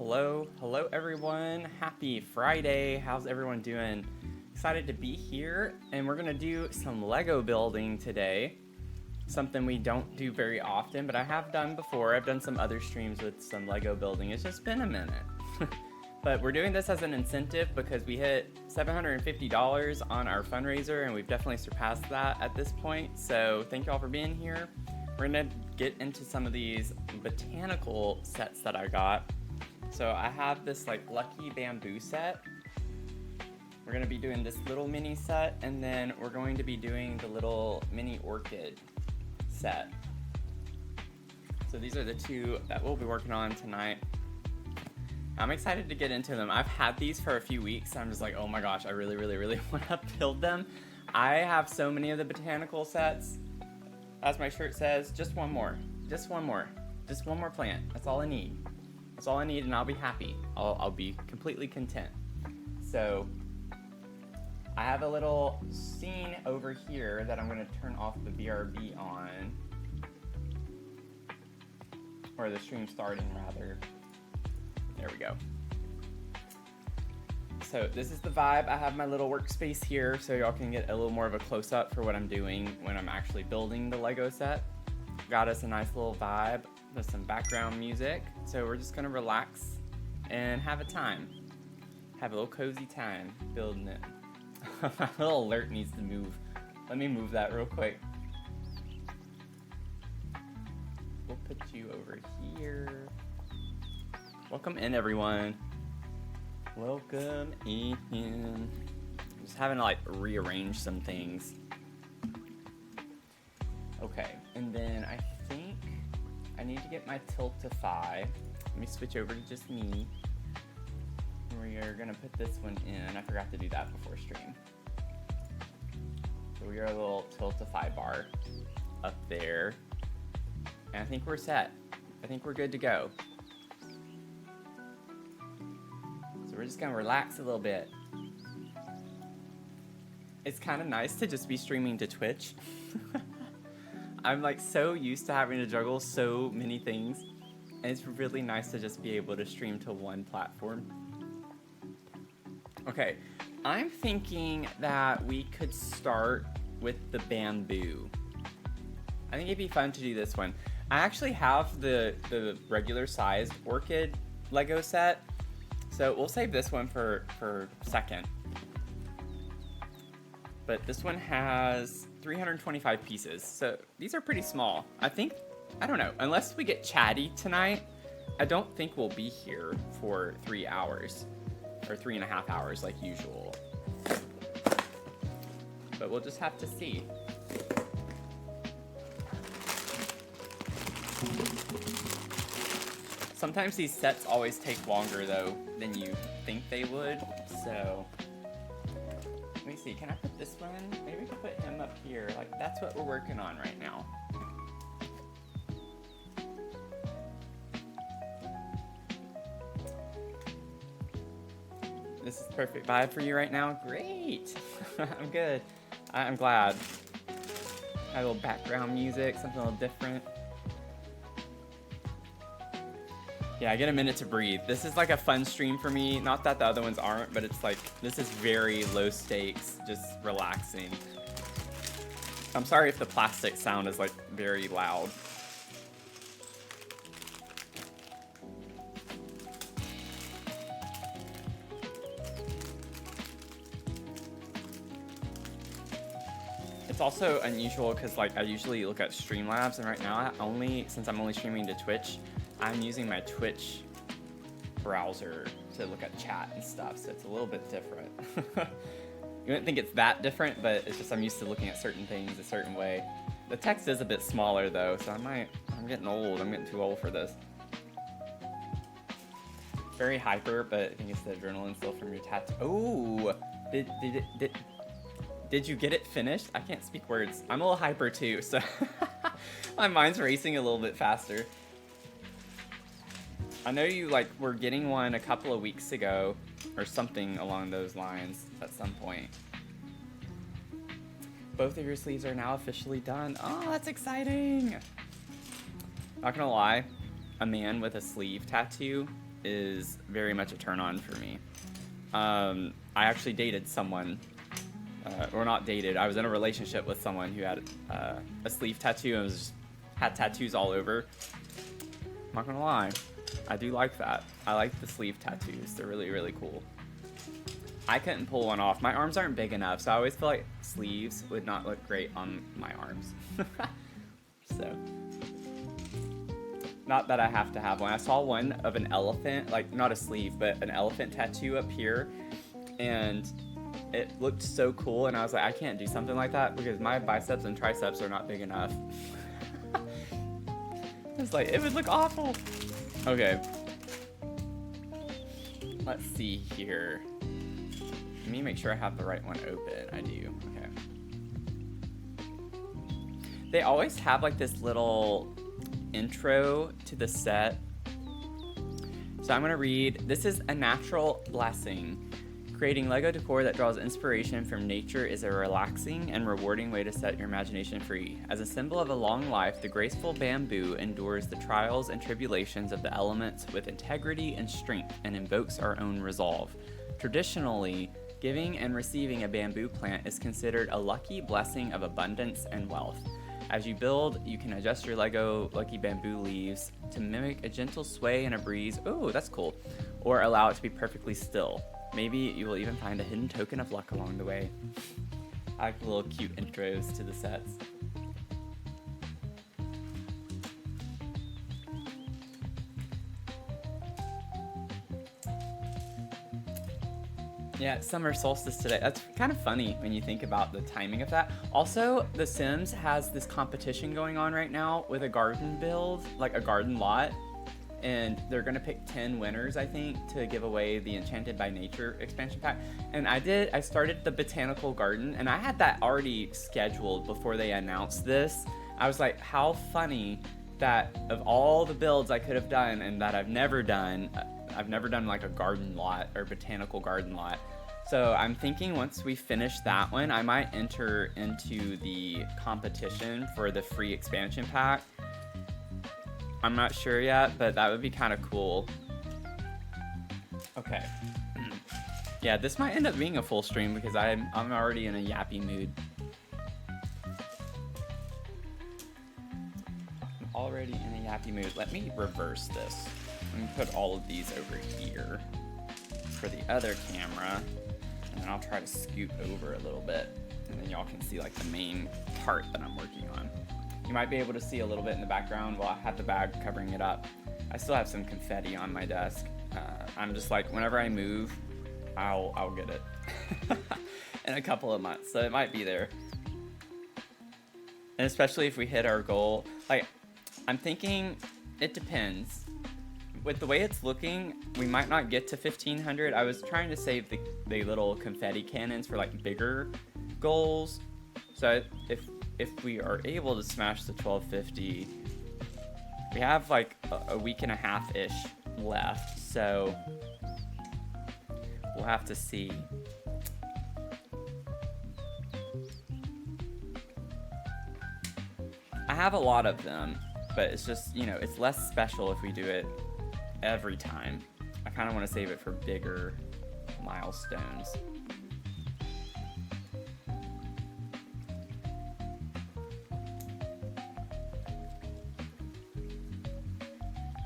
Hello everyone. Happy Friday. How's everyone doing? Excited to be here, and we're gonna do some Lego building today. Something we don't do very often, but I have done before. I've done some other streams with some Lego building. It's just been a minute. But we're doing this as an incentive because we hit $750 on our fundraiser, and we've definitely surpassed that at this point. So thank you all for being here. We're gonna get into some of these botanical sets that I got. So I have this like lucky bamboo set. We're gonna be doing this little mini set, and then we're going to be doing the little mini orchid set. So these are the two that we'll be working on tonight. I'm excited to get into them. I've had these for a few weeks. I'm just like, oh my gosh, I really want to build them. I have so many of the botanical sets. As my shirt says, just one more plant. That's all I need. That's all I need, and I'll be happy. I'll be completely content. So I have a little scene over here that I'm going to turn off the BRB on, or the stream starting rather. There we go. So this is the vibe. I have my little workspace here so y'all can get a little more of a close-up for what I'm doing when I'm actually building the Lego set. Got us a nice little vibe with some background music. So we're just gonna relax and have a time. Have a little cozy time building it. My little alert needs to move. Let me move that real quick. We'll put you over here. Welcome in, everyone. Welcome in. I'm just having to like rearrange some things. Okay, and then I think I need to get my Tiltify. Let me switch over to just me. We are gonna put this one in. I forgot to do that before stream. So we are a little Tiltify bar up there. And I think we're set. I think we're good to go. So we're just gonna relax a little bit. It's kind of nice to just be streaming to Twitch. I'm like so used to having to juggle so many things, and it's really nice to just be able to stream to one platform. Okay, I'm thinking that we could start with the bamboo. I think it'd be fun to do this one. I actually have the regular sized orchid Lego set, so we'll save this one for second. But this one has 325 pieces, so these are pretty small. I don't know, unless we get chatty tonight, I don't think we'll be here for 3 hours, or 3.5 hours like usual. But we'll just have to see. Sometimes these sets always take longer though than you think they would, so. Let me see, can I put this one? Maybe we can put him up here. Like, that's what we're working on right now. This is perfect vibe for you right now? Great! I'm good. I'm glad. Got a little background music, something a little different. Yeah, I get a minute to breathe. This is like a fun stream for me. Not that the other ones aren't, but it's like, this is very low stakes, just relaxing. I'm sorry if the plastic sound is like very loud. It's also unusual because like I usually look at Streamlabs, and right now since I'm only streaming to Twitch, I'm using my Twitch browser to look at chat and stuff, so it's a little bit different. You wouldn't think it's that different, but it's just I'm used to looking at certain things a certain way. The text is a bit smaller though, so I'm getting old. I'm getting too old for this. Very hyper, but I think it's the adrenaline still from your tattoo. Oh, did you get it finished? I can't speak words. I'm a little hyper too, so my mind's racing a little bit faster. I know you were getting one a couple of weeks ago, or something along those lines at some point. Both of your sleeves are now officially done. Oh, that's exciting! Not gonna lie, a man with a sleeve tattoo is very much a turn on for me. I actually dated someone, or not dated, I was in a relationship with someone who had a sleeve tattoo and had tattoos all over. I'm not gonna lie, I do like that. I like the sleeve tattoos, they're really, really cool. I couldn't pull one off. My arms aren't big enough, so I always feel like sleeves would not look great on my arms. So, not that I have to have one. I saw one of an elephant, like not a sleeve, but an elephant tattoo up here, and it looked so cool, and I was like, I can't do something like that because my biceps and triceps are not big enough. It's like, it would look awful. Okay. Let's see here. Let me make sure I have the right one open. I do. Okay. They always have like this little intro to the set. So I'm going to read. This is a natural blessing. Creating Lego decor that draws inspiration from nature is a relaxing and rewarding way to set your imagination free. As a symbol of a long life, the graceful bamboo endures the trials and tribulations of the elements with integrity and strength and invokes our own resolve. Traditionally, giving and receiving a bamboo plant is considered a lucky blessing of abundance and wealth. As you build, you can adjust your Lego lucky bamboo leaves to mimic a gentle sway in a breeze. Oh, that's cool. Or allow it to be perfectly still. Maybe you will even find a hidden token of luck along the way. I like the little cute intros to the sets. Yeah, summer solstice today. That's kind of funny when you think about the timing of that. Also, The Sims has this competition going on right now with a garden build, like a garden lot. And they're gonna pick 10 winners, I think, to give away the Enchanted by Nature expansion pack. And I started the Botanical Garden, and I had that already scheduled before they announced this. I was like, how funny that of all the builds I could have done and that I've never done like a garden lot or botanical garden lot. So I'm thinking once we finish that one, I might enter into the competition for the free expansion pack. I'm not sure yet, but that would be kind of cool. Okay. Yeah, this might end up being a full stream because I'm already in a yappy mood. I'm already in a yappy mood. Let me reverse this. Let me put all of these over here for the other camera, and then I'll try to scoot over a little bit, and then y'all can see like the main part that I'm working on. You might be able to see a little bit in the background while I have the bag covering it up. I still have some confetti on my desk. I'm just like, whenever I move, I'll get it in a couple of months, so it might be there. And especially if we hit our goal, like, I'm thinking it depends. With the way it's looking, we might not get to 1,500. I was trying to save the little confetti cannons for like bigger goals. So if we are able to smash the 1250, we have like a week and a half-ish left, so we'll have to see. I have a lot of them, but it's just, you know, it's less special if we do it every time. I kind of want to save it for bigger milestones.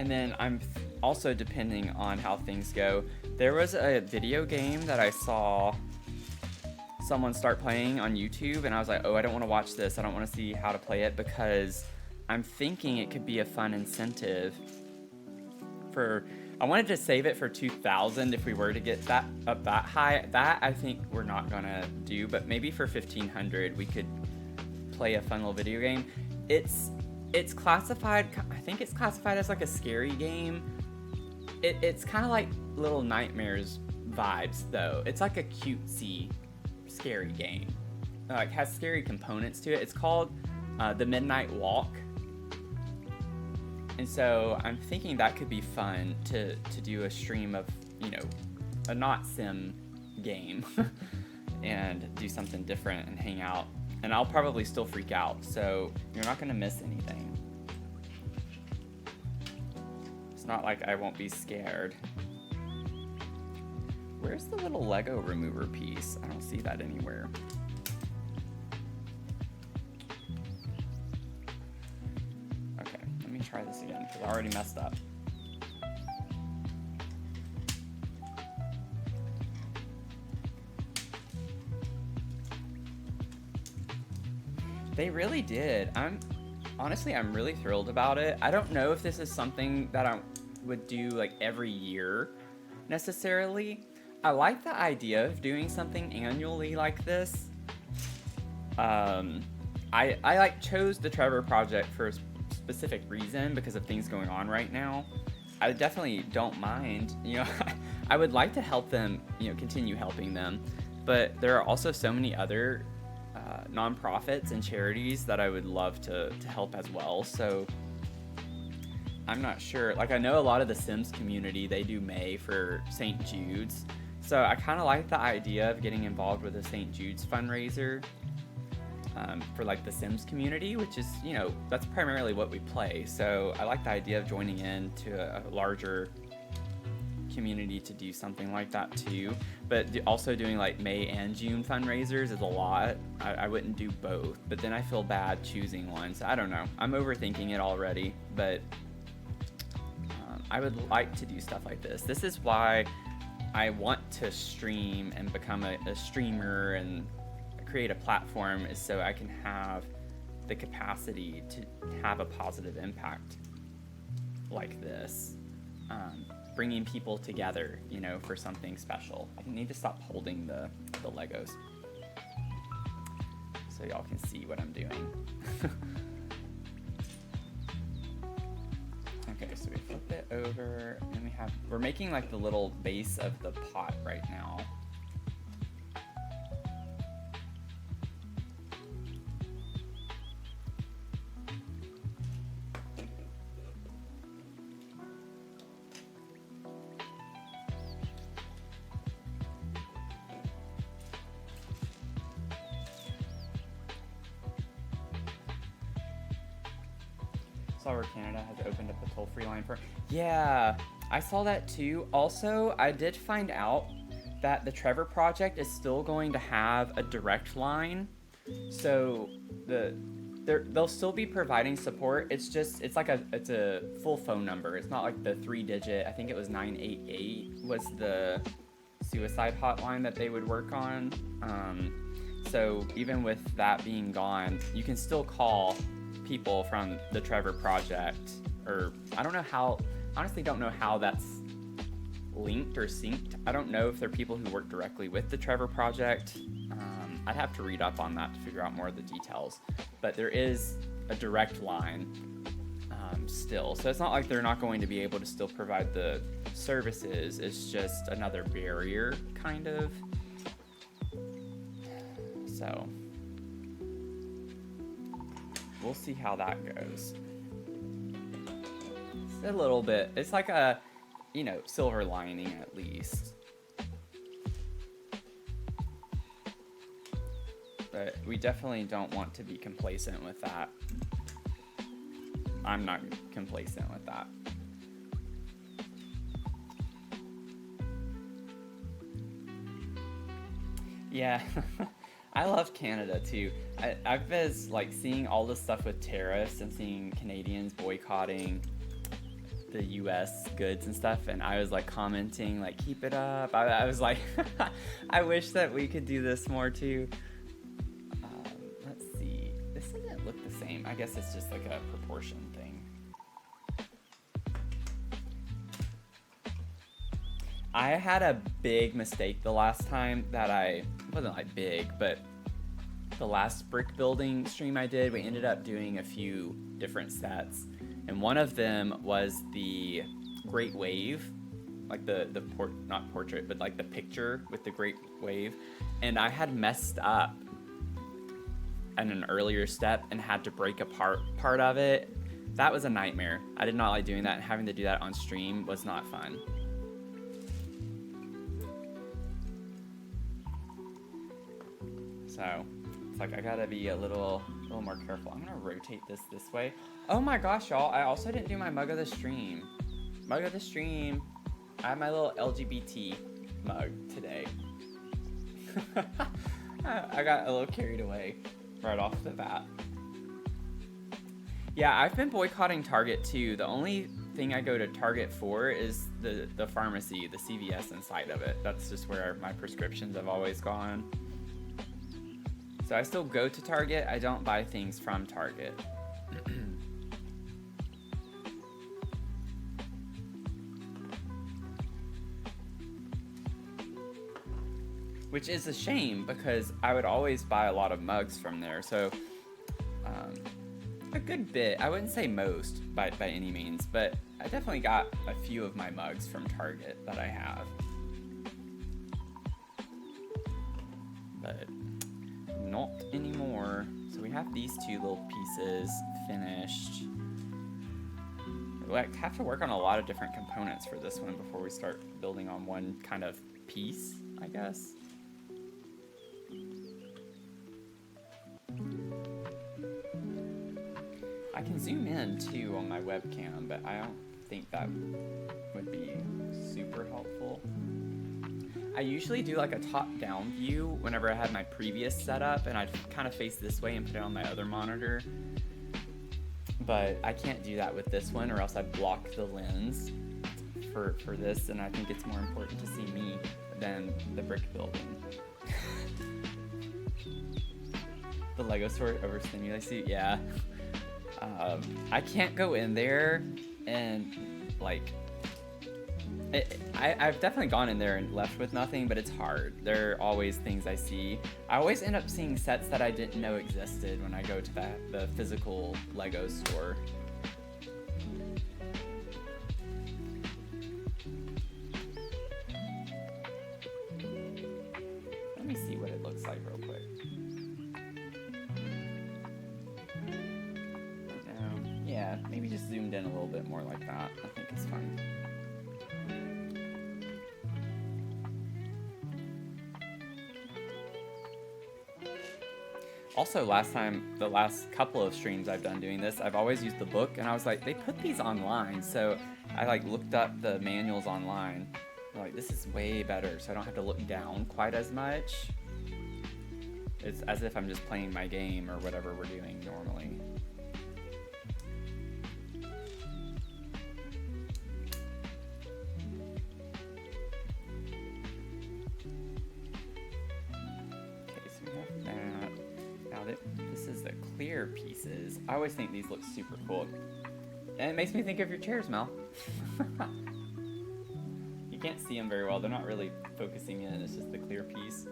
And then I'm also depending on how things go. There was a video game that I saw someone start playing on YouTube, and I was like, oh, I don't want to watch this. I don't want to see how to play it because I'm thinking it could be a fun incentive for... I wanted to save it for 2,000 if we were to get that up that high. That I think we're not gonna do, but maybe for 1,500 we could play a fun little video game. It's classified, I think it's classified as like a scary game. It's kind of like Little Nightmares vibes though. It's like a cutesy, scary game. Like has scary components to it. It's called The Midnight Walk. And so I'm thinking that could be fun to do a stream of, you know, a not sim game and do something different and hang out. And I'll probably still freak out, so you're not gonna miss anything. not like I won't be scared. Where's the little Lego remover piece? I don't see that anywhere. Okay, let me try this again because I already messed up. They really did. I'm really thrilled about it. I don't know if this is something that I would do like every year necessarily. I like the idea of doing something annually like this. I like chose the Trevor Project for a specific reason because of things going on right now. I definitely don't mind, I would like to help them, continue helping them, but there are also so many other nonprofits and charities that I would love to help as well. So I'm not sure. Like, I know a lot of the Sims community, they do May for St. Jude's. So I kind of like the idea of getting involved with a St. Jude's fundraiser for like the Sims community, which is, that's primarily what we play. So I like the idea of joining in to a larger community to do something like that too. But also doing like May and June fundraisers is a lot. I wouldn't do both, but then I feel bad choosing one. So I don't know. I'm overthinking it already, but I would like to do stuff like this. This is why I want to stream and become a streamer and create a platform, is so I can have the capacity to have a positive impact like this. Bringing people together, for something special. I need to stop holding the Legos so y'all can see what I'm doing. Okay, so we flip it over, and we're making like the little base of the pot right now. Where Canada has opened up a toll-free line for... Yeah, I saw that too. Also, I did find out that the Trevor Project is still going to have a direct line. So they'll still be providing support. It's a full phone number. It's not like the 3-digit. I think it was 988 was the suicide hotline that they would work on. So even with that being gone, you can still call people from the Trevor Project, or I don't know how that's linked or synced. I don't know if they're people who work directly with the Trevor Project. I'd have to read up on that to figure out more of the details, but there is a direct line still, so it's not like they're not going to be able to still provide the services. It's just another barrier, kind of. So we'll see how that goes. It's a little bit, it's like a, silver lining at least. But we definitely don't want to be complacent with that. I'm not complacent with that. Yeah. I love Canada too. I've been seeing all this stuff with tariffs and seeing Canadians boycotting the U.S. goods and stuff, and I was commenting keep it up. I was like, I wish that we could do this more too. Let's see. This doesn't look the same. I guess it's just a proportion thing. I had a big mistake the last time that it wasn't big, but the last brick building stream I did, we ended up doing a few different sets. And one of them was the Great Wave, not portrait, but the picture with the Great Wave. And I had messed up in an earlier step and had to break apart part of it. That was a nightmare. I did not like doing that, and having to do that on stream was not fun. So it's I gotta be a little more careful. I'm gonna rotate this way. Oh my gosh, y'all, I also didn't do my mug of the stream. Mug of the stream. I have my little LGBT mug today. I got a little carried away right off the bat. Yeah, I've been boycotting Target too. The only thing I go to Target for is the pharmacy, the CVS inside of it. That's just where my prescriptions have always gone. So I still go to Target. I don't buy things from Target. Which is a shame because I would always buy a lot of mugs from there. So a good bit, I wouldn't say most by any means, but I definitely got a few of my mugs from Target that I have. But not anymore. So we have these two little pieces finished. We have to work on a lot of different components for this one before we start building on one kind of piece, I guess. I can zoom in too on my webcam, but I don't think that would be super helpful. I usually do like a top-down view whenever I had my previous setup, and I'd kind of face this way and put it on my other monitor. But I can't do that with this one, or else I block the lens for this, and I think it's more important to see me than the brick building. The Lego store overstimulates you, yeah. I can't go in there and like I've definitely gone in there and left with nothing, but it's hard. There are always things I see. I always end up seeing sets that I didn't know existed when I go to the physical Lego store. Let me see what it looks like real quick. Yeah, maybe just zoomed in a little bit more like that. I think it's fine. Also, the last couple of streams I've done doing this, I've always used the book, and I was like, they put these online, so I like looked up the manuals online. I'm like, this is way better, so I don't have to look down quite as much. It's as if I'm just playing my game or whatever we're doing normally. This is the clear pieces. I always think these look super cool. And it makes me think of your chairs, Mel. You can't see them very well. They're not really focusing in. It's just the clear piece.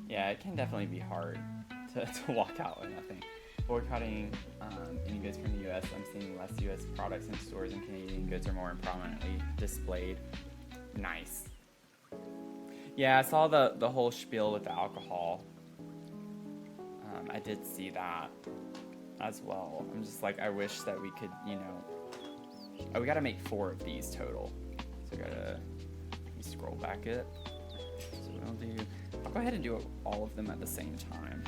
Yeah, it can definitely be hard to walk out with nothing. Boycotting any goods from the U.S. I'm seeing less U.S. products in stores, and Canadian goods are more prominently displayed. Nice. Yeah, I saw the whole spiel with the alcohol. I did see that as well. I'm just like, I wish that we could, you know... Oh, we gotta make 4 of these total. So we gotta... Let me scroll back it. So I'll go ahead and do all of them at the same time.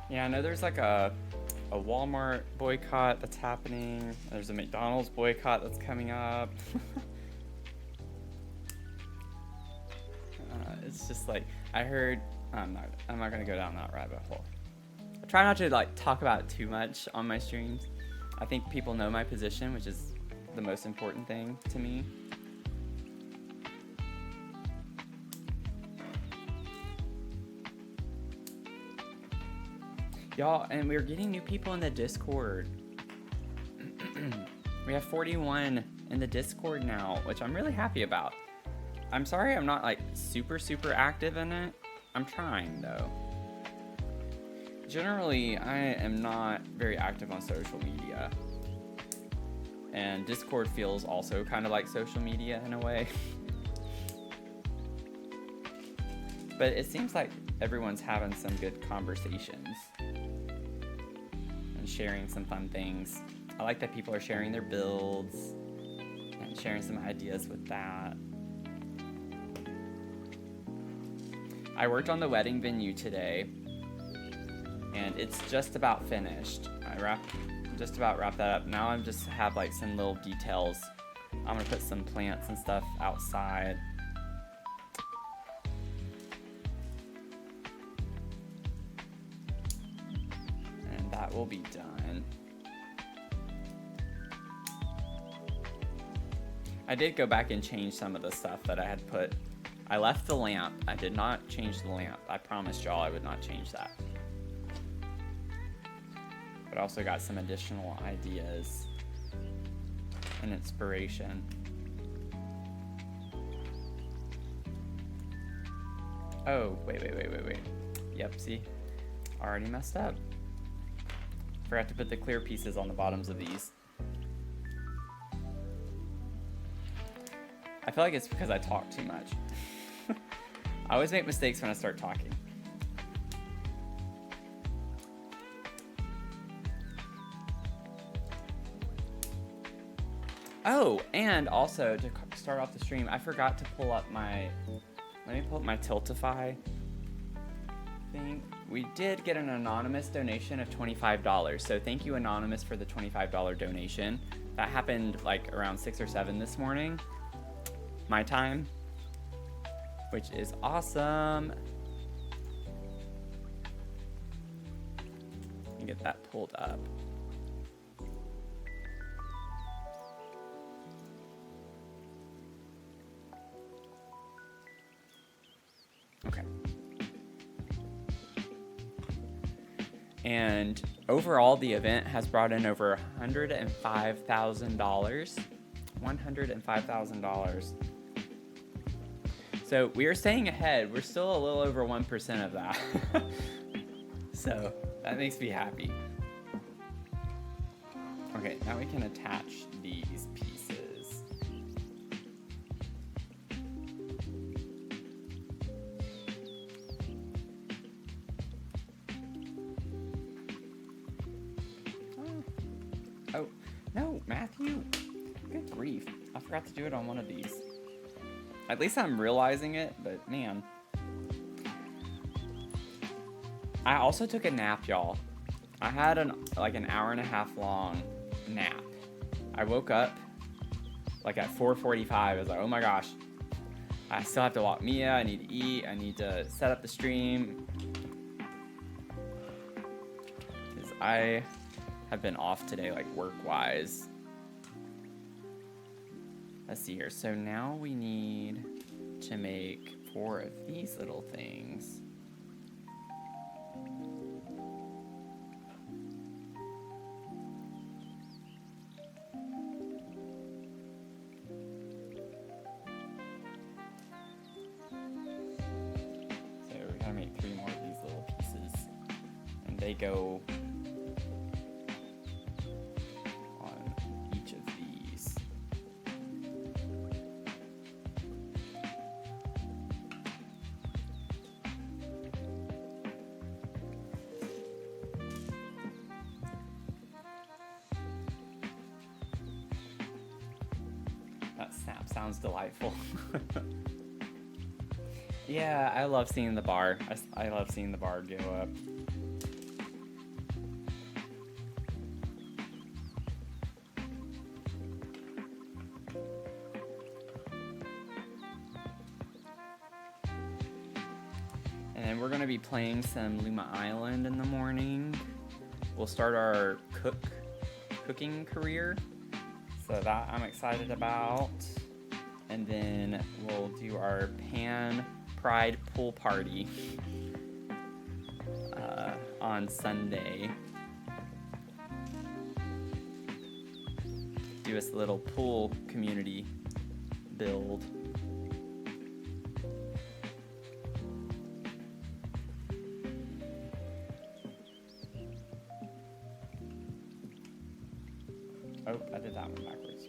Yeah, I know there's like a Walmart boycott that's happening. There's a McDonald's boycott that's coming up. It's just like, I heard, I'm not gonna go down that rabbit hole. I try not to like talk about it too much on my streams. I think people know my position, which is the most important thing to me. Y'all, and we're getting new people in the Discord. We have 41 in the Discord now, which I'm really happy about. I'm sorry I'm not like super active in it. I'm trying though. Generally, I am not very active on social media. And Discord feels also kind of like social media in a way. But it seems like everyone's having some good conversations and sharing some fun things. I like that people are sharing their builds and sharing some ideas with that. I worked on the wedding venue today, and it's just about finished. Just about wrapped that up. Now I just have like some little details. I'm gonna put some plants and stuff outside. And that will be done. I did go back and change some of the stuff that I had put. I left the lamp. I did not change the lamp. I promised y'all I would not change that. But I also got some additional ideas and inspiration. Oh, wait. Yep, see? Already messed up. Forgot to put the clear pieces on the bottoms of these. I feel like it's because I talk too much. I always make mistakes when I start talking. Oh, and also to start off the stream, I forgot to pull up my, let me pull up my Tiltify thing. We did get an anonymous donation of $25. So thank you, Anonymous, for the $25 donation. That happened like around 6 or 7 this morning, my time, which is awesome. Let me get that pulled up. Okay. And overall, the event has brought in over $105,000. $105,000. So we are staying ahead. We're still a little over 1% of that. So that makes me happy. Okay, now we can attach these pieces. Oh, no, Matthew. Good grief. I forgot to do it on one of these. At least I'm realizing it, but man. I also took a nap, y'all. I had an hour and a half long nap. I woke up like at 4:45. I was like, oh my gosh. I still have to walk Mia. I need to eat. I need to set up the stream. Because I have been off today, like work-wise. Let's see here. So now we need to make 4 of these little things. So we're gonna make 3 more of these little pieces, and they go on each of these. That snap sounds delightful. Yeah, I love seeing the bar. I love seeing the bar go up. And then we're going to be playing some Luma Island in the morning. We'll start our cooking career. So that I'm excited about. And then we'll do our Pan Pride pool party on Sunday. Do this little pool community build. Oh, I did that one backwards.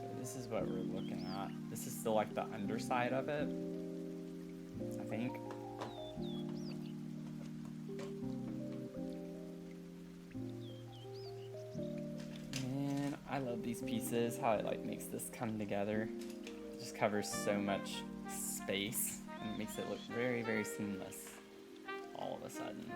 So this is what we're looking at. This is still like the underside of it, I think. Man, I love these pieces, how it like makes this come together. It just covers so much space and it makes it look very, very seamless all of a sudden.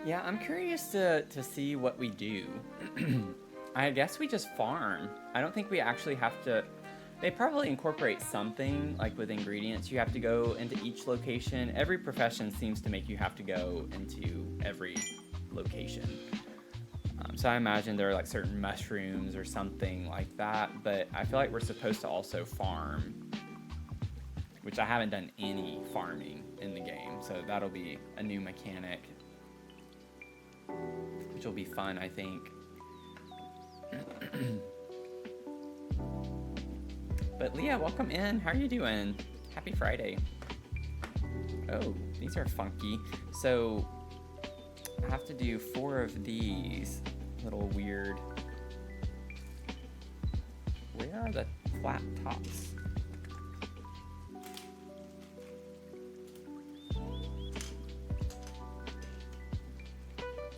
Yeah, I'm curious to see what we do. I guess we just farm. I don't think we actually have to... They probably incorporate something, like with ingredients. You have to go into each location. Every profession seems to make you have to go into every location. So I imagine there are like certain mushrooms or something like that, but I feel like we're supposed to also farm, which I haven't done any farming in the game, so that'll be a new mechanic, which will be fun, I think. But Leah, welcome in. How are you doing? Happy Friday. Oh, these are funky. So I have to do 4 of these little weird... Where are the flat tops?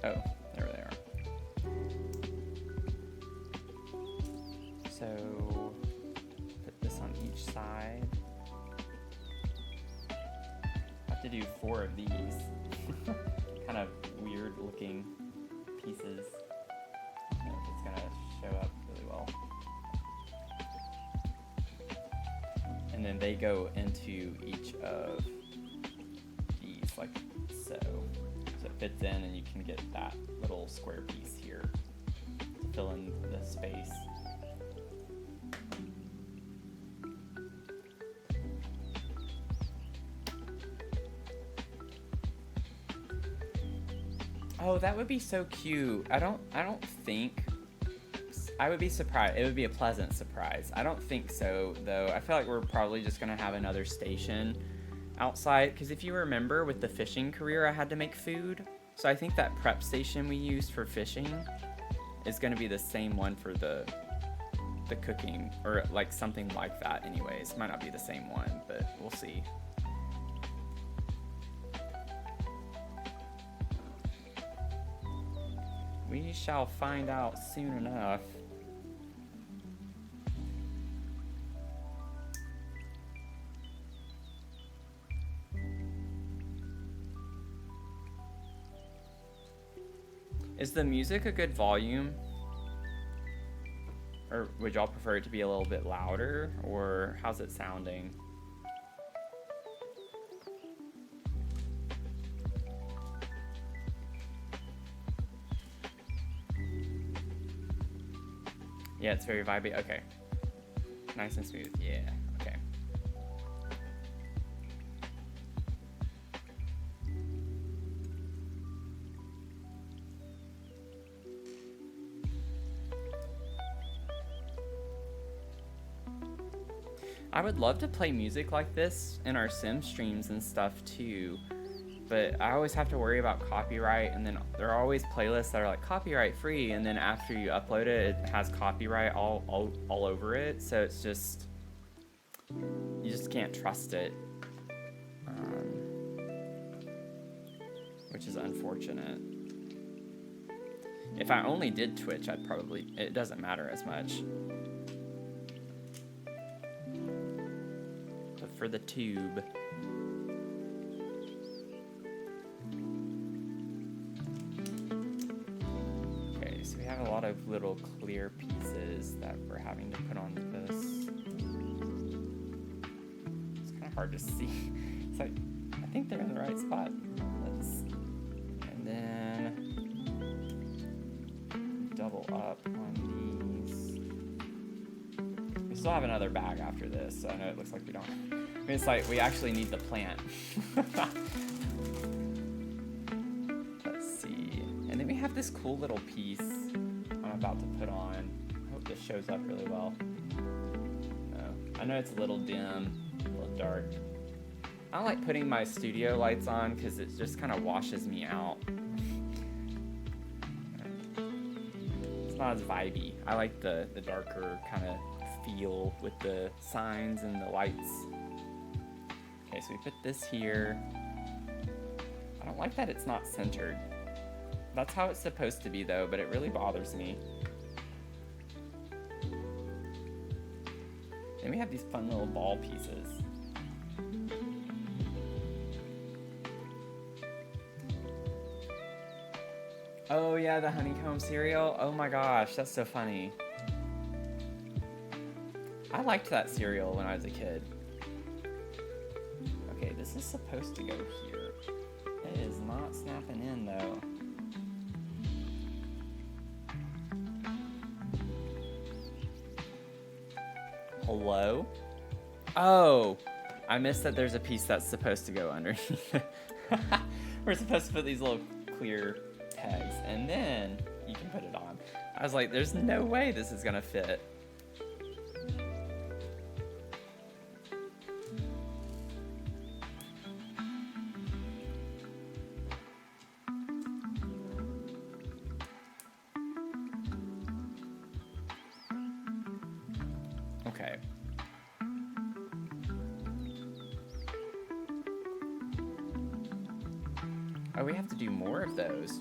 Oh, there they are. So put this on each side. I have to do 4 of these. Kind of weird looking pieces. I don't know if it's gonna show up really well. And then they go into each of these like so. So it fits in and you can get that little square piece here to fill in the space. Oh, that would be so cute. I don't think... I would be surprised. It would be a pleasant surprise. I don't think so, though. I feel like we're probably just going to have another station outside. Because if you remember, with the fishing career, I had to make food. So I think that prep station we used for fishing is going to be the same one for the cooking. Or like something like that anyways. Might not be the same one, but we'll see. We shall find out soon enough. Is the music a good volume? Or would y'all prefer it to be a little bit louder? Or how's it sounding? Yeah, it's very vibey. Okay. Nice and smooth. Yeah. Okay. I would love to play music like this in our Sim streams and stuff too. But I always have to worry about copyright, and then there are always playlists that are like copyright free, and then after you upload it, it has copyright all over it. So it's just, you just can't trust it, which is unfortunate. If I only did Twitch, I'd probably, it doesn't matter as much. But for the tube. A lot of little clear pieces that we're having to put on this. It's kind of hard to see. It's like, I think they're in the right spot. Let's Still have another bag after this, so I know it looks like we don't. I mean, it's like we actually need the plant. Let's see. And then we have this cool little piece I'm about to put on. I hope this shows up really well. I know it's a little dim, a little dark. I don't like putting my studio lights on because it just kind of washes me out. It's not as vibey. I like the darker kind of feel with the signs and the lights. Okay, so we put this here. I don't like that it's not centered. That's how it's supposed to be though, but it really bothers me. And we have these fun little ball pieces. Oh yeah, the honeycomb cereal. Oh my gosh, that's so funny. I liked that cereal when I was a kid. Okay, this is supposed to go here. It is not snapping in though. Hello? Oh, I missed that there's a piece that's supposed to go underneath. We're supposed to put these little clear pegs and then you can put it on. I was like, there's no way this is gonna fit. Okay. Oh, we have to do more of those.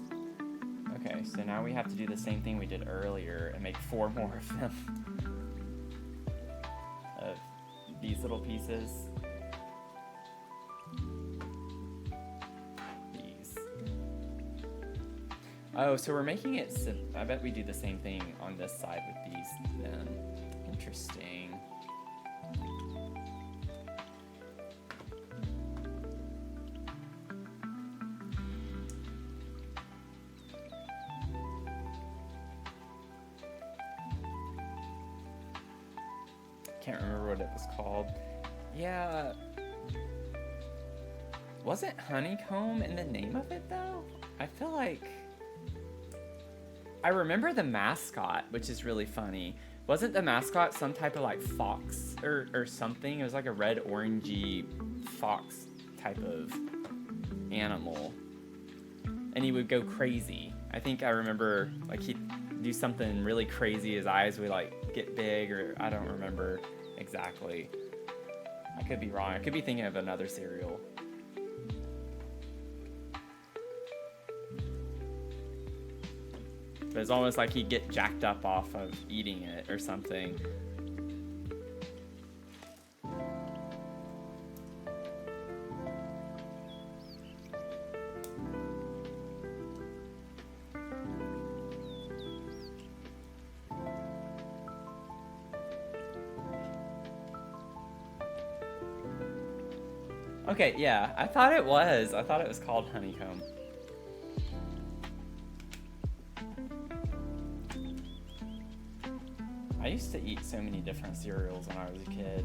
Okay, so now we have to do the same thing we did earlier and make 4 more of them. Of these little pieces. These. Oh, so we're making it, I bet we do the same thing on this side with these then. Interesting. Can't remember what it was called. Yeah. Wasn't honeycomb in the name of it though? I feel like I remember the mascot, which is really funny. Wasn't the mascot some type of like fox or something? It was like a red orangey fox type of animal. And he would go crazy. I think I remember like he'd do something really crazy. His eyes would like get big, or I don't remember exactly. I could be wrong. I could be thinking of another cereal. But it's almost like he'd get jacked up off of eating it or something. Okay, yeah, I thought it was. I thought it was called honeycomb. I used to eat so many different cereals when I was a kid.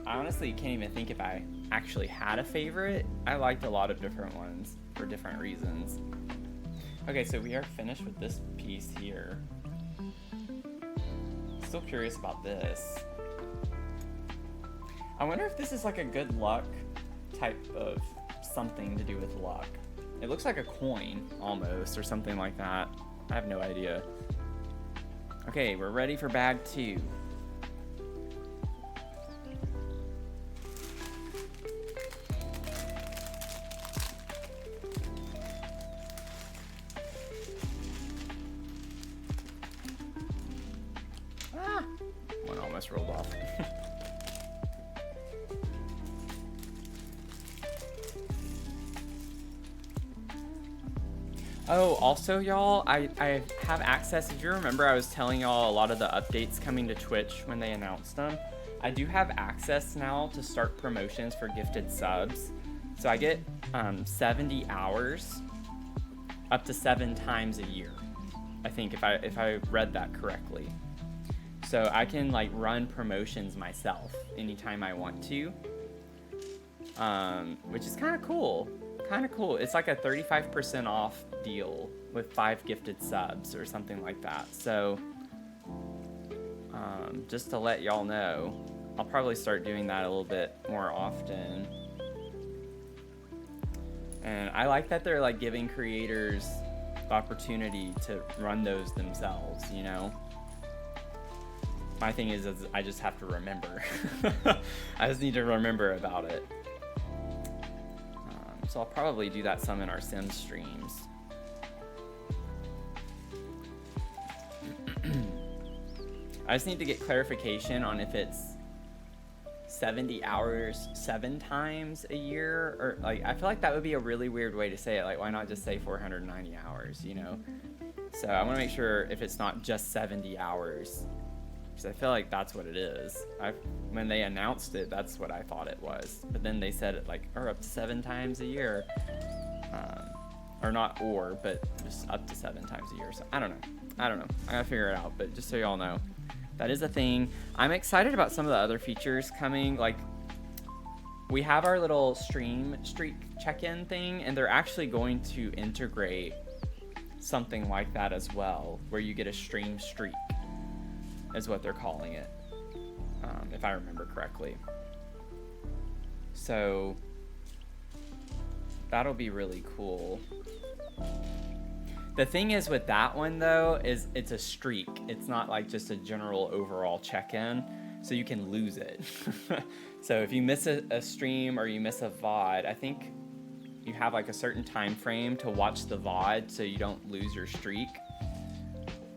I honestly can't even think if I actually had a favorite. I liked a lot of different ones for different reasons. Okay, so we are finished with this piece here. Still curious about this. I wonder if this is like a good luck type of something to do with luck. It looks like a coin almost, or something like that. I have no idea. Okay, we're ready for bag 2. Ah! One almost rolled off. Oh, also, y'all, I have access. If you remember, I was telling y'all a lot of the updates coming to Twitch when they announced them. I do have access now to start promotions for gifted subs. So I get 70 hours up to 7 times a year. I think if I read that correctly. So I can like run promotions myself anytime I want to, which is kind of cool. It's like a 35% off deal with 5 gifted subs or something like that. So just to let y'all know, I'll probably start doing that a little bit more often. And I like that they're like giving creators the opportunity to run those themselves, you know? My thing is I just have to remember. I just need to remember about it. So I'll probably do that some in our Sims streams. I just need to get clarification on if it's 70 hours 7 times a year, or like, I feel like that would be a really weird way to say it. Like, why not just say 490 hours, you know? So I want to make sure if it's not just 70 hours, because I feel like that's what it is. When they announced it, that's what I thought it was. But then they said it like, or up to 7 times a year. Or not but just up to 7 times a year. So I don't know. I gotta figure it out. But just so y'all know, that is a thing. I'm excited about some of the other features coming. Like, we have our little stream streak check-in thing, and they're actually going to integrate something like that as well, where you get a stream streak, is what they're calling it, if I remember correctly. So that'll be really cool. The thing is with that one though, is it's a streak. It's not like just a general overall check-in, so you can lose it. So if you miss a stream or you miss a VOD, I think you have like a certain time frame to watch the VOD so you don't lose your streak.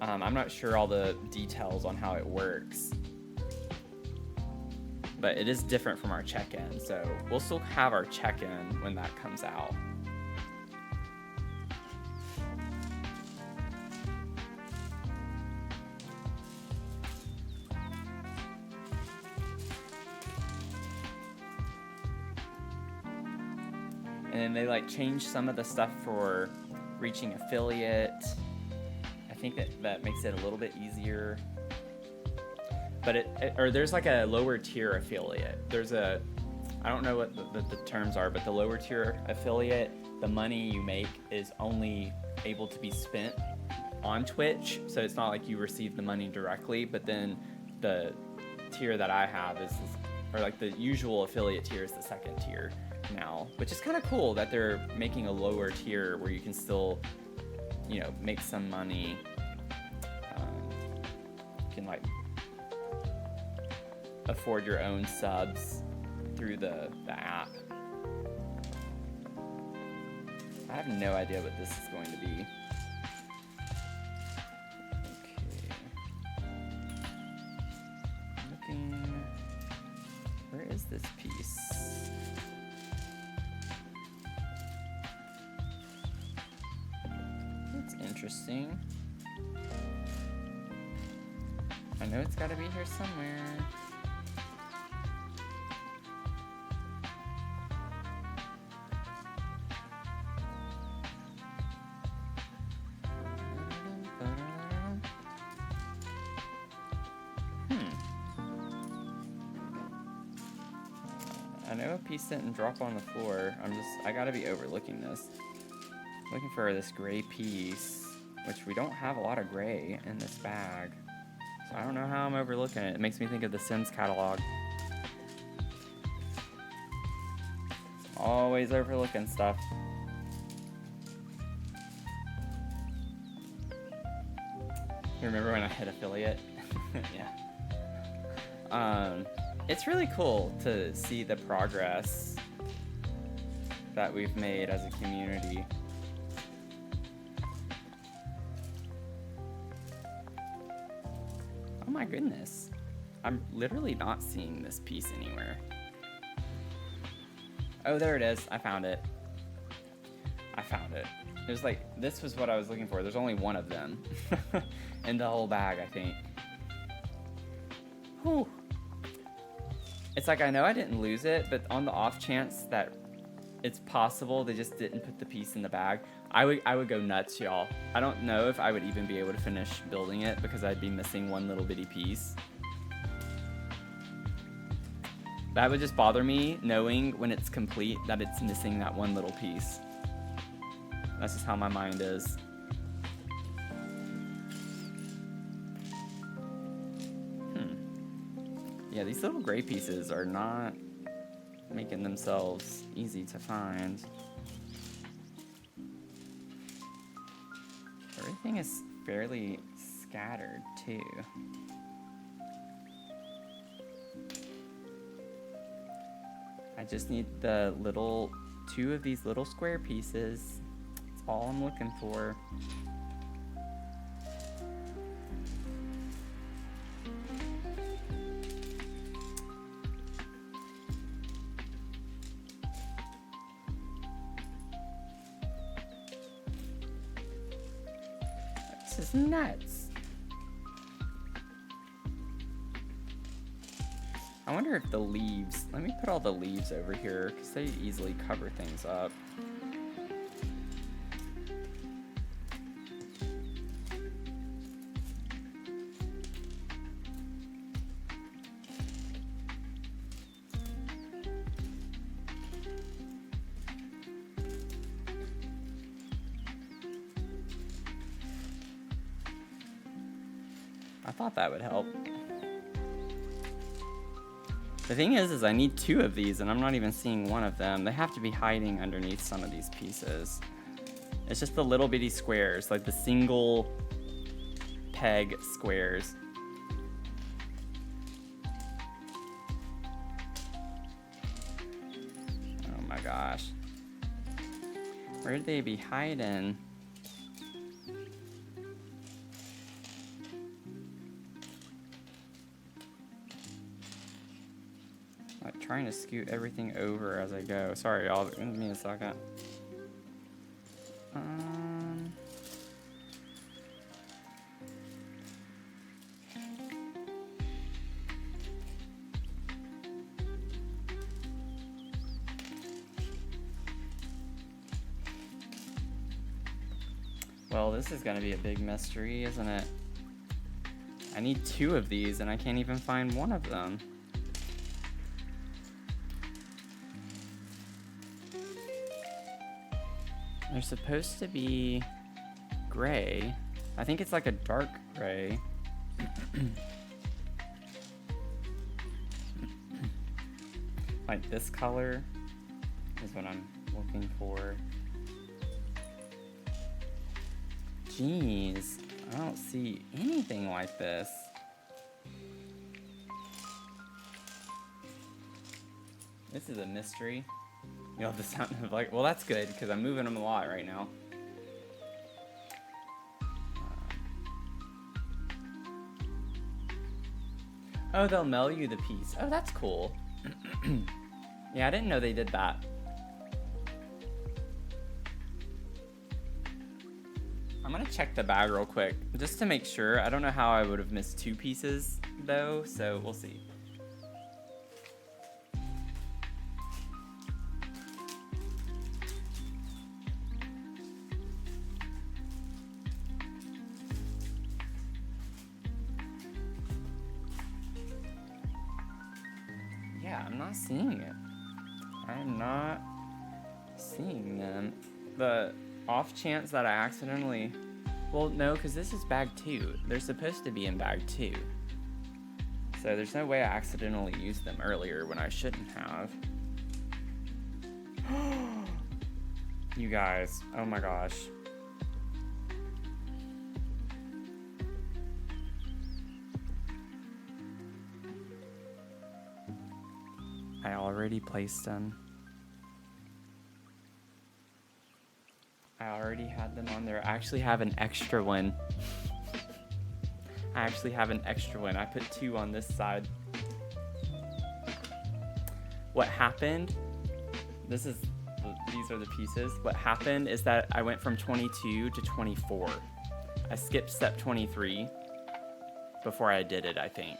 I'm not sure all the details on how it works, but it is different from our check-in, so we'll still have our check-in when that comes out. And then they like changed some of the stuff for reaching affiliate. I think that makes it a little bit easier. But there's like a lower tier affiliate. I don't know what the terms are, but the lower tier affiliate, the money you make is only able to be spent on Twitch. So it's not like you receive the money directly, but then the tier that I have or like the usual affiliate tier is the second tier now, which is kind of cool that they're making a lower tier where you can still, you know, make some money. You can like afford your own subs through the app. I have no idea what this is going to be. Okay. Looking. Where is this piece? That's interesting. I know it's got to be here somewhere. I know a piece didn't drop on the floor. I gotta be overlooking this. Looking for this gray piece, which we don't have a lot of gray in this bag. So I don't know how I'm overlooking it. It makes me think of the Sims catalog. Always overlooking stuff. You remember when I hit affiliate? Yeah. It's really cool to see the progress that we've made as a community. Oh my goodness. I'm literally not seeing this piece anywhere. Oh, there it is. I found it. It was like, this was what I was looking for. There's only one of them in the whole bag, I think. Whew. It's like, I know I didn't lose it, but on the off chance that it's possible they just didn't put the piece in the bag. I would go nuts, y'all. I don't know if I would even be able to finish building it because I'd be missing one little bitty piece. That would just bother me, knowing when it's complete that it's missing that one little piece. That's just how my mind is. Yeah, these little gray pieces are not making themselves easy to find. Everything is fairly scattered too. I just need the little, 2 of these little square pieces. That's all I'm looking for. This is nuts. I wonder if the leaves, let me put all the leaves over here because they easily cover things up. I thought that would help. The thing is I need 2 of these and I'm not even seeing one of them. They have to be hiding underneath some of these pieces. It's just the little bitty squares, like the single peg squares. Oh my gosh. Where'd they be hiding? Like trying to scoot everything over as I go. Sorry, y'all. Give me a second. Well, this is gonna be a big mystery, isn't it? I need 2 of these and I can't even find one of them. They're supposed to be gray. I think it's like a dark gray. Like this color is what I'm looking for. Jeez, I don't see anything like this. This is a mystery. You know, the sound of like, well, that's good because I'm moving them a lot right now. Oh, they'll mail you the piece. Oh, that's cool. Yeah, I didn't know they did that. I'm gonna check the bag real quick just to make sure. I don't know how I would have missed 2 pieces though, so we'll see. Yeah, I'm not seeing it. I'm not seeing them. The off chance that I accidentally... Well, no, because this is bag 2. They're supposed to be in bag 2. So there's no way I accidentally used them earlier when I shouldn't have. You guys, oh my gosh. I already placed them. I already had them on there. I actually have an extra one. I put 2 on this side. What happened, these are the pieces. What happened is that I went from 22 to 24. I skipped step 23 before I did it, I think.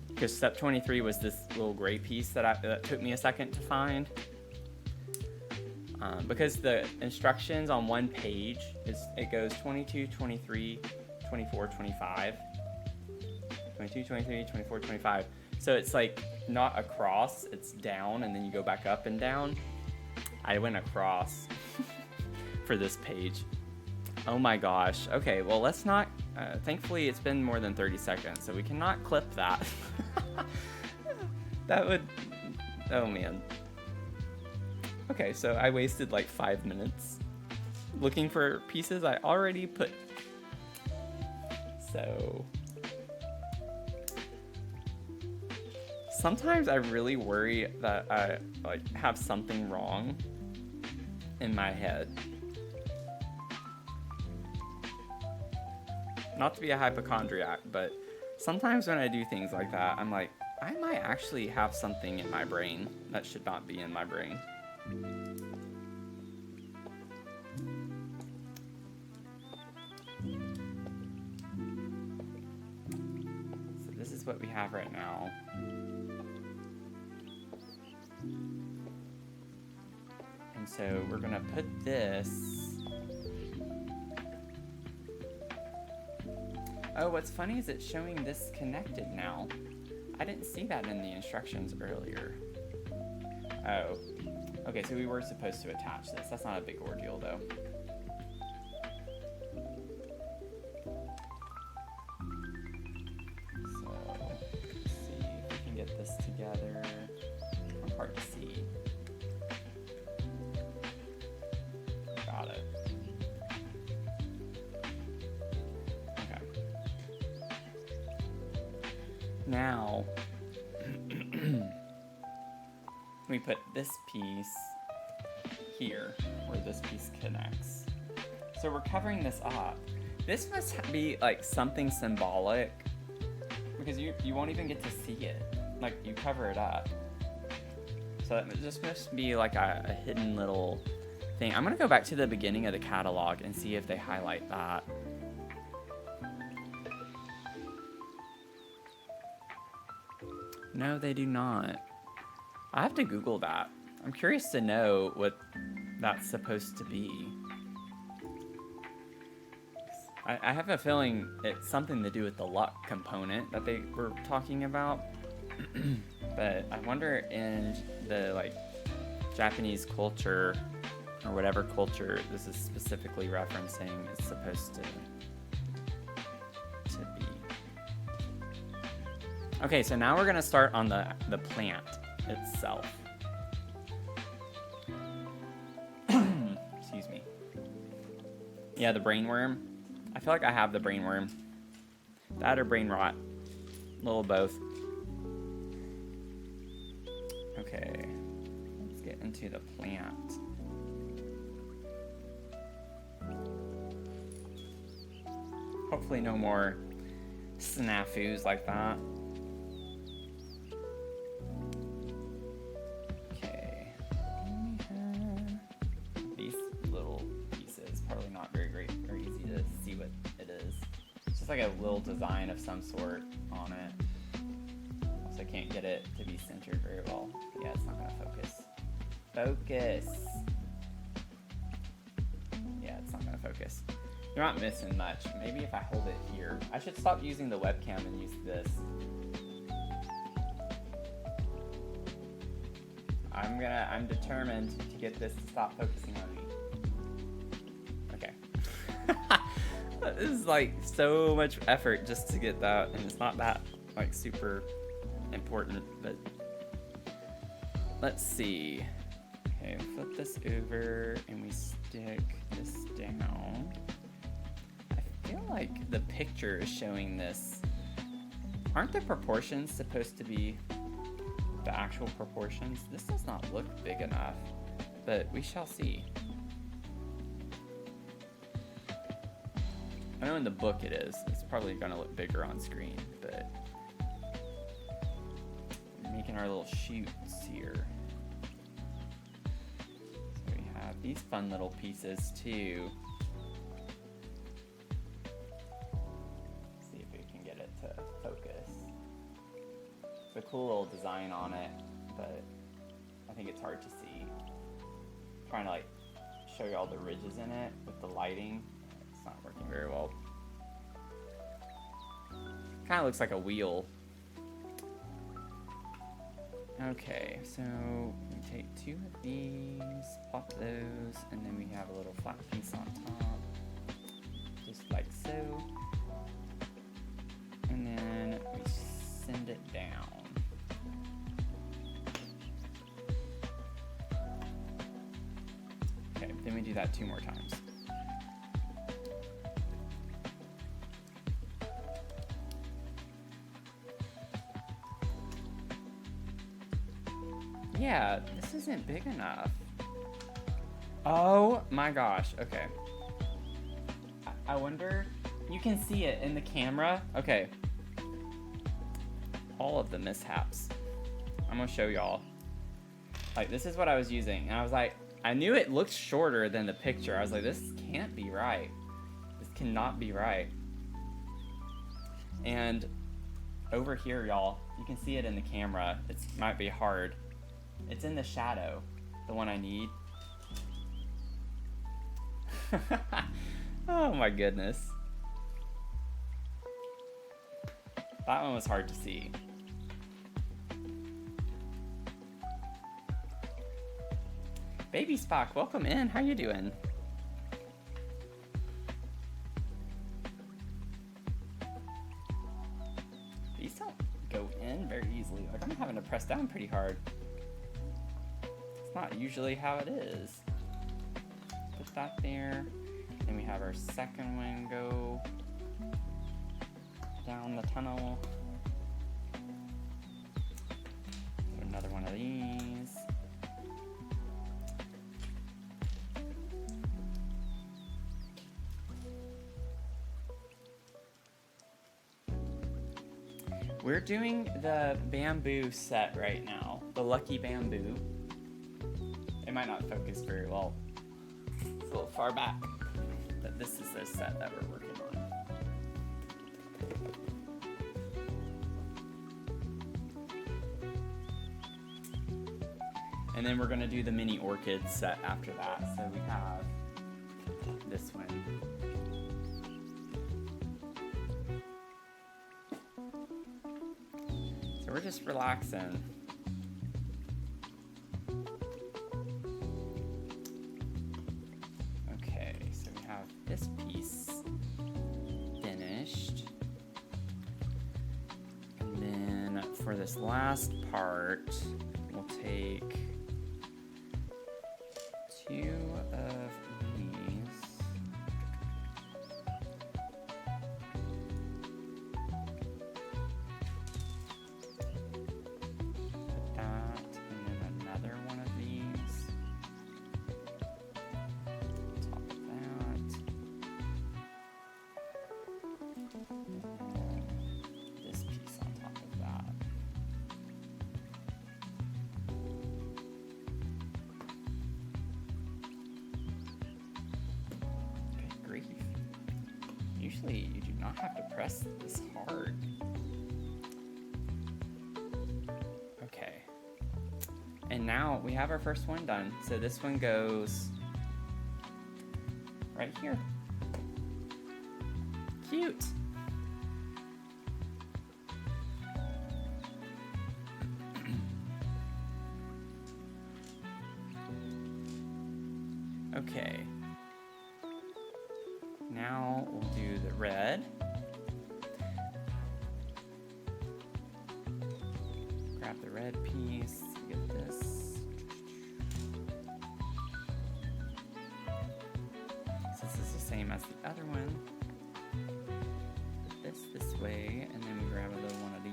Because step 23 was this little gray piece that took me a second to find. because the instructions on one page it goes 22, 23, 24, 25. 22, 23, 24, 25. So it's like not across, it's down, and then you go back up and down. I went across for this page. Oh my gosh. Okay, well, let's not, thankfully it's been more than 30 seconds, so we cannot clip that. That would, oh man. Okay, so I wasted like 5 minutes looking for pieces I already put. So sometimes I really worry that I like have something wrong in my head. Not to be a hypochondriac, but sometimes when I do things like that, I'm like, I might actually have something in my brain that should not be in my brain. So this is what we have right now. And so we're gonna put this. Oh, what's funny is it's showing this connected now. I didn't see that in the instructions earlier. Oh, okay, so we were supposed to attach this. That's not a big ordeal though. So, let's see if we can get this together. Hard to see. Got it. Okay. Now, we put this piece here, where this piece connects. So we're covering this up. This must be like something symbolic, because you won't even get to see it. Like, you cover it up. So this must be like a hidden little thing. I'm gonna go back to the beginning of the catalog and see if they highlight that. No, they do not. I have to Google that. I'm curious to know what that's supposed to be. I have a feeling it's something to do with the luck component that they were talking about. But I wonder in the like Japanese culture or whatever culture this is specifically referencing is supposed to be. Okay, so now we're gonna start on the plant itself. Excuse me. Yeah, the brainworm. I feel like I have the brainworm. That or brain rot. A little of both. Okay, let's get into the plant. Hopefully no more snafus like that. Okay, these little pieces, probably not very great or easy to see what it is. It's just like a little design of some sort on it. So I can't get it to be centered very well. Yeah, it's not gonna focus. Focus! Yeah, it's not gonna focus. You're not missing much. Maybe if I hold it here. I should stop using the webcam and use this. I'm determined to get this to stop focusing on me. Okay. This is like so much effort just to get that, and it's not that like super important, but let's see. Okay, flip this over and we stick this down. I feel like the picture is showing this. Aren't the proportions supposed to be the actual proportions? This does not look big enough, but we shall see. I know in the book it is. It's probably gonna look bigger on screen, but we're making our little shoots here. So we have these fun little pieces too. See if we can get it to focus. It's a cool little design on it, but I think it's hard to see. trying to like show you all the ridges in it with the lighting. It's not working very well. Kind of looks like a wheel. Okay, so we take 2 of these, pop those, and then we have a little flat piece on top, just like so. And then we send it down. Okay, then we do that 2 more times. Yeah, this isn't big enough. Oh my gosh, okay. I wonder, you can see it in the camera. Okay. All of the mishaps. I'm gonna show y'all. Like, this is what I was using, and I was like, I knew it looked shorter than the picture. I was like, this can't be right. This cannot be right. And over here, y'all, you can see it in the camera. It might be hard. It's in the shadow, the one I need. Oh my goodness. That one was hard to see. Baby Spock, welcome in. How you doing? These don't go in very easily. Like, I'm having to press down pretty hard. It's not usually how it is. Put that there. Then we have our second one go down the tunnel. Put another one of these. We're doing the bamboo set right now, the lucky bamboo. It might not focus very well. It's a little far back, but this is the set that we're working on. And then we're gonna do the mini orchid set after that. So we have this one. So we're just relaxing. Okay, so we have this piece finished. And then for this last part, we'll take 2 of these. Put that, and then another one of these. Top of that. And this piece on top of that. Good grief. Usually you do not have to press this hard. Okay. And now we have our first one done. So this one goes right here. Cute. Okay. Now we'll do the red. Grab the red piece, get this. So this is the same as the other one. Put this way, and then we grab a little one of these.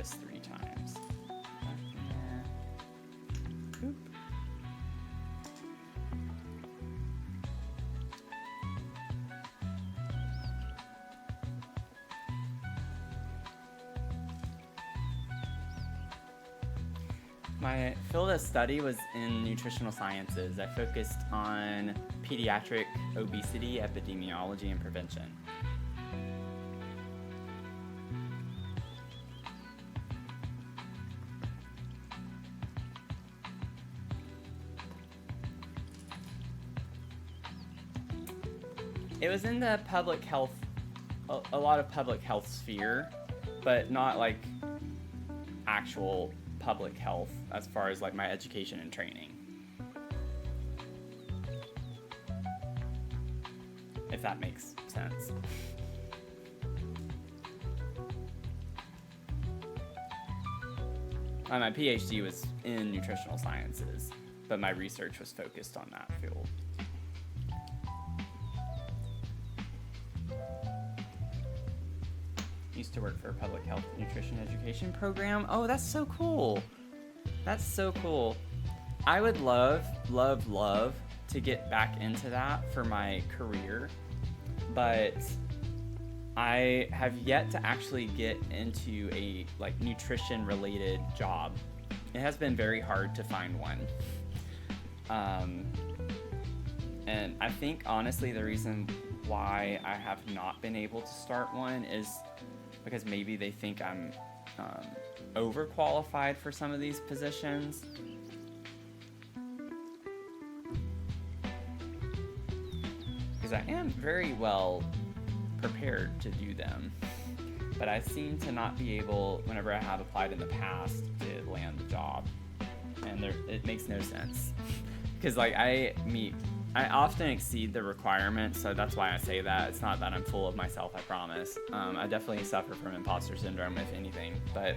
this 3 times. Boop. My field of study was in nutritional sciences. I focused on pediatric obesity, epidemiology, and prevention. It was in the public health, a lot of public health sphere, but not like actual public health as far as like my education and training. If that makes sense. My PhD was in nutritional sciences, but my research was focused on that field. Used to work for a public health nutrition education program. Oh, that's so cool. That's so cool. I would love to get back into that for my career, but I have yet to actually get into a like nutrition related job. It has been very hard to find one. And I think honestly the reason why I have not been able to start one is because maybe they think I'm overqualified for some of these positions. Because I am very well prepared to do them, but I seem to not be able, whenever I have applied in the past, to land the job, and it makes no sense. Because like I often exceed the requirements, so that's why I say that. It's not that I'm full of myself, I promise. I definitely suffer from imposter syndrome, if anything, but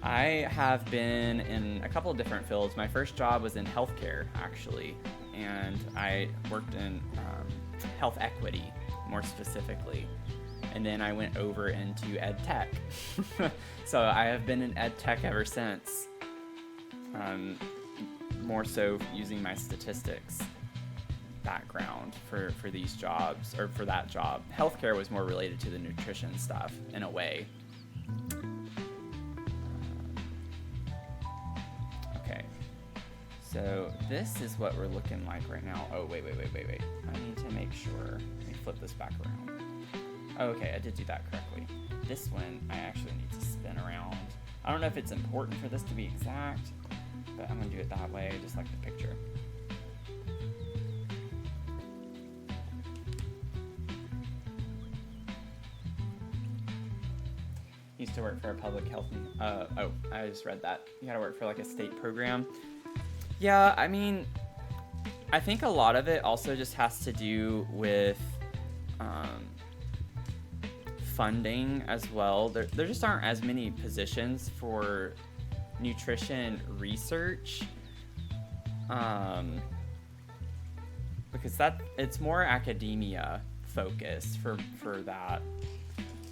I have been in a couple of different fields. My first job was in healthcare, actually, and I worked in health equity, more specifically. And then I went over into ed tech. So I have been in ed tech ever since. More so using my statistics background for these jobs, or for that job. Healthcare was more related to the nutrition stuff in a way. Okay, so this is what we're looking like right now. Oh, wait. I need to make sure. Let me flip this back around. Okay, I did do that correctly. This one, I actually need to spin around. I don't know if it's important for this to be exact, but I'm gonna do it that way, just like the picture. Used to work for a public health, I just read that. You gotta work for like a state program. Yeah, I mean, I think a lot of it also just has to do with funding as well. There just aren't as many positions for nutrition research, because it's more academia focused for that,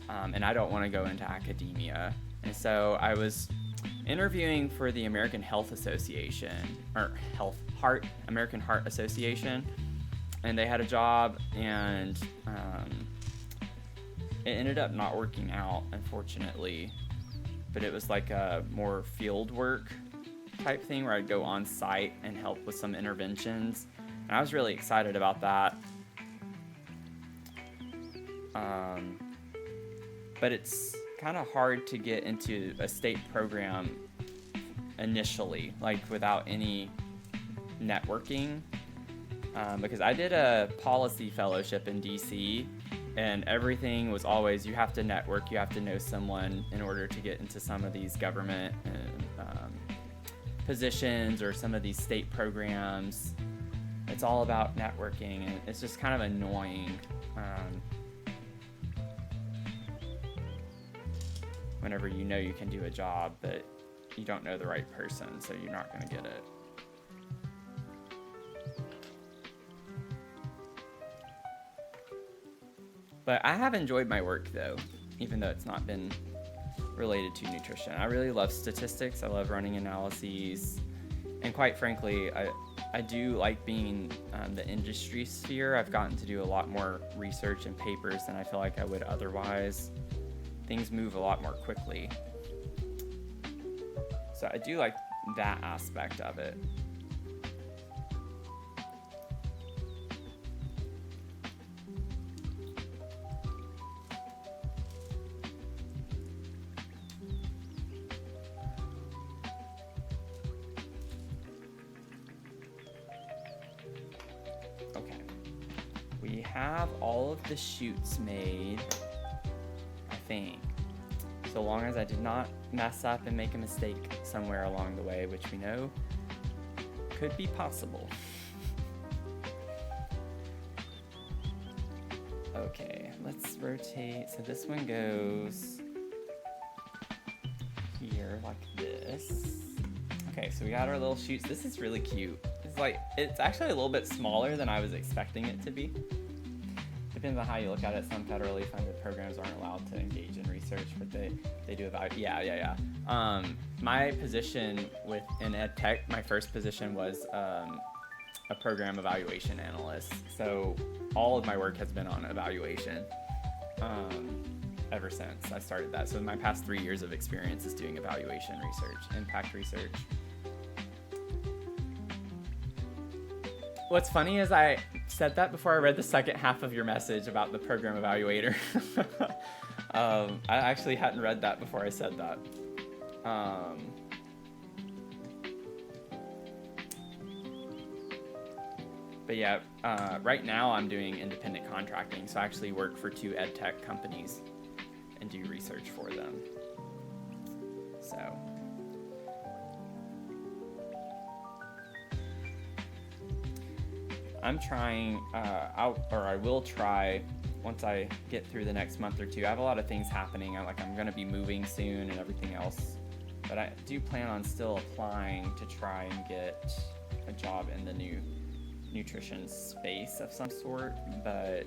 and I don't want to go into academia. And so I was interviewing for the American Heart Association, and they had a job, and it ended up not working out, unfortunately. But it was like a more field work type thing where I'd go on site and help with some interventions. And I was really excited about that. But it's kind of hard to get into a state program initially, like without any networking. Because I did a policy fellowship in DC, and everything was always, you have to network, you have to know someone in order to get into some of these government positions or some of these state programs. It's all about networking, and it's just kind of annoying whenever you know you can do a job, but you don't know the right person, so you're not going to get it. But I have enjoyed my work, though, even though it's not been related to nutrition. I really love statistics. I love running analyses. And quite frankly, I do like being the industry sphere. I've gotten to do a lot more research and papers than I feel like I would otherwise. Things move a lot more quickly. So I do like that aspect of it. Okay. We have all of the chutes made, I think. So long as I did not mess up and make a mistake somewhere along the way, which we know could be possible. Okay, let's rotate. So this one goes here like this. Okay, so we got our little chutes. This is really cute. It's actually a little bit smaller than I was expecting it to be. Depends on how you look at it. Some federally funded programs aren't allowed to engage in research, but they do about, yeah. My position in ed tech, my first position was a program evaluation analyst. So all of my work has been on evaluation ever since I started that. So my past 3 years of experience is doing evaluation research, impact research. What's funny is I said that before I read the second half of your message about the program evaluator. I actually hadn't read that before I said that. But yeah, right now I'm doing independent contracting, so I actually work for 2 ed tech companies and do research for them. So. I'm trying, I will try once I get through the next month or two. I have a lot of things happening. I'm going to be moving soon and everything else. But I do plan on still applying to try and get a job in the new nutrition space of some sort. But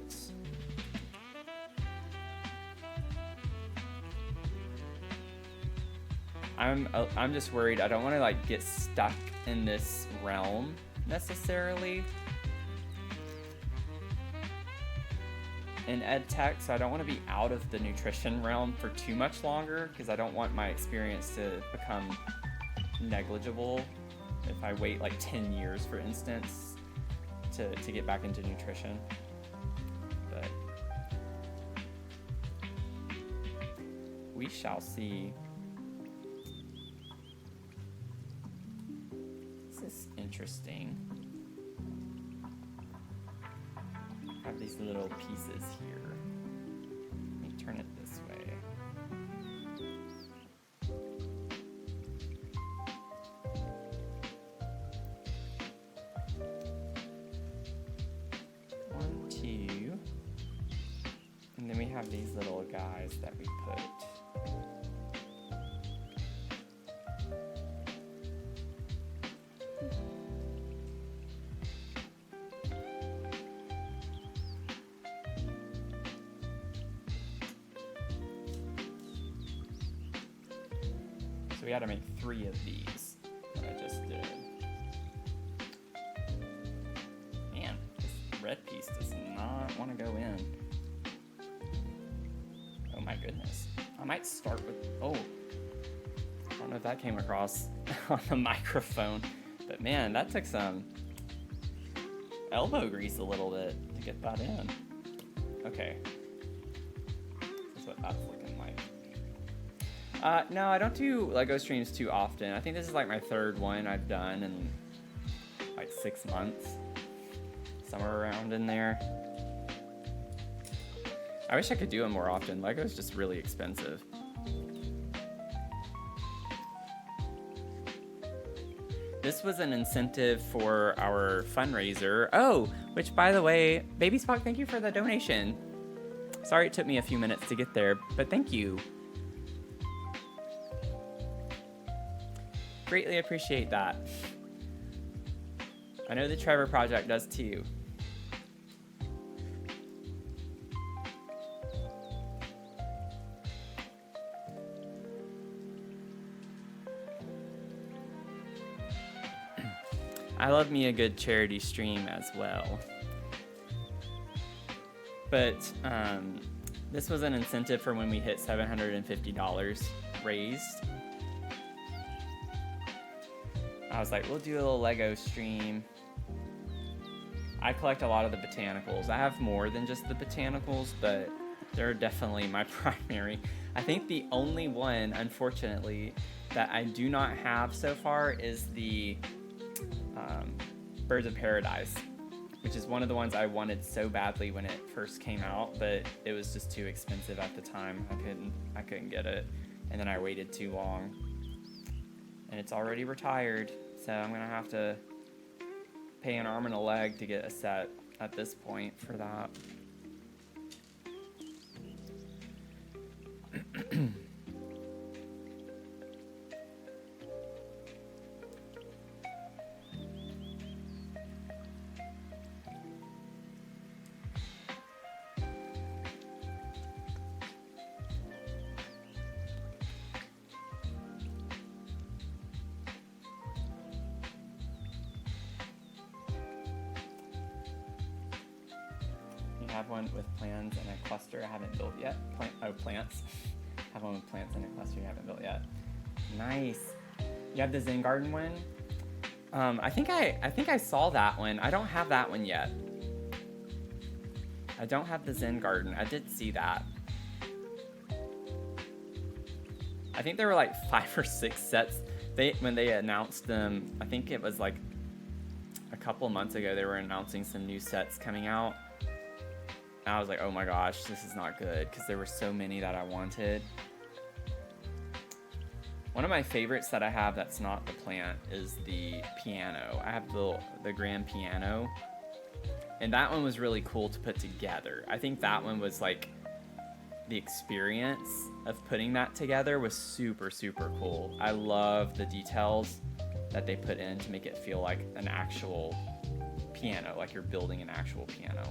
I'm just worried. I don't want to get stuck in this realm necessarily. In ed tech, so I don't want to be out of the nutrition realm for too much longer because I don't want my experience to become negligible if I wait 10 years, for instance, to get back into nutrition. But we shall see. This is interesting. Have these little pieces here. Let me turn it this way. One, two. And then we have these little guys that we put. We had to make 3 of these that I just did. Man, this red piece does not want to go in. Oh my goodness. I might start with, I don't know if that came across on the microphone, but man, that took some elbow grease a little bit to get that in. Okay. This is what that's looking like. No, I don't do Lego streams too often. I think this is my 3rd one I've done in 6 months. Somewhere around in there. I wish I could do them more often. Lego's just really expensive. This was an incentive for our fundraiser. Oh, which by the way, Baby Spock, thank you for the donation. Sorry it took me a few minutes to get there, but thank you. Greatly appreciate that. I know the Trevor Project does too. I love me a good charity stream as well. But this was an incentive for when we hit $750 raised. I was like, we'll do a little Lego stream. I collect a lot of the botanicals. I have more than just the botanicals, but they're definitely my primary. I think the only one, unfortunately, that I do not have so far is the Birds of Paradise, which is one of the ones I wanted so badly when it first came out, but it was just too expensive at the time. I couldn't get it, and then I waited too long, and it's already retired, so I'm gonna have to pay an arm and a leg to get a set at this point for that. Have one with plants and a cluster I haven't built yet. Plants. Have one with plants and a cluster you haven't built yet. Nice. You have the Zen Garden one? I think I saw that one. I don't have that one yet. I don't have the Zen Garden. I did see that. I think there were like 5 or 6 sets. When they announced them, I think it was like a couple months ago, they were announcing some new sets coming out. I was like, oh my gosh, this is not good, because there were so many that I wanted. One of my favorites that I have that's not the plant is the piano. I have the grand piano, and that one was really cool to put together. I think that one was like, the experience of putting that together was super, super cool. I love the details that they put in to make it feel like an actual piano, like you're building an actual piano.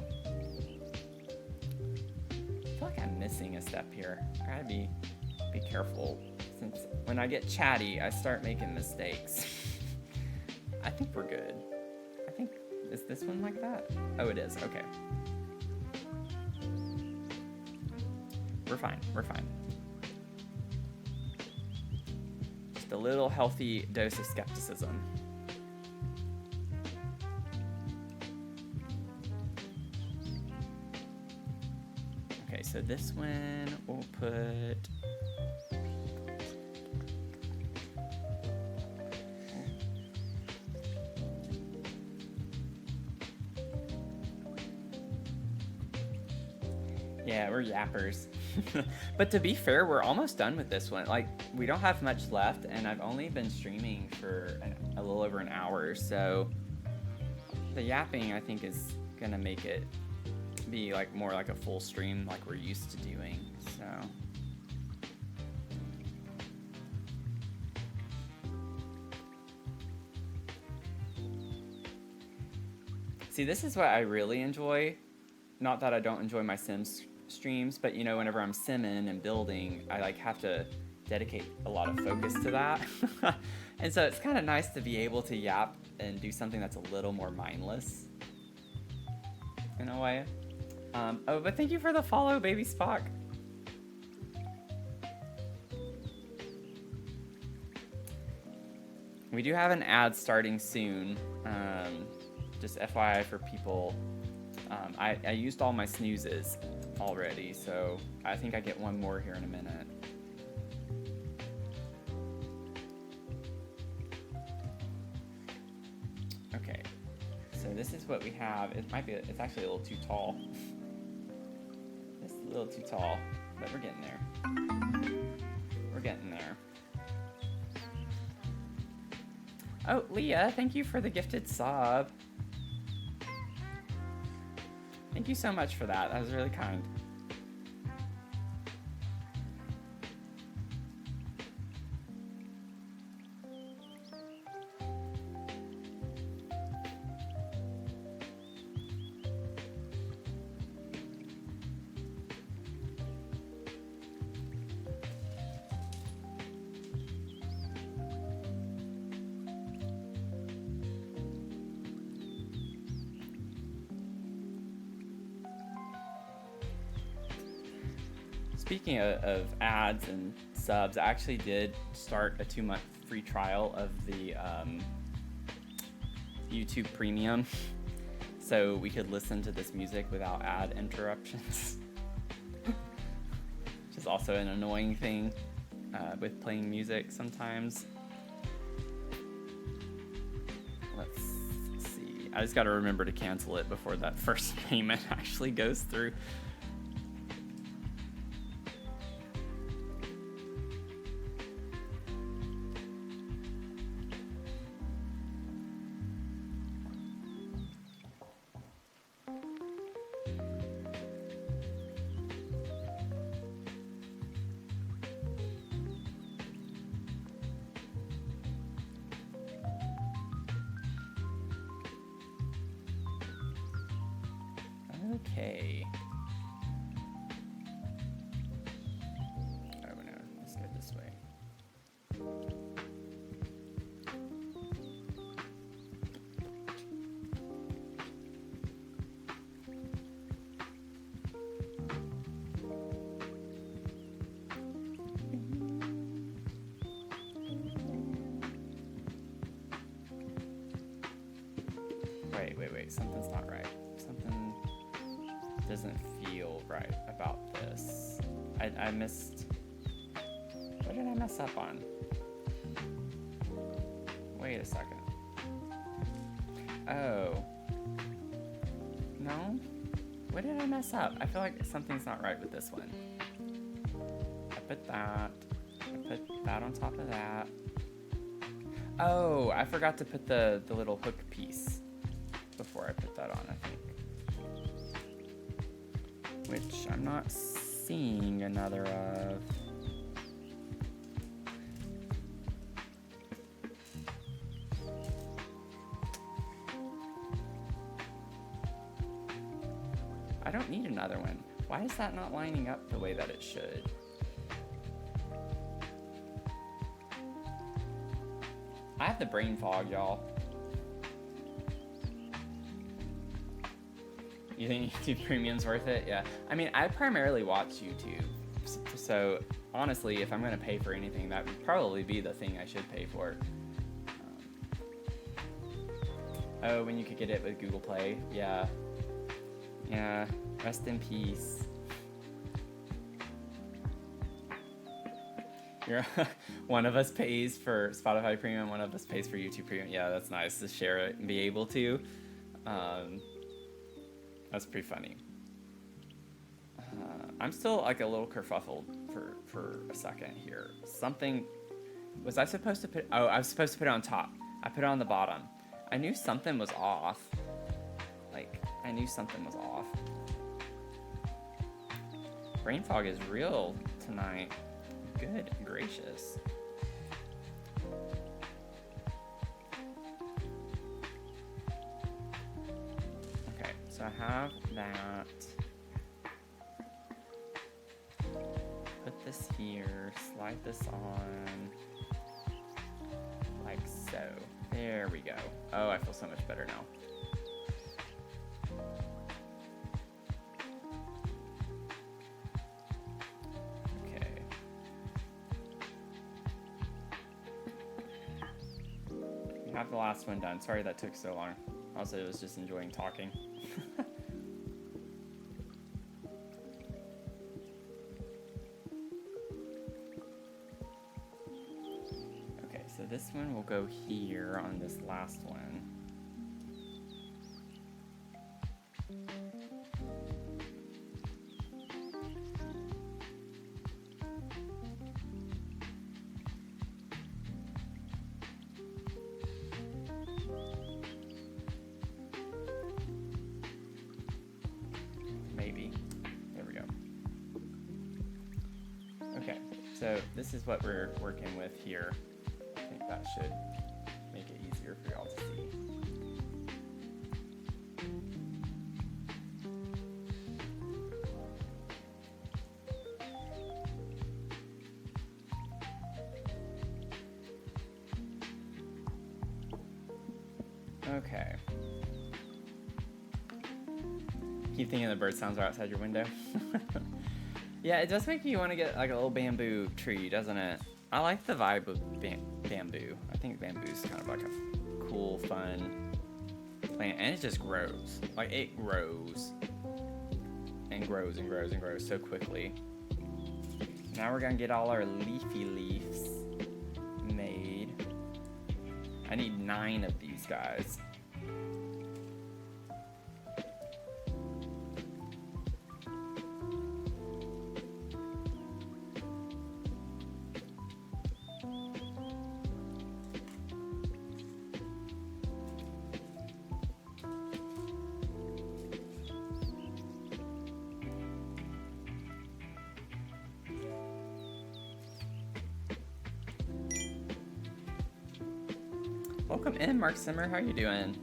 I feel like I'm missing a step here. I gotta be careful, since when I get chatty, I start making mistakes. I think we're good. I think, is this one like that? Oh, it is, okay. We're fine, we're fine. Just a little healthy dose of skepticism. Okay, so this one we'll put... Yeah, we're yappers. But to be fair, we're almost done with this one. Like, we don't have much left, and I've only been streaming for a little over an hour, so the yapping, I think, is gonna make it be like more like a full stream like we're used to doing, so. See, this is what I really enjoy. Not that I don't enjoy my Sims streams, but you know, whenever I'm simming and building, I like have to dedicate a lot of focus to that. And so it's kind of nice to be able to yap and do something that's a little more mindless in a way. Oh, but thank you for the follow, Baby Spock. We do have an ad starting soon. Just FYI for people. I used all my snoozes already, so I think I get one more here in a minute. Okay, so this is what we have. It's actually a little too tall. It's a little too tall, but we're getting there. We're getting there. Oh, Leah, thank you for the gifted sub. Thank you so much for that. That was really kind. Speaking of ads and subs, I actually did start a 2-month free trial of the YouTube Premium, so we could listen to this music without ad interruptions, which is also an annoying thing with playing music sometimes. Let's see. I just got to remember to cancel it before that first payment actually goes through. Okay. Oh no, let's go this way. Wait, something's not right. Something doesn't feel right about this. I missed... What did I mess up on? Wait a second. Oh. No? What did I mess up? I feel like something's not right with this one. I put that on top of that. Oh, I forgot to put the little hook piece before I put that on, I think. Which I'm not seeing another of. I don't need another one. Why is that not lining up the way that it should? I have the brain fog, y'all. You think YouTube Premium's worth it? Yeah. I mean, I primarily watch YouTube. So honestly, if I'm going to pay for anything, that would probably be the thing I should pay for. Oh, when you could get it with Google Play. Yeah. Yeah. Rest in peace. One of us pays for Spotify Premium, one of us pays for YouTube Premium. Yeah, that's nice to share it and be able to. That's pretty funny. I'm still like a little kerfuffled for a second here. Something, was I supposed to put, oh, I was supposed to put it on top. I put it on the bottom. I knew something was off. Like, I knew something was off. Brain fog is real tonight. Good gracious. Okay, so I have that. Put this here, slide this on, like so. There we go. Oh, I feel so much better now. Have the last one done. Sorry that took so long. Also, I was just enjoying talking. Okay, so this one will go here on this last one. So this is what we're working with here. I think that should make it easier for y'all to see. Okay. Keep thinking the bird sounds are outside your window. Yeah, it does make you want to get like a little bamboo tree, doesn't it? I like the vibe of bamboo. I think bamboo is kind of like a cool, fun plant, and it just grows. Like it grows and grows and grows and grows so quickly. Now we're gonna get all our leafy leaves made. I need 9 of these guys. Welcome in, Mark Simmer. How are you doing?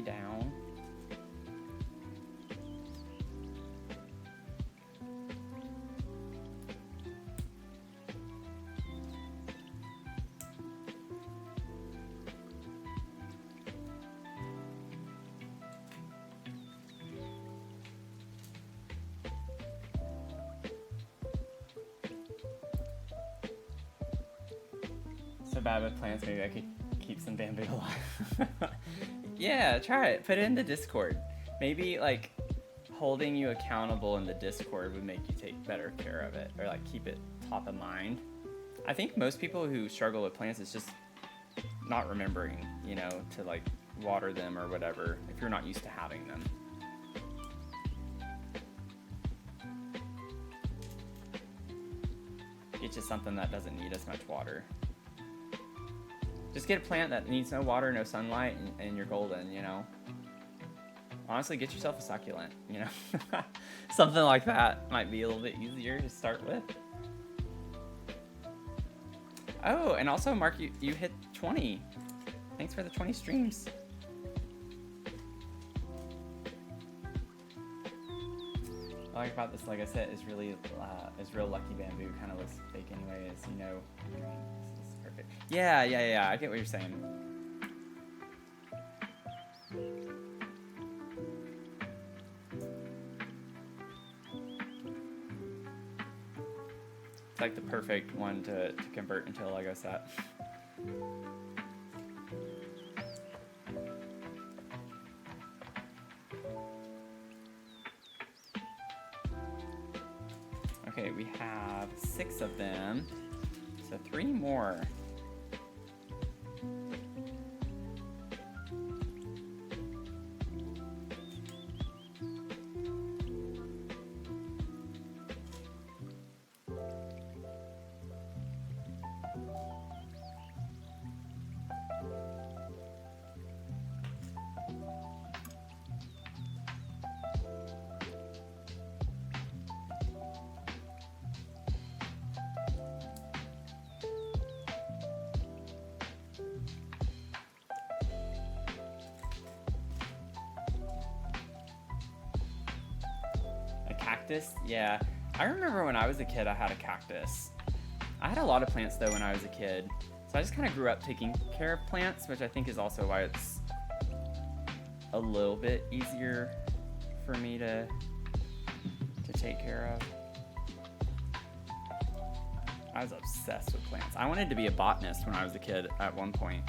Down. So bad with plants, maybe I could keep some bamboo alive. Yeah, try it. Put it in the Discord. Maybe like holding you accountable in the Discord would make you take better care of it, or like keep it top of mind. I think most people who struggle with plants is just not remembering, you know, to like water them or whatever if you're not used to having them. It's just something that doesn't need as much water. Just get a plant that needs no water, no sunlight, and you're golden, you know? Honestly, get yourself a succulent, you know? Something like that might be a little bit easier to start with. Oh, and also, Mark, you hit 20. Thanks for the 20 streams. What I like about this, like I said, is real lucky bamboo. Kind of looks fake anyway, as you know. Perfect. Yeah, I get what you're saying. It's like the perfect one to convert into a Lego set. Okay, we have 6 of them, so 3 more. Cactus? Yeah. I remember when I was a kid, I had a cactus. I had a lot of plants, though, when I was a kid. So I just kind of grew up taking care of plants, which I think is also why it's a little bit easier for me to take care of. I was obsessed with plants. I wanted to be a botanist when I was a kid at one point.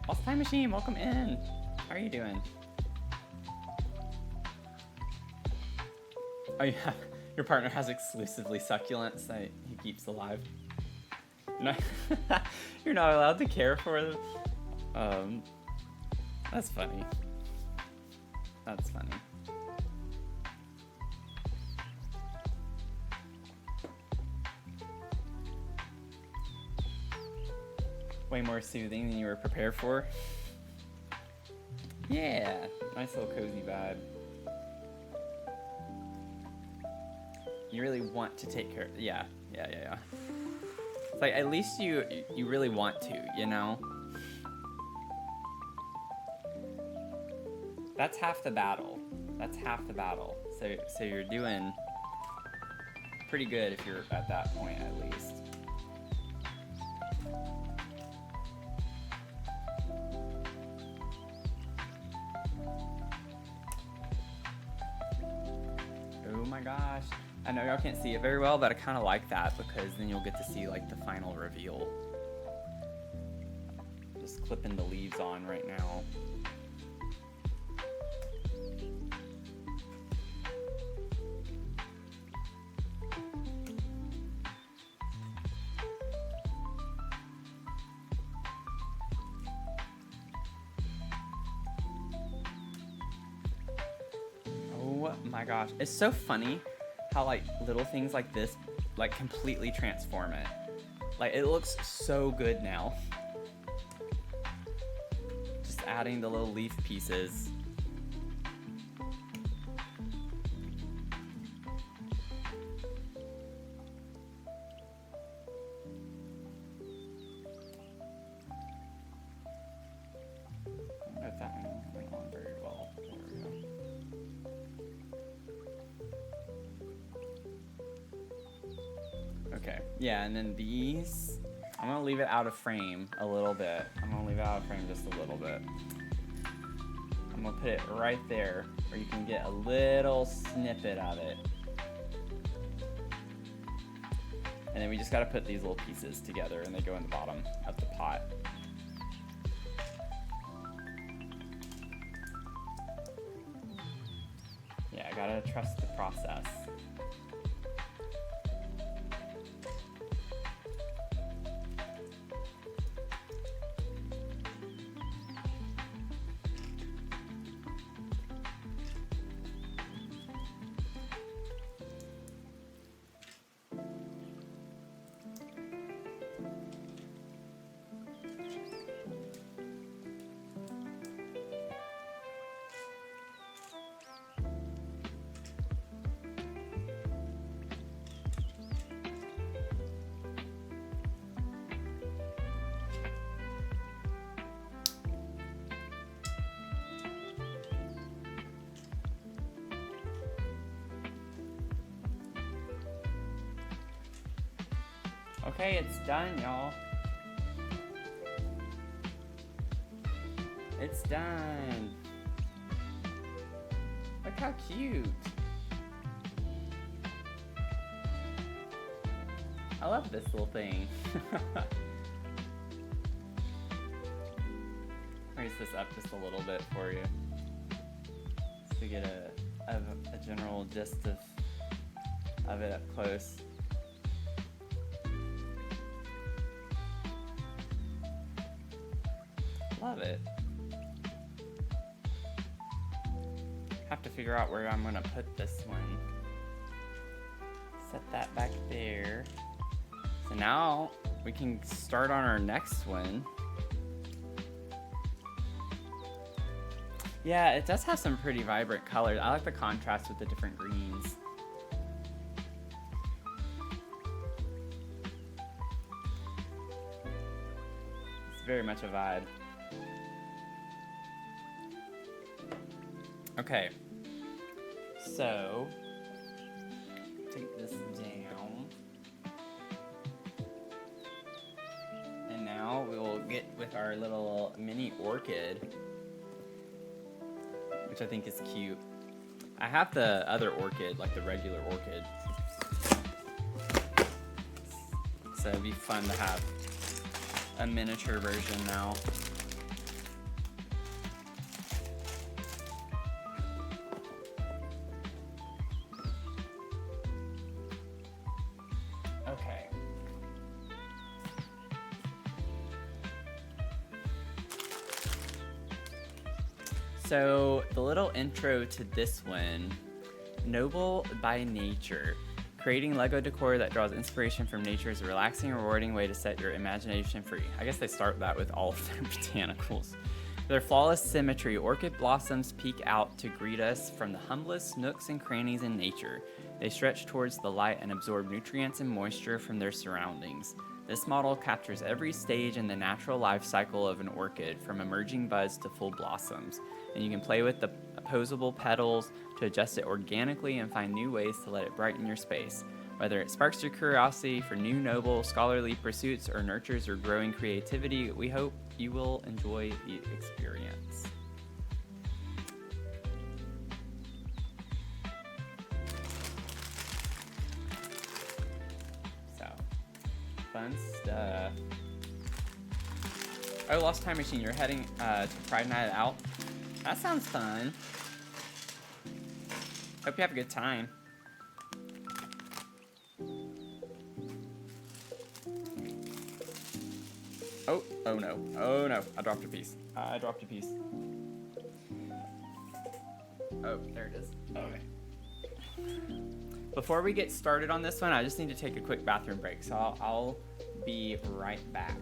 Lost Time Machine, welcome in. How are you doing? Oh yeah, your partner has exclusively succulents that he keeps alive. No, you're not allowed to care for them. That's funny. That's funny. Way more soothing than you were prepared for. Yeah, nice little cozy vibe. You really want to take care. Yeah. It's like at least you really want to, you know. That's half the battle. So you're doing pretty good if you're at that point at least. Oh my gosh. I know y'all can't see it very well, but I kind of like that because then you'll get to see like the final reveal. Just clipping the leaves on right now. Oh my gosh. It's so funny how like little things like this like completely transform it. Like it looks so good now. Just adding the little leaf pieces. I don't know if that one went on very well. There we go. Okay, yeah, and then these, I'm gonna leave it out of frame a little bit. I'm gonna leave it out of frame just a little bit. I'm gonna put it right there where you can get a little snippet of it. And then we just gotta put these little pieces together and they go in the bottom of the pot. Yeah, I gotta trust the process. Okay, it's done, y'all. It's done. Look how cute. I love this little thing. Raise this up just a little bit for you, just to get a general gist of it up close. Love it. Have to figure out where I'm gonna put this one. Set that back there. So now we can start on our next one. Yeah, it does have some pretty vibrant colors. I like the contrast with the different greens. It's very much a vibe. Okay, so take this down, and now we will get with our little mini orchid, which I think is cute. I have the other orchid, like the regular orchid, so it'd be fun to have a miniature version now. Okay. So the little intro to this one, Noble by Nature, Creating Lego decor that draws inspiration from nature is a relaxing and rewarding way to set your imagination free. I guess they start that with all of their botanicals. Their flawless symmetry, orchid blossoms peek out to greet us from the humblest nooks and crannies in nature. They stretch towards the light and absorb nutrients and moisture from their surroundings. This model captures every stage in the natural life cycle of an orchid, from emerging buds to full blossoms. And you can play with the opposable petals to adjust it organically and find new ways to let it brighten your space. Whether it sparks your curiosity for new noble scholarly pursuits or nurtures your growing creativity, we hope you will enjoy the experience. So, fun stuff. Oh, Lost Time Machine, you're heading to Pride Night Out? That sounds fun. Hope you have a good time. Oh no. Oh no. I dropped a piece. Oh, there it is. Okay. Before we get started on this one, I just need to take a quick bathroom break, so I'll be right back.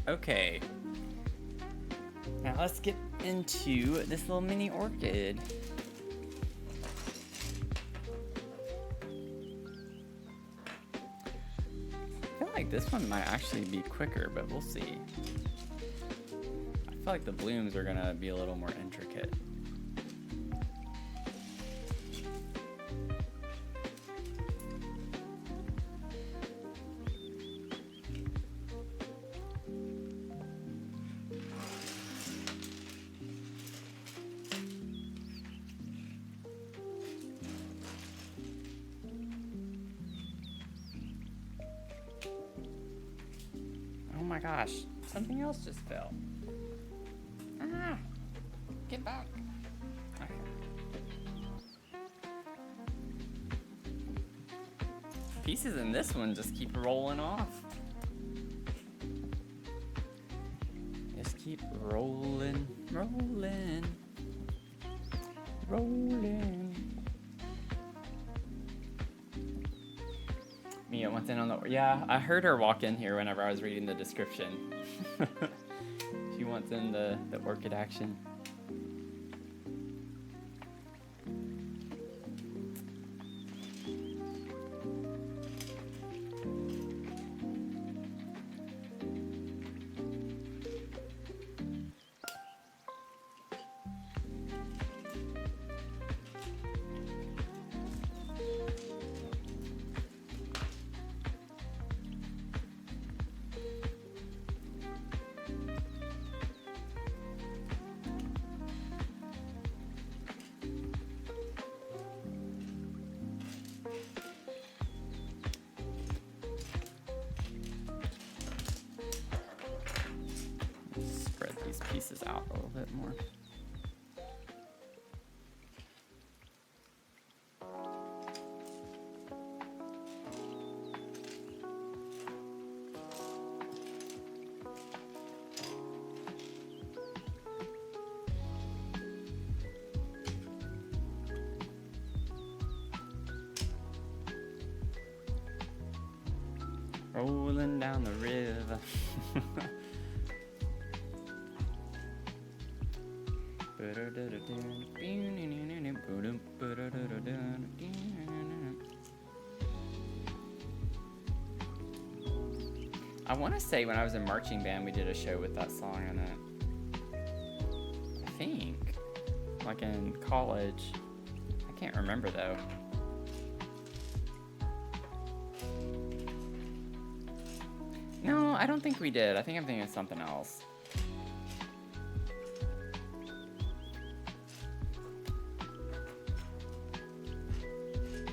Okay. Now let's get into this little mini orchid. I feel like this one might actually be quicker, but we'll see. I feel like the blooms are gonna be a little more intricate. Oh my gosh, something else just fell. Ah, get back. Okay. Pieces in this one just keep rolling off. Just keep rolling, rolling, rolling. Mia wants in on the... Yeah, I heard her walk in here whenever I was reading the description. She wants in the orchid action. Pieces out a little bit more. Rolling down the river. I want to say when I was in marching band, we did a show with that song in it. I think. Like in college. I can't remember though. No, I don't think we did. I think I'm thinking of something else.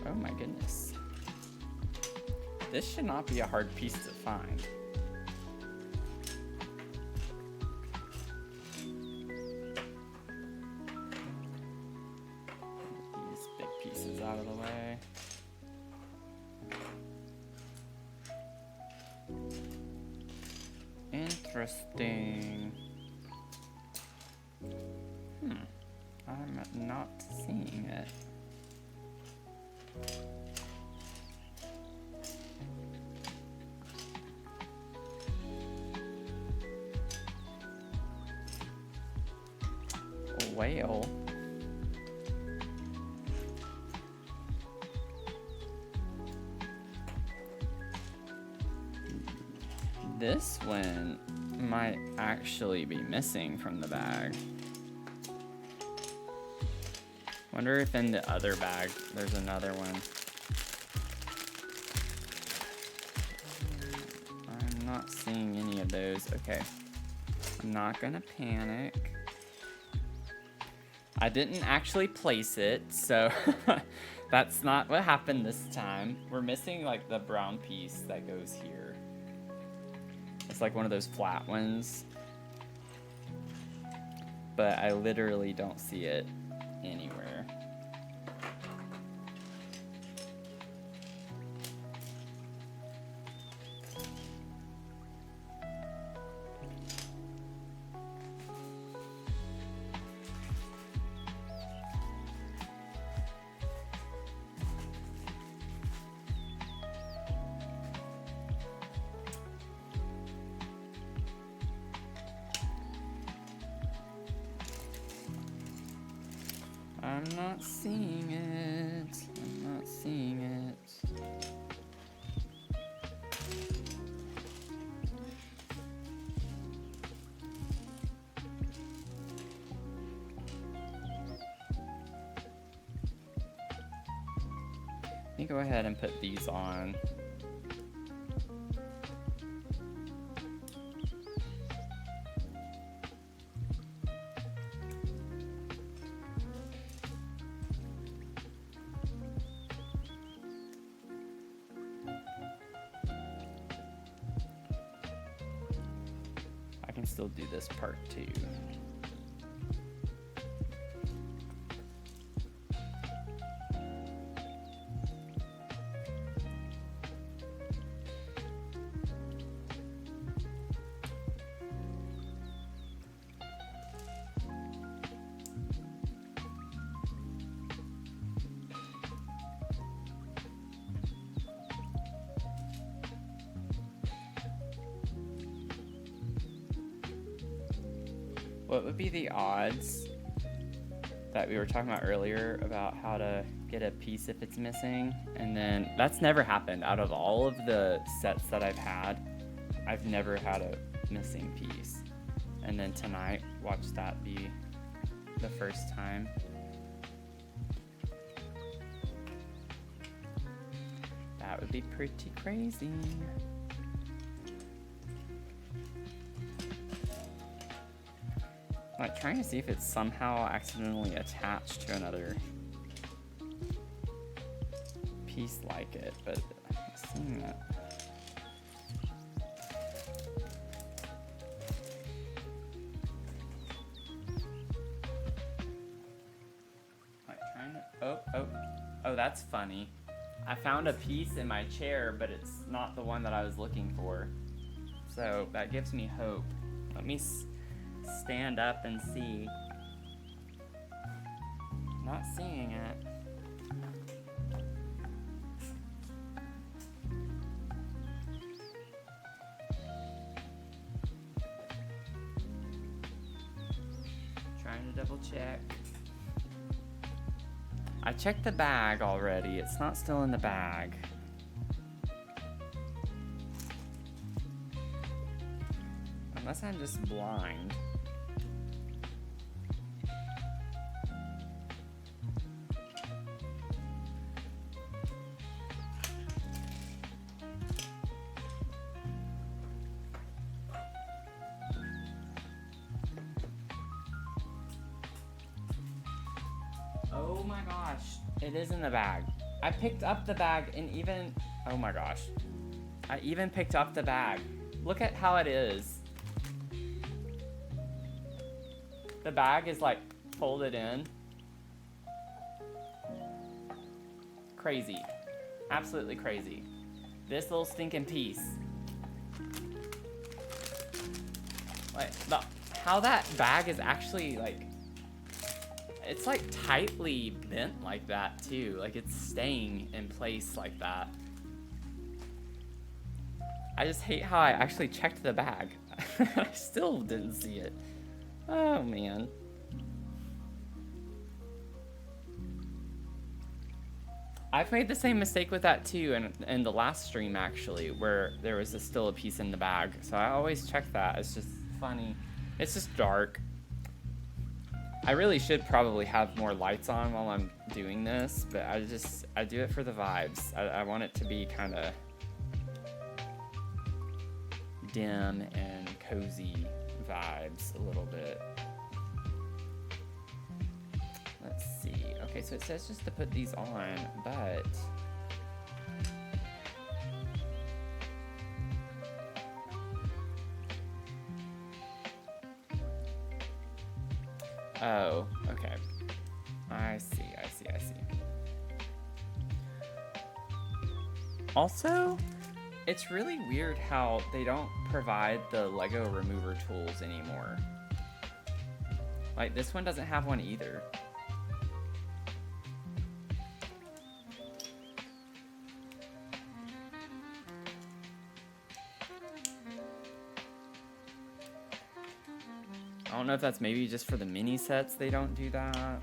Oh my goodness. This should not be a hard piece to find. These big pieces out of the way. Interesting. I'm not seeing it. A whale. This one might actually be missing from the bag. Wonder if in the other bag there's another one. I'm not seeing any of those. Okay. I'm not gonna panic. I didn't actually place it, so that's not what happened this time. We're missing like the brown piece that goes here. It's like one of those flat ones. But I literally don't see it anywhere. I'm not seeing it. I'm not seeing it. Let me go ahead and put these on. I can still do this part too. What would be the odds that we were talking about earlier about how to get a piece if it's missing? And then that's never happened. Out of all of the sets that I've had, I've never had a missing piece. And then tonight, watch that be the first time. That would be pretty crazy. Like trying to see if it's somehow accidentally attached to another piece like it, but I'm not seeing that. Like trying to, oh, that's funny. I found a piece in my chair, but it's not the one that I was looking for. So that gives me hope. Let me stand up and see. Not seeing it. double check. I checked the bag already. It's not still in the bag. Unless I'm just blind. Oh my gosh, it is in the bag. I picked up the bag and even, oh my gosh. I even picked up the bag. Look at how it is. The bag is like folded in. Crazy. Absolutely crazy. This little stinking piece. Like, how that bag is actually like, it's like tightly bent like that too. Like it's staying in place like that. I just hate how I actually checked the bag. I still didn't see it. Oh man. I've made the same mistake with that too in the last stream actually, where there was still a piece in the bag. So I always check that. It's just funny. It's just dark. I really should probably have more lights on while I'm doing this, but I do it for the vibes. I want it to be kind of dim and cozy vibes a little bit. Let's see. Okay, so it says just to put these on, but oh, okay. I see. Also, it's really weird how they don't provide the Lego remover tools anymore. Like, this one doesn't have one either. I don't know if that's maybe just for the mini sets they don't do that.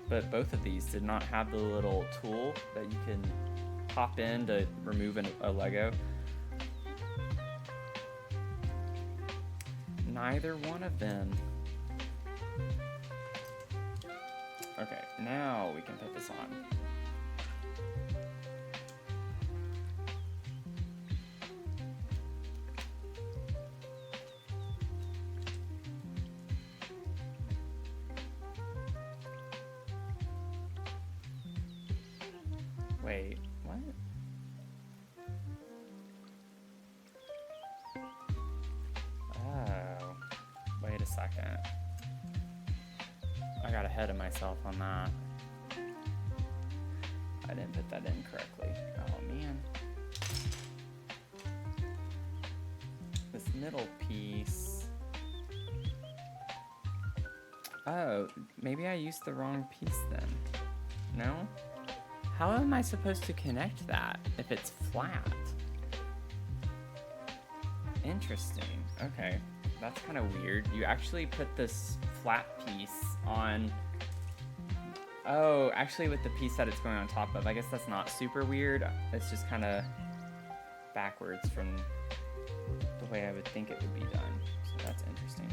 But both of these did not have the little tool that you can pop in to remove a Lego. Neither one of them. Okay, now we can put this on. Wait, what? Oh, wait a second. I got ahead of myself on that. I didn't put that in correctly. Oh man. This middle piece. Oh, maybe I used the wrong piece then. No? How am I supposed to connect that if it's flat? Interesting. Okay, that's kind of weird. You actually put this flat piece on... Oh, actually with the piece that it's going on top of. I guess that's not super weird. It's just kind of backwards from the way I would think it would be done. So that's interesting.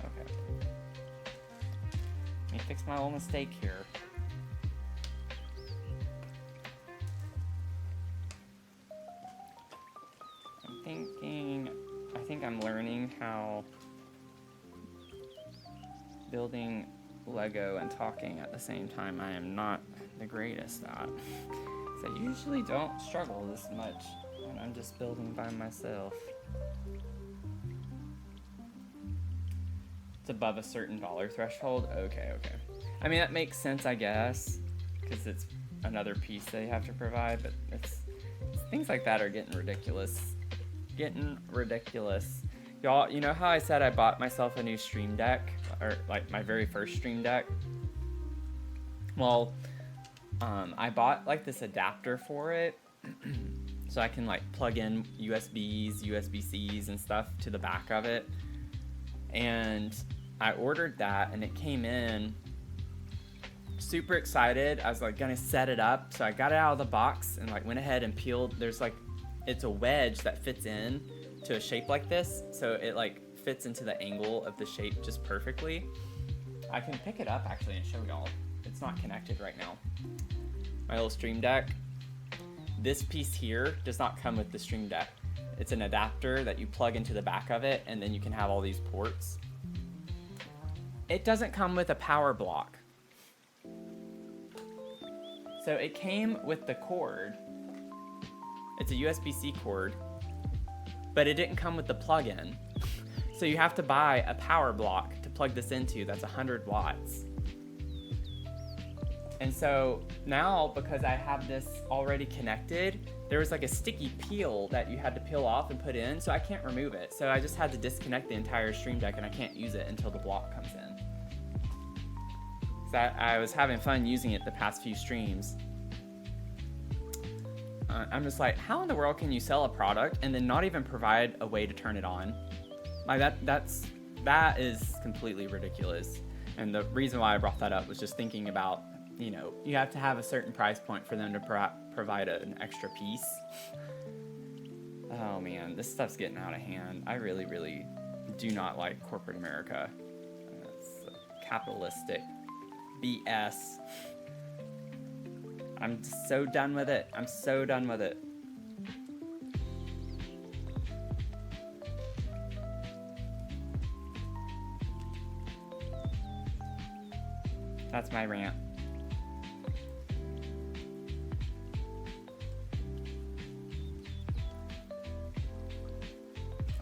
Okay. Let me fix my little mistake here. I think I'm learning how building Lego and talking at the same time I am not the greatest at. So I usually don't struggle this much when I'm just building by myself. It's above a certain dollar threshold? Okay. I mean, that makes sense, I guess, because it's another piece they have to provide, but it's things like that are getting ridiculous. Y'all, you know how I said I bought myself a new Stream Deck, or like my very first Stream Deck? Well, I bought like this adapter for it So I can like plug in USBs, USB-Cs and stuff to the back of it. And I ordered that and it came in. Super excited. I was like gonna set it up. So I got it out of the box and like went ahead and peeled. There's like, it's a wedge that fits in to a shape like this. So it like fits into the angle of the shape just perfectly. I can pick it up actually and show y'all. It's not connected right now. My little Stream Deck. This piece here does not come with the Stream Deck. It's an adapter that you plug into the back of it and then you can have all these ports. It doesn't come with a power block. So it came with the cord. It's a USB-C cord, but it didn't come with the plug-in. So you have to buy a power block to plug this into that's 100 watts. And so now, because I have this already connected, there was like a sticky peel that you had to peel off and put in, so I can't remove it. So I just had to disconnect the entire Stream Deck and I can't use it until the block comes in. So I was having fun using it the past few streams. I'm just like, how in the world can you sell a product and then not even provide a way to turn it on? Like that is completely ridiculous. And the reason why I brought that up was just thinking about, you know, you have to have a certain price point for them to provide an extra piece. Oh man, this stuff's getting out of hand. I really, really do not like corporate America. It's capitalistic BS. I'm so done with it. I'm so done with it. That's my rant.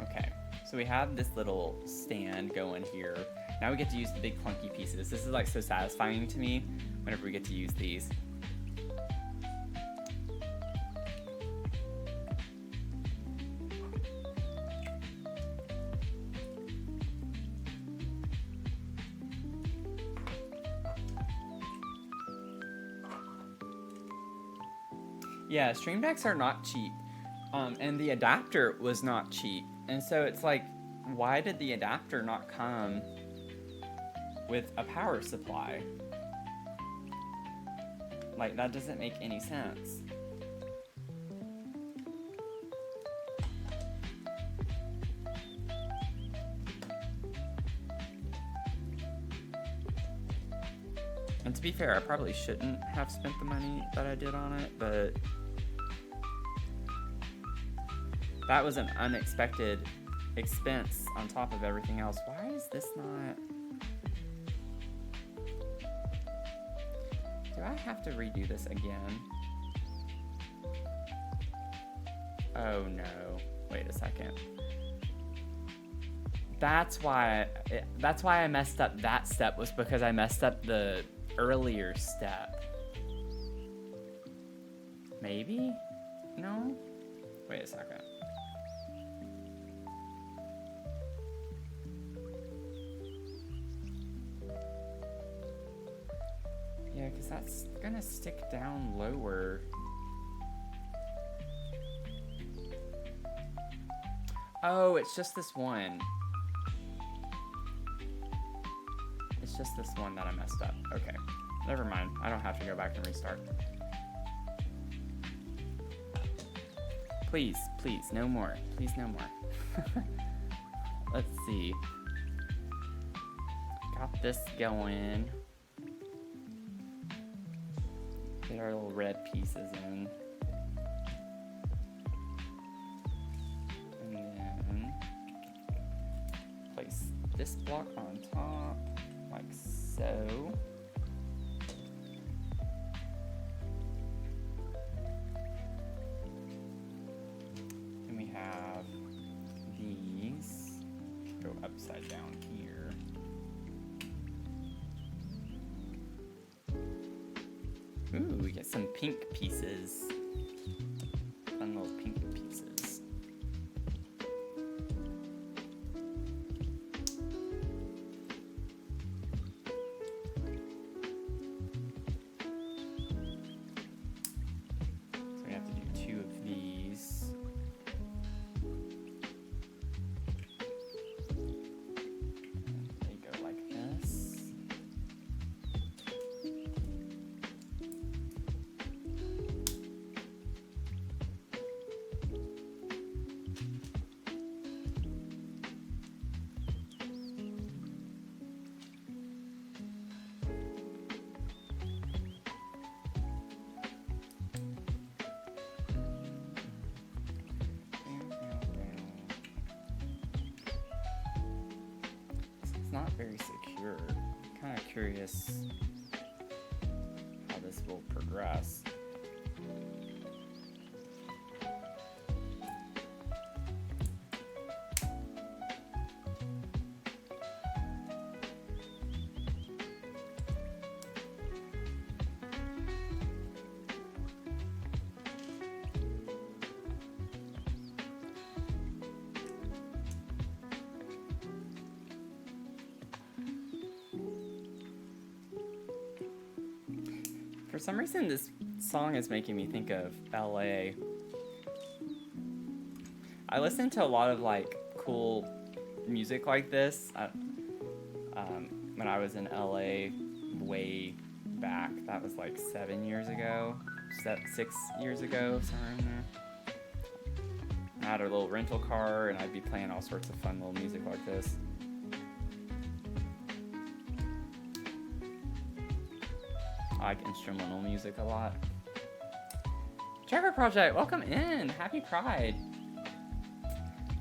Okay, so we have this little stand going here. Now we get to use the big clunky pieces. This is like so satisfying to me whenever we get to use these. Yeah, Stream Decks are not cheap, and the adapter was not cheap, and so it's like, why did the adapter not come with a power supply? Like, that doesn't make any sense. And to be fair, I probably shouldn't have spent the money that I did on it, but that was an unexpected expense on top of everything else. Why is this not... Do I have to redo this again? Oh no. Wait a second. That's why I messed up that step, was because I messed up the earlier step. Maybe? No? Wait a second. Yeah, because that's gonna stick down lower. Oh, it's just this one. It's just this one that I messed up. Okay, never mind. I don't have to go back and restart. Please, please, no more. Please, no more. Let's see. Got this going. Get our little red pieces in. And then place this block on top, like so. Then we have these go upside down here. Ooh, we get some pink pieces. Fun little pink pieces. So we have to do 2 of these. It's not very secure. Kind of curious how this will progress. For some reason, this song is making me think of LA. I listen to a lot of like cool music like this when I was in LA way back. That was like 7 years ago, 6 years ago, somewhere in there. I had a little rental car and I'd be playing all sorts of fun little music like this. I like instrumental music a lot. Trevor Project, welcome in. Happy Pride.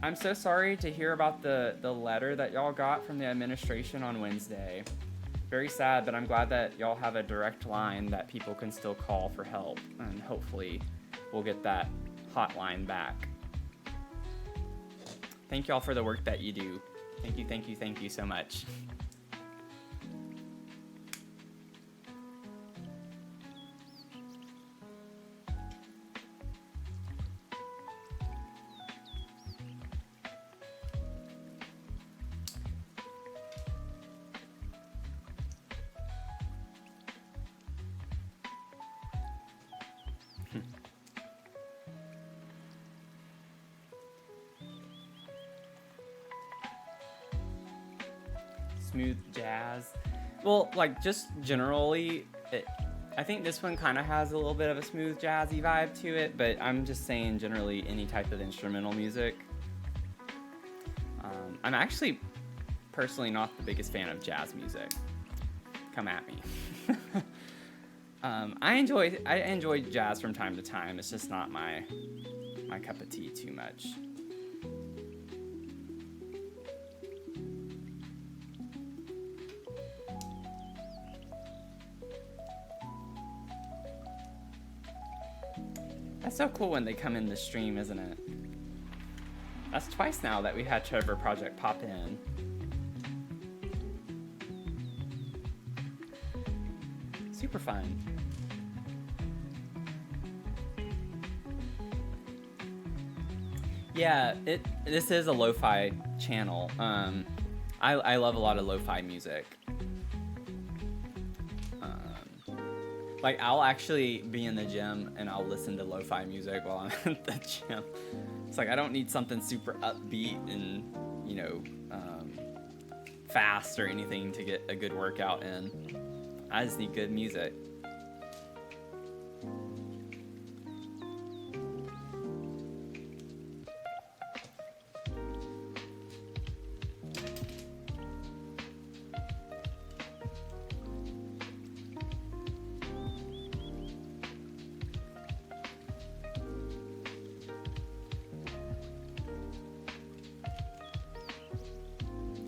I'm so sorry to hear about the letter that y'all got from the administration on Wednesday. Very sad, but I'm glad that y'all have a direct line that people can still call for help. And hopefully we'll get that hotline back. Thank y'all for the work that you do. Thank you, thank you, thank you so much. Smooth jazz. Well, like just generally, I think this one kind of has a little bit of a smooth jazzy vibe to it, but I'm just saying generally any type of instrumental music. I'm actually personally not the biggest fan of jazz music. Come at me. I enjoy jazz from time to time. It's just not my cup of tea too much. That's so cool when they come in the stream, isn't it? That's twice now that we had Trevor Project pop in. Super fun. Yeah, this is a lo-fi channel. I love a lot of lo-fi music. Like, I'll actually be in the gym and I'll listen to lo-fi music while I'm at the gym. It's like, I don't need something super upbeat and, you know, fast or anything to get a good workout in. I just need good music.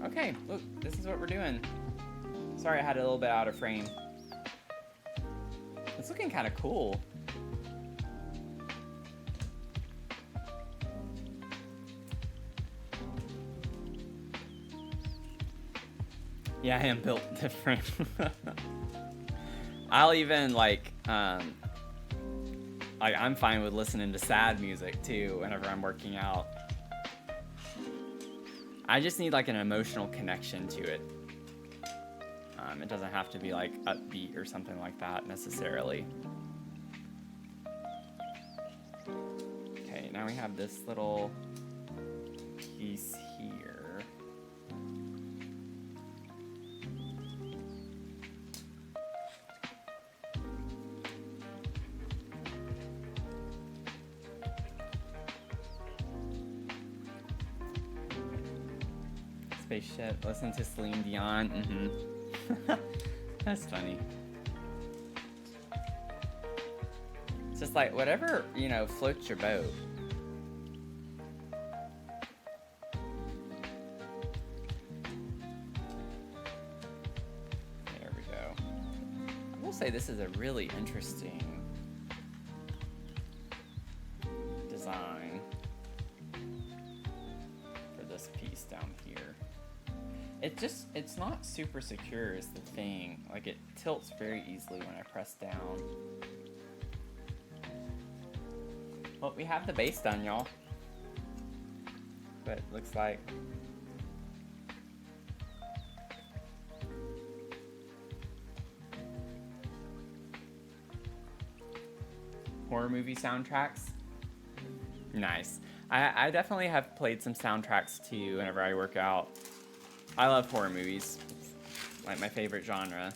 Okay, look, this is what we're doing. Sorry I had it a little bit out of frame. It's looking kind of cool. Yeah, I am built different. I'll even like I'm fine with listening to sad music too whenever I'm working out. I just need like an emotional connection to it. It doesn't have to be like upbeat or something like that necessarily. Okay, now we have this little piece here. Spaceship, listen to Celine Dion. That's funny. It's just like whatever, you know, floats your boat. say this is a really interesting design for this piece down here. It's not super secure is the thing. Like, it tilts very easily when I press down. Well, we have the base done, y'all. But it looks like horror movie soundtracks. Nice. I definitely have played some soundtracks too whenever I work out. I love horror movies. It's like my favorite genre.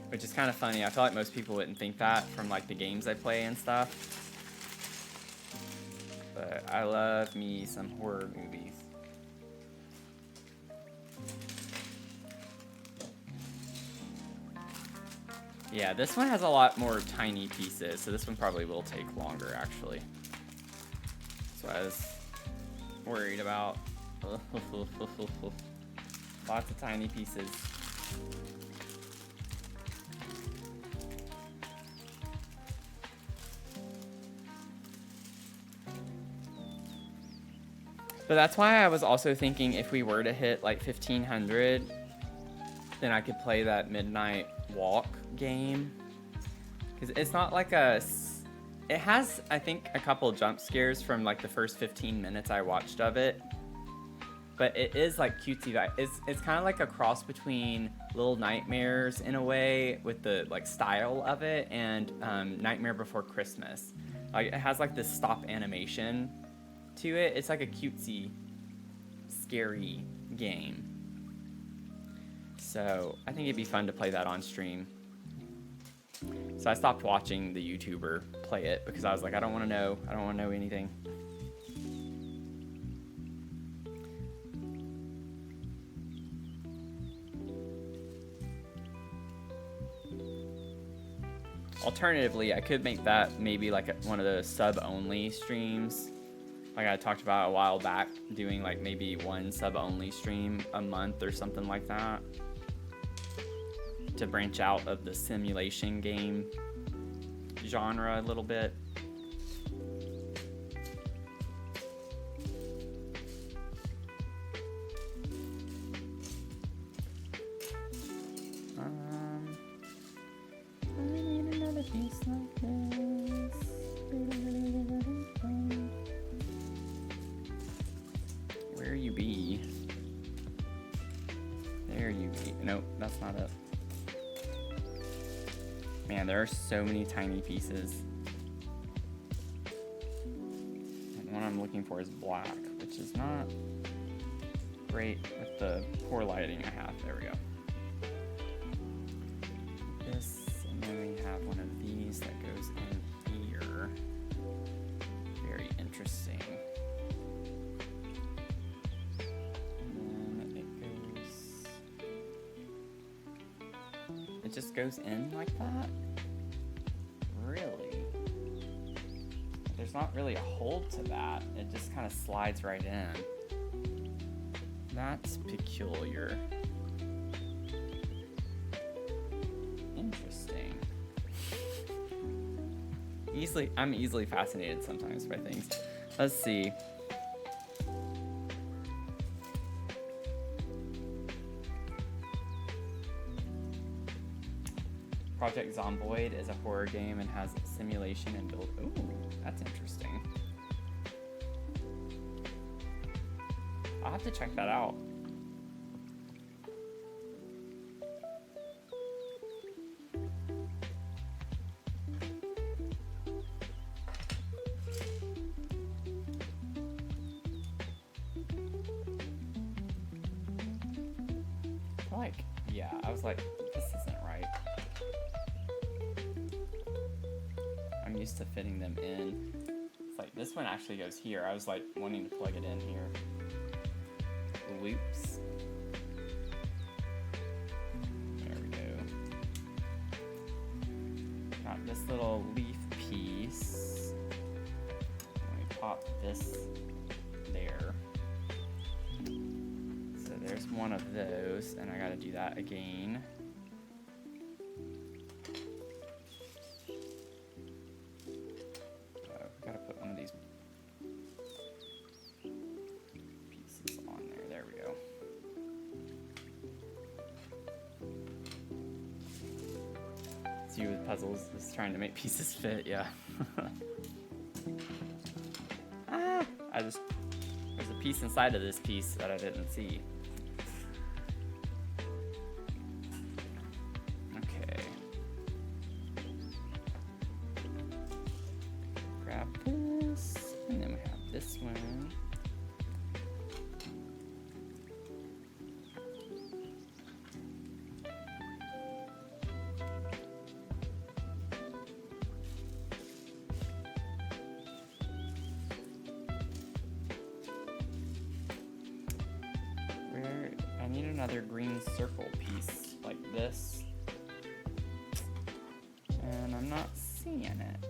Which is kind of funny. I feel like most people wouldn't think that from like the games I play and stuff. But I love me some horror movies. Yeah, this one has a lot more tiny pieces, so this one probably will take longer, actually. That's what I was worried about. Lots of tiny pieces. But that's why I was also thinking if we were to hit like 1500, then I could play that Midnight Walk game. Because it's not like a... It has, I think, a couple jump scares from like the first 15 minutes I watched of it. But it is like cutesy vibe. It's kind of like a cross between Little Nightmares in a way with the like style of it and Nightmare Before Christmas. Like it has like this stop animation to it. It's like a cutesy, scary game. So I think it'd be fun to play that on stream. So I stopped watching the YouTuber play it because I was like, I don't want to know. I don't want to know anything. Alternatively, I could make that maybe like one of the sub-only streams. Like I talked about a while back, doing like maybe one sub-only stream a month or something like that. To branch out of the simulation game genre a little bit. I need another piece like this. Where you be? There you be. Nope, that's not it. Man, there are so many tiny pieces. And the one I'm looking for is black, which is not great with the poor lighting I have. There we go. This, and then we have one of these that goes in here. Very interesting. And then it goes... It just goes in like that? Really? There's not really a hold to that. It just kind of slides right in. That's peculiar. Interesting. I'm easily fascinated sometimes by things. Let's see. Project Zomboid is a horror game and has simulation and build. Ooh, that's interesting. I'll have to check that out. Like, yeah, I was like, this isn't right. I'm used to fitting them in. It's like, this one actually goes here. I was like wanting to plug it in here. Loops. There we go. Got this little leaf piece. Let me pop this there. So there's one of those, and I gotta do that again. puzzles, just trying to make pieces fit, yeah. Ah, there's a piece inside of this piece that I didn't see. Okay. Grab this, and then we have this one. I need another green circle piece like this, and I'm not seeing it.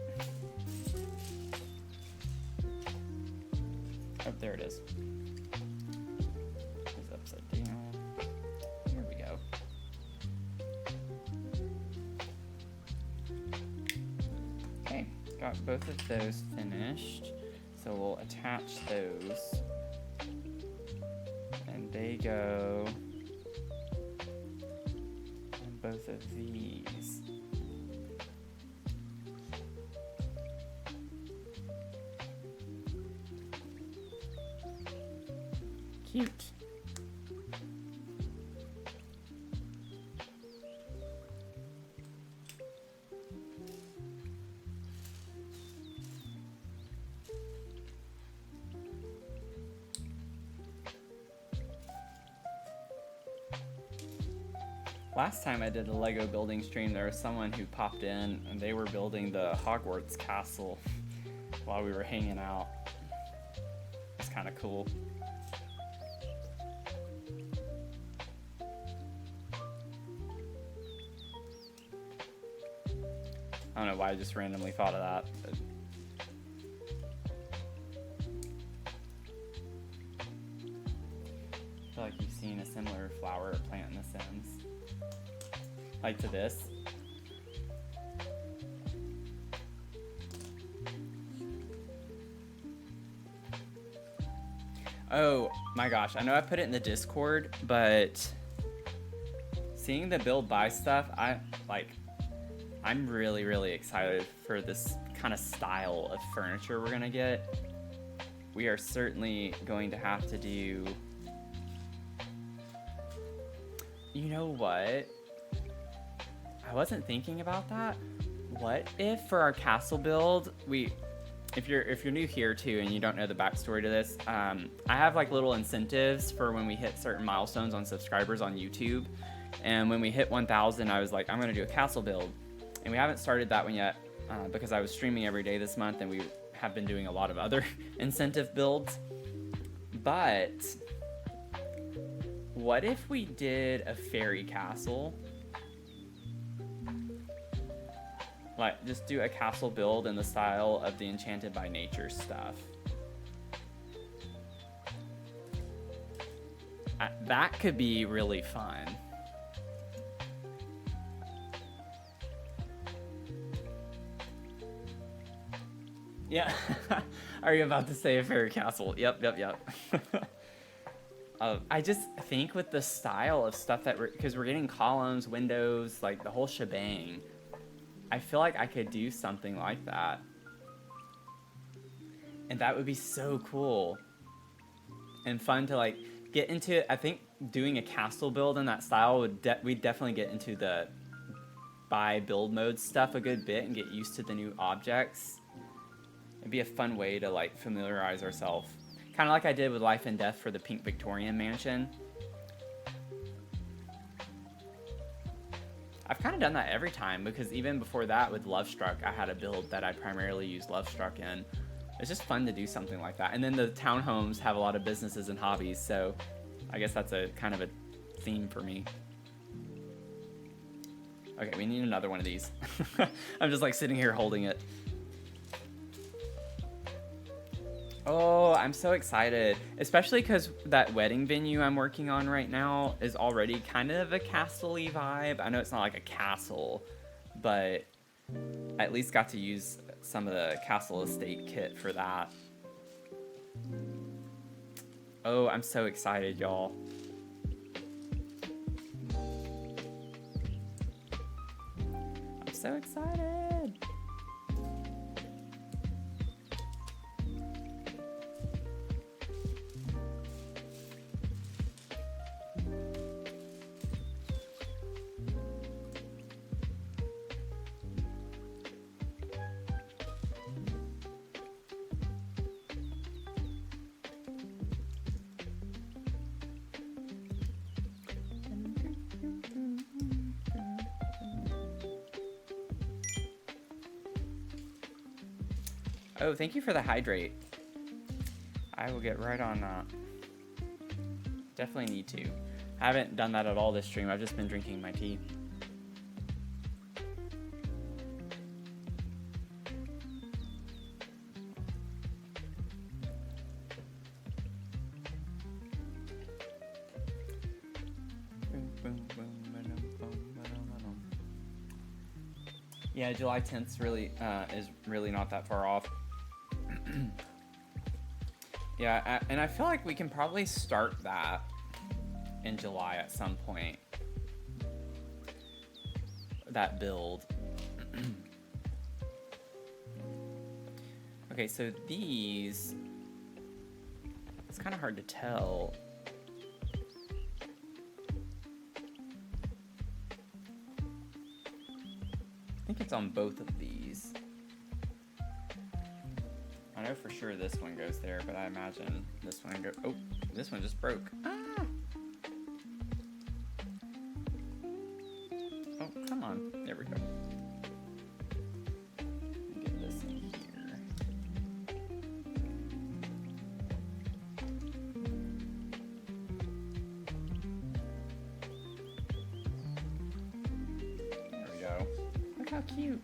Oh, there it is. It's upside down. Here we go. Okay, got both of those finished, so we'll attach those. They go on both of these. Cute. Last time I did a Lego building stream, there was someone who popped in and they were building the Hogwarts castle while we were hanging out. It's kind of cool. I don't know why I just randomly thought of that. But I feel like you've seen a similar flower or plant in The Sims. Like to this. Oh my gosh, I know I put it in the Discord, but seeing the build buy stuff, I'm really excited for this kind of style of furniture we're gonna get. We are certainly going to have to do, you know what? I wasn't thinking about that. What if for our castle build, if you're new here too and you don't know the backstory to this, I have like little incentives for when we hit certain milestones on subscribers on YouTube. And when we hit 1,000, I was like, I'm gonna do a castle build. And we haven't started that one yet because I was streaming every day this month and we have been doing a lot of other incentive builds. But what if we did a fairy castle? Like, just do a castle build in the style of the Enchanted by Nature stuff. That could be really fun. Yeah. Are you about to say a fairy castle? Yep. I just think with the style of stuff that because we're getting columns, windows, like the whole shebang. I feel like I could do something like that. And that would be so cool. And fun to like get into. I think doing a castle build in that style would we'd definitely get into the buy build mode stuff a good bit and get used to the new objects. It'd be a fun way to like familiarize ourselves. Kind of like I did with Life and Death for the Pink Victorian Mansion. I've kind of done that every time because even before that with Love Struck, I had a build that I primarily used Love Struck in. It's just fun to do something like that. And then the townhomes have a lot of businesses and hobbies, so I guess that's a kind of a theme for me. Okay, we need another one of these. I'm just like sitting here holding it. Oh, I'm so excited. Especially because that wedding venue I'm working on right now is already kind of a castle-y vibe. I know it's not like a castle, but I at least got to use some of the castle estate kit for that. Oh, I'm so excited, y'all. I'm so excited. Oh, thank you for the hydrate. I will get right on that. Definitely need to. I haven't done that at all this stream. I've just been drinking my tea. Yeah, July 10th really is really not that far off. Yeah, and I feel like we can probably start that in July at some point. That build. Okay, so these, it's kind of hard to tell. I think it's on both of these. I know for sure this one goes there, but I imagine this one go. Oh, this one just broke. Ah! Oh, come on. There we go. Get this in here. There we go. Look how cute.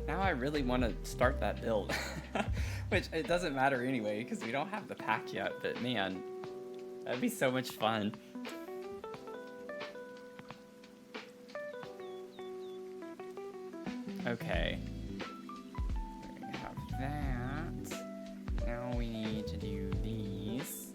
Now I really want to start that build, which it doesn't matter anyway because we don't have the pack yet, but man, that'd be so much fun. Okay, we have that. Now we need to do these.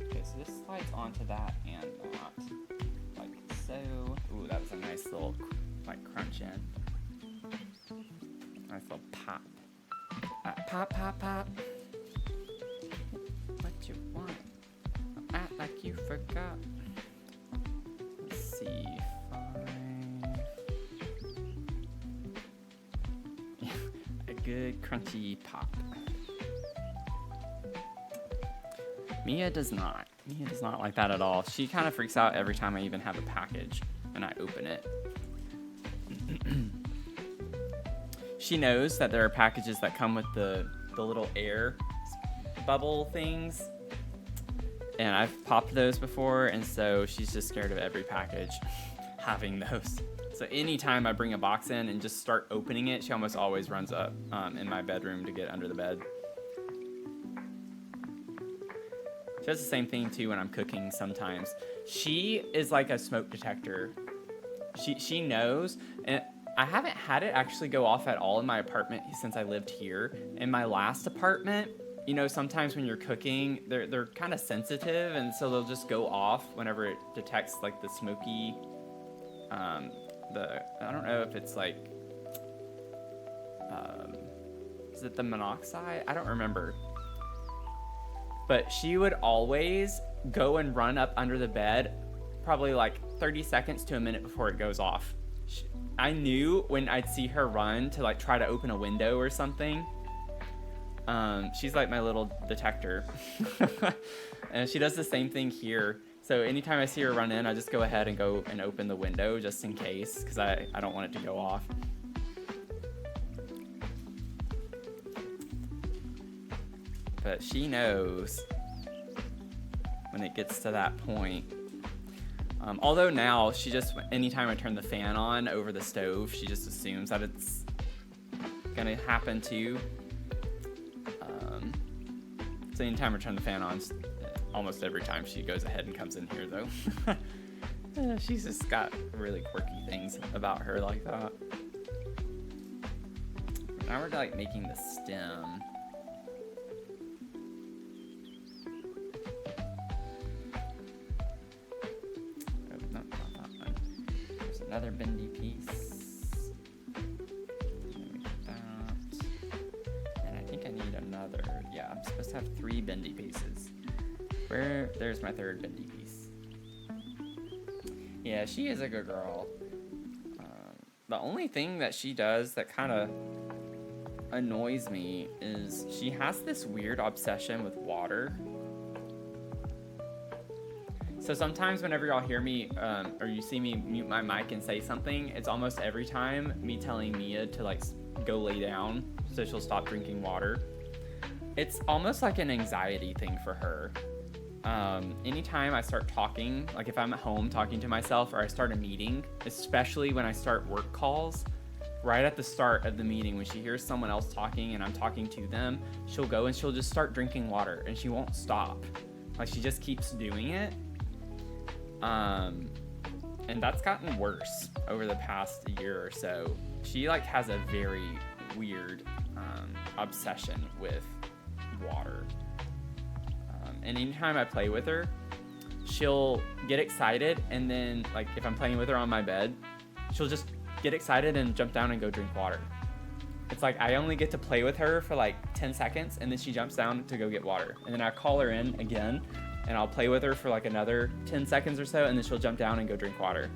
Okay, so this slides onto that and that, like so. Ooh, that was a nice little, like, crunch in. Nice little pop. Pop, pop, pop. What you want? Act like you forgot. Let's see. 5. A good crunchy pop. Mia does not. Mia does not like that at all. She kind of freaks out every time I even have a package and I open it. She knows that there are packages that come with the little air bubble things. And I've popped those before, and so she's just scared of every package having those. So anytime I bring a box in and just start opening it, she almost always runs up in my bedroom to get under the bed. She does the same thing too when I'm cooking sometimes. She is like a smoke detector. She knows, and I haven't had it actually go off at all in my apartment since I lived here. In my last apartment, you know, sometimes when you're cooking, they're kind of sensitive, and so they'll just go off whenever it detects like the smoky, I don't know if it's like, is it the monoxide? I don't remember. But she would always go and run up under the bed, probably like 30 seconds to a minute before it goes off. I knew when I'd see her run to like try to open a window or something. She's like my little detector. And she does the same thing here. So anytime I see her run in, I just go ahead and go and open the window just in case, because I don't want it to go off. But she knows when it gets to that point. Although now anytime I turn the fan on over the stove, she just assumes that it's gonna happen too. So anytime I turn the fan on, almost every time she goes ahead and comes in here though. She's just got really quirky things about her like that. Now we're like making the stem. Oh, no, not that one. There's another bendy piece. Yeah, I'm supposed to have 3 bendy pieces. There's my 3rd bendy piece. Yeah, she is a good girl. The only thing that she does that kind of annoys me is she has this weird obsession with water. So sometimes whenever y'all hear me, or you see me mute my mic and say something, it's almost every time me telling Mia to like go lay down so she'll stop drinking water. It's almost like an anxiety thing for her. Anytime I start talking, like if I'm at home talking to myself or I start a meeting, especially when I start work calls, right at the start of the meeting, when she hears someone else talking and I'm talking to them, she'll go and she'll just start drinking water and she won't stop. Like she just keeps doing it. And that's gotten worse over the past year or so. She like has a very weird obsession with water. And anytime I play with her, she'll get excited, and then like if I'm playing with her on my bed, she'll just get excited and jump down and go drink water. It's like I only get to play with her for like 10 seconds and then she jumps down to go get water, and then I call her in again and I'll play with her for like another 10 seconds or so, and then she'll jump down and go drink water.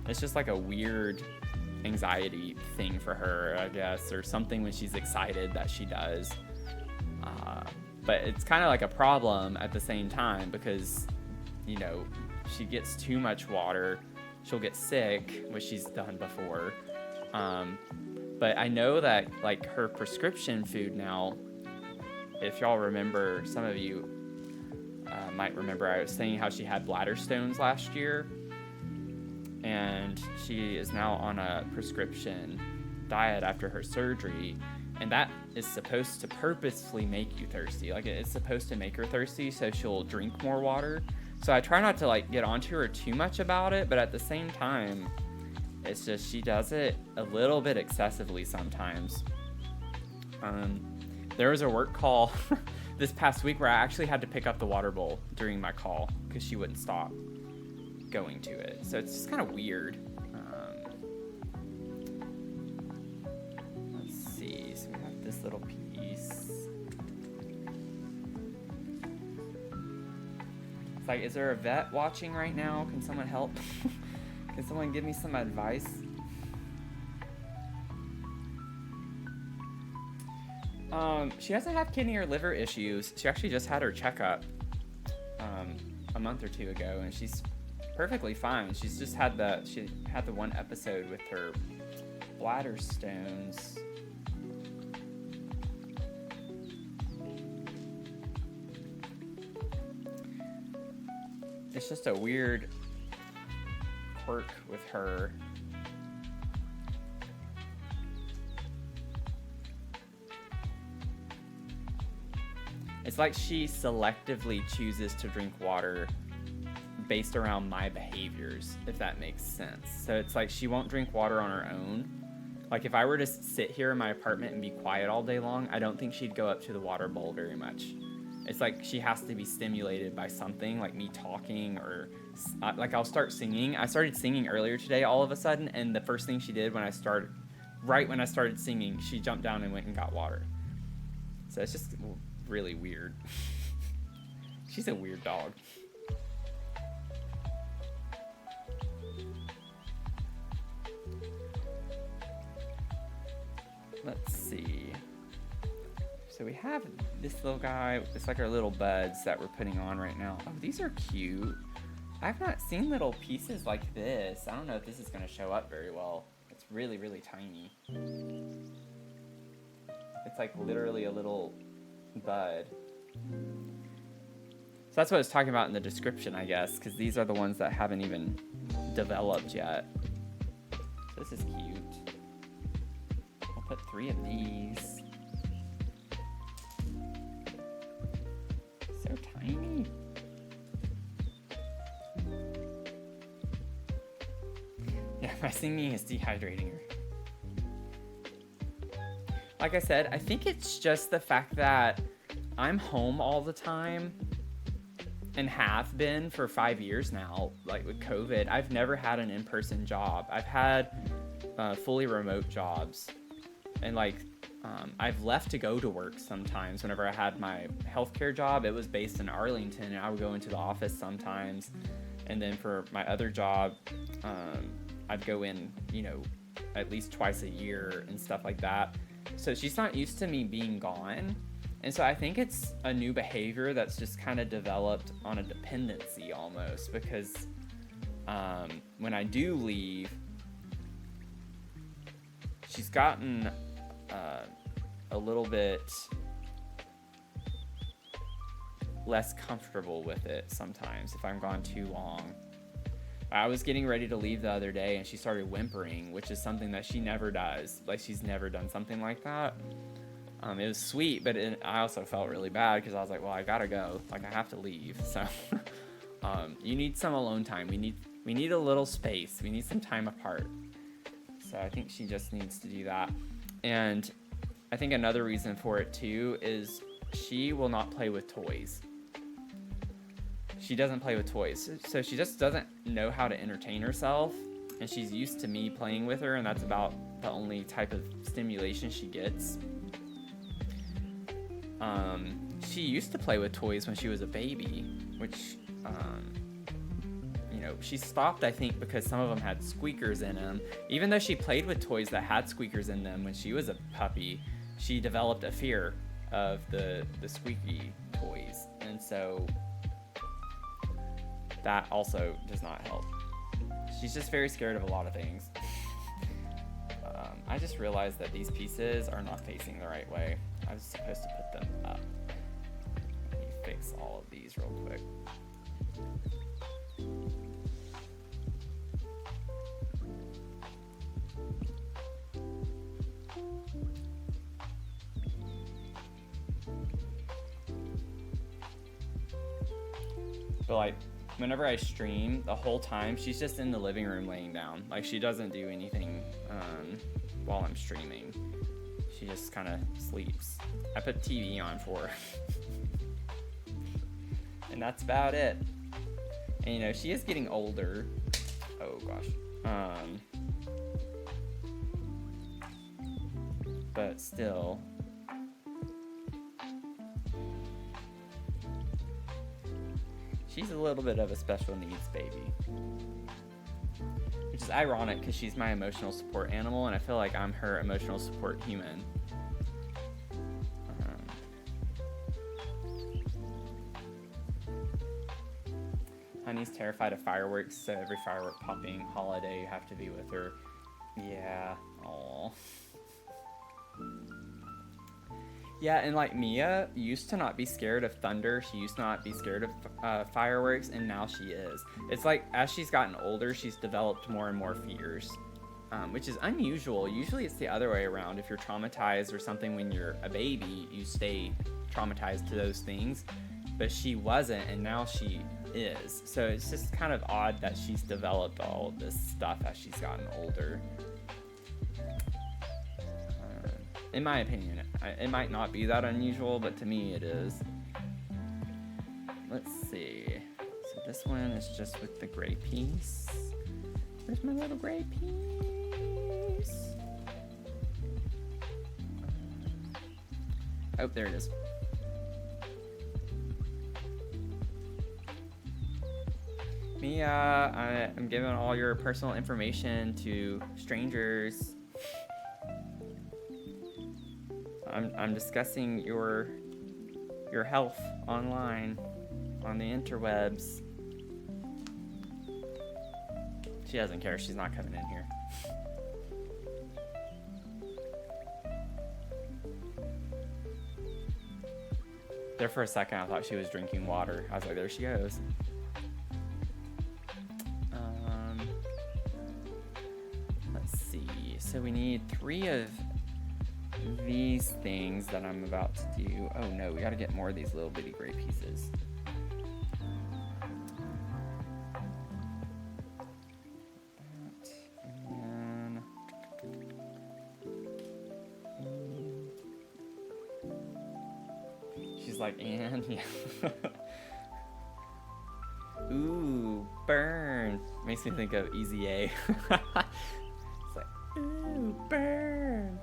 It's just like a weird anxiety thing for her, I guess, or something when she's excited that she does. But it's kind of like a problem at the same time because, you know, she gets too much water, she'll get sick, which she's done before. But I know that like her prescription food now, if y'all remember, some of you might remember, I was saying how she had bladder stones last year, and she is now on a prescription diet after her surgery. And that is supposed to purposefully make you thirsty. Like it's supposed to make her thirsty so she'll drink more water. So I try not to like get onto her too much about it, but at the same time, it's just she does it a little bit excessively sometimes. There was a work call this past week where I actually had to pick up the water bowl during my call because she wouldn't stop going to it. So it's just kind of weird. Little piece. It's like, is there a vet watching right now? Can someone help? Can someone give me some advice? She doesn't have kidney or liver issues. She actually just had her checkup a month or 2 ago, and she's perfectly fine. She's just had the one episode with her bladder stones. It's just a weird quirk with her. It's like she selectively chooses to drink water based around my behaviors, if that makes sense. So it's like she won't drink water on her own. Like if I were to sit here in my apartment and be quiet all day long, I don't think she'd go up to the water bowl very much. It's like she has to be stimulated by something, like me talking, or like I'll start singing. I started singing earlier today all of a sudden, and the first thing she did right when I started singing, she jumped down and went and got water. So it's just really weird. She's a weird dog. Let's see. So we have this little guy. It's like our little buds that we're putting on right now. Oh, these are cute. I've not seen little pieces like this. I don't know if this is going to show up very well. It's really, really tiny. It's like literally a little bud. So that's what I was talking about in the description, I guess, because these are the ones that haven't even developed yet. So this is cute. I'll put 3 of these. So tiny. Yeah, my singing is dehydrating her. Like I said, I think it's just the fact that I'm home all the time and have been for 5 years now. Like with COVID, I've never had an in-person job. I've had fully remote jobs, and like I've left to go to work sometimes. Whenever I had my healthcare job, it was based in Arlington, and I would go into the office sometimes. And then for my other job, I'd go in, at least twice a year and stuff like that. So she's not used to me being gone. And so I think it's a new behavior that's just kind of developed on a dependency almost, because when I do leave, she's gotten a little bit less comfortable with it sometimes if I'm gone too long. I was getting ready to leave the other day and she started whimpering, which is something that she never does. Like, she's never done something like that. It was sweet, but I also felt really bad because I was like, well, I gotta go. Like, I have to leave. So you need some alone time. We need a little space. We need some time apart. So I think she just needs to do that. And I think another reason for it too is she will not play with toys. She doesn't play with toys. So she just doesn't know how to entertain herself. And she's used to me playing with her, and that's about the only type of stimulation she gets. She used to play with toys when she was a baby, which, she stopped, I think, because some of them had squeakers in them. Even though she played with toys that had squeakers in them when she was a puppy, she developed a fear of the squeaky toys. And so that also does not help. She's just very scared of a lot of things. I just realized that these pieces are not facing the right way. I was supposed to put them up. Let me fix all of these real quick. But like, whenever I stream, the whole time she's just in the living room laying down. Like, she doesn't do anything while I'm streaming. She just kind of sleeps. I put TV on for her. And that's about it. And she is getting older. Oh gosh. But still. She's a little bit of a special needs baby. Which is ironic because she's my emotional support animal, and I feel like I'm her emotional support human. Honey's terrified of fireworks, so every firework popping holiday you have to be with her. Yeah. Aww. Yeah, and like Mia used to not be scared of thunder. She used to not be scared of fireworks, and now she is. It's like as she's gotten older, she's developed more and more fears, which is unusual. Usually it's the other way around. If you're traumatized or something when you're a baby, you stay traumatized to those things. But she wasn't, and now she is. So it's just kind of odd that she's developed all of this stuff as she's gotten older. In my opinion, it might not be that unusual, but to me it is. Let's see. So this one is just with the gray piece. Where's my little gray piece? Oh, there it is. Mia, I'm giving all your personal information to strangers. I'm discussing your health online on the interwebs. She doesn't care. She's not coming in here. There for a second, I thought she was drinking water. I was like, there she goes. Let's see. So we need 3 of these things that I'm about to do. Oh no, we gotta get more of these little bitty gray pieces. And she's like, and yeah. Ooh, burn. Makes me think of Easy A. It's like, ooh, burn.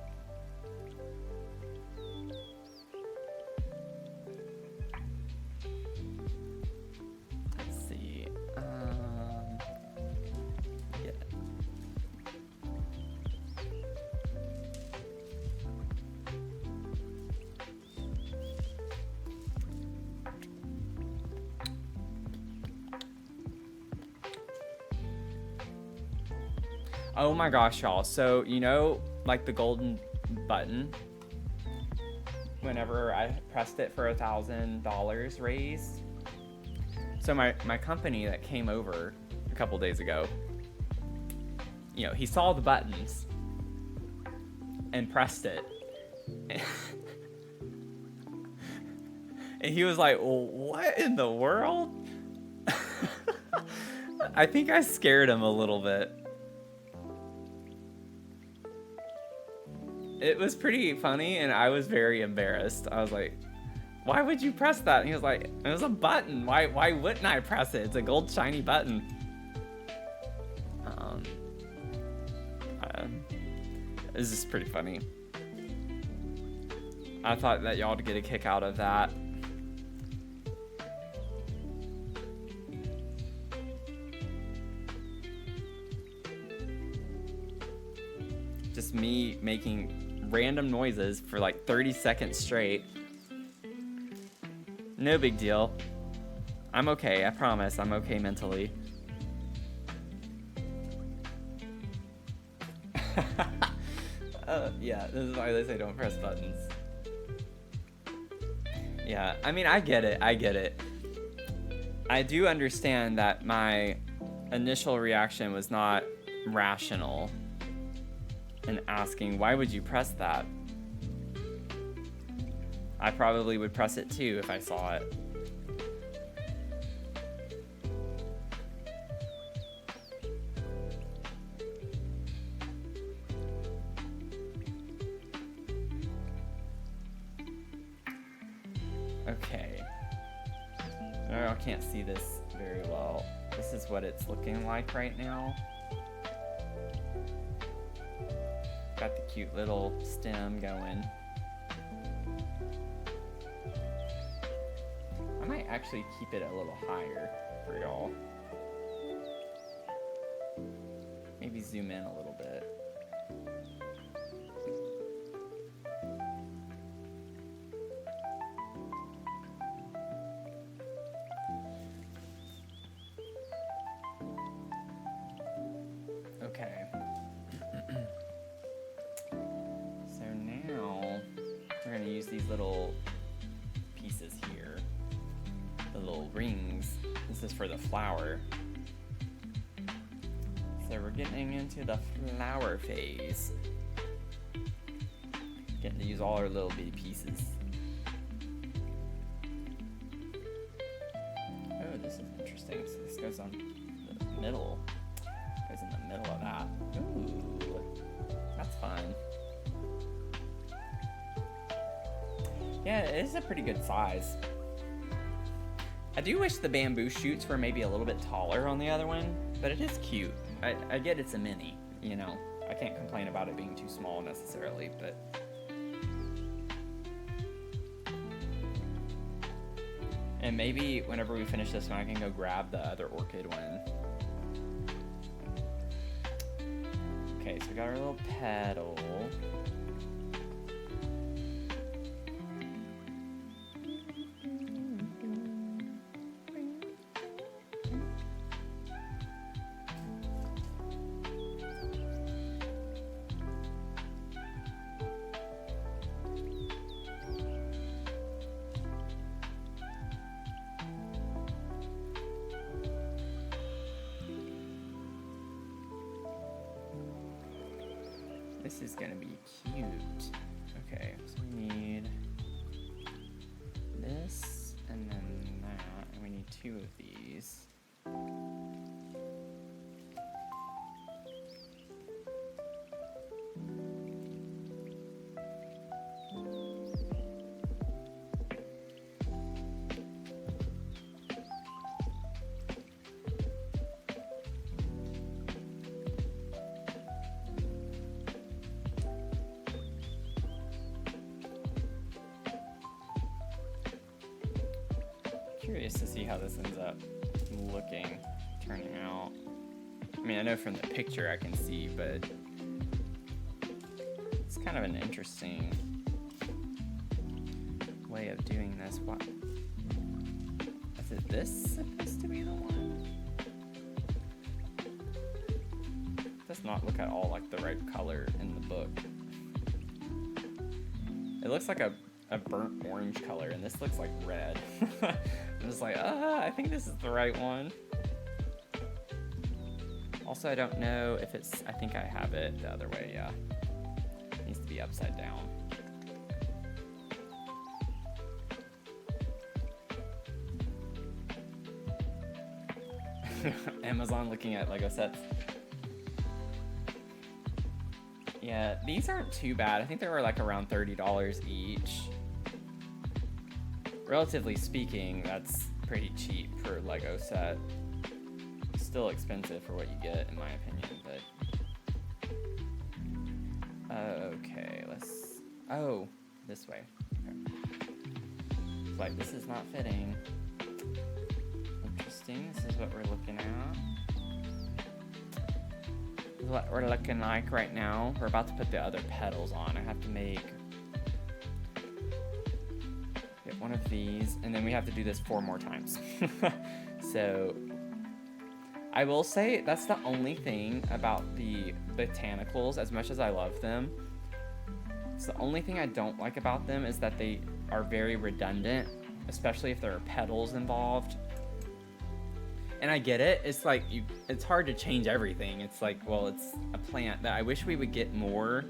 Let's see. Yeah. Oh my gosh, y'all. So, you know, like the golden button, whenever I pressed it for $1,000 raised. So my company that came over a couple days ago, you know, he saw the buttons and pressed it. And he was like, well, what in the world? I think I scared him a little bit. It was pretty funny, and I was very embarrassed. I was like, why would you press that? And he was like, it was a button. Why wouldn't I press it? It's a gold shiny button. This is pretty funny. I thought that y'all would get a kick out of that. Just me making random noises for like 30 seconds straight. No big deal. I'm okay, I promise. I'm okay mentally. Yeah, this is why they say don't press buttons. Yeah, I mean, I get it. I do understand that my initial reaction was not rational in asking, why would you press that? I probably would press it too if I saw it. Okay. I can't see this very well. This is what it's looking like right now. Got the cute little stem going. I might actually keep it a little higher for y'all. Maybe zoom in a little bit. Okay. So now we're going to use these little pieces here. The little rings. This is for the flower. So we're getting into the flower phase. Getting to use all our little bitty pieces. Oh, this is interesting. So this goes on the middle. Goes in the middle of that. Ooh, that's fun. Yeah, it is a pretty good size. I do wish the bamboo shoots were maybe a little bit taller on the other one, but it is cute. I get it's a mini, you know. I can't complain about it being too small necessarily, but... And maybe whenever we finish this one, I can go grab the other orchid one. Okay, so we got our little petal. This is gonna be cute. Okay. So we need this and then that, and we need 2 of these. Curious to see how this ends up turning out. I mean, I know from the picture I can see, but it's kind of an interesting way of doing this. What? Is this supposed to be the one? It does not look at all like the right color in the book. It looks like a burnt orange color, and this looks like red. I'm just like, I think this is the right one. Also, I don't know if it's, I think I have it the other way, yeah. It needs to be upside down. Amazon looking at Lego sets. Yeah, these aren't too bad. I think they were like around $30 each. Relatively speaking, that's pretty cheap for a Lego set. Still expensive for what you get, in my opinion, but... Okay, let's... Oh, this way. Okay. It's like, this is not fitting. Interesting, this is what we're looking at. This is what we're looking like right now. We're about to put the other petals on. I have to make... Get one of these, and then we have to do this 4 more times. So... I will say that's the only thing about the Botanicals, as much as I love them. It's the only thing I don't like about them is that they are very redundant, especially if there are petals involved. And I get it. It's like it's hard to change everything. It's like, well, it's a plant that I wish we would get more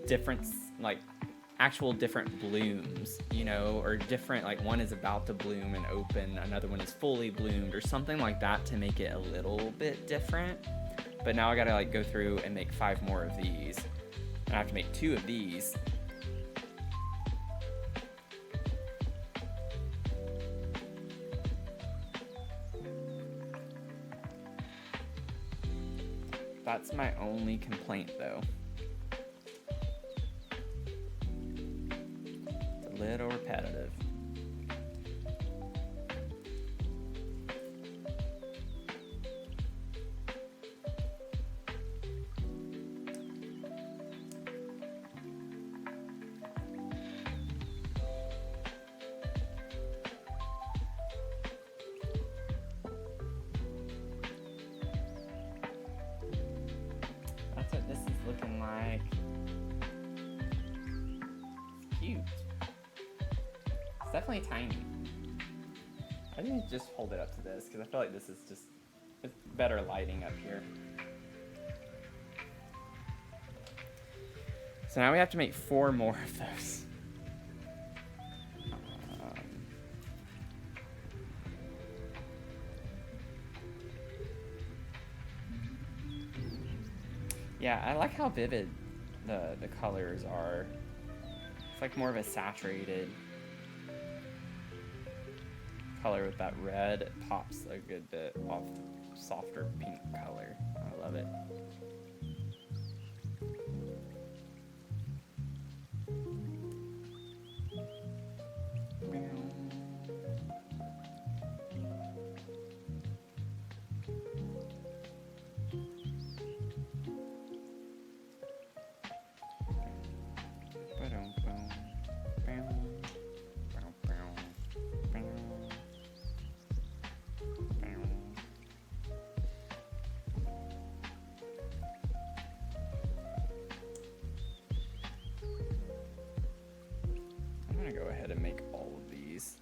different, like actual different blooms, you know, or different, like one is about to bloom and open, another one is fully bloomed or something like that to make it a little bit different. But now I gotta like go through and make 5 more of these, and I have to make 2 of these. That's my only complaint though. Little repetitive. That's what this is looking like. It's cute. It's definitely tiny. I think just hold it up to this because I feel like this is just it's better lighting up here. So now we have to make 4 more of those. Yeah, I like how vivid the colors are. It's like more of a saturated color with that red. It pops a good bit off the softer pink color. I love it. Go ahead and make all of these.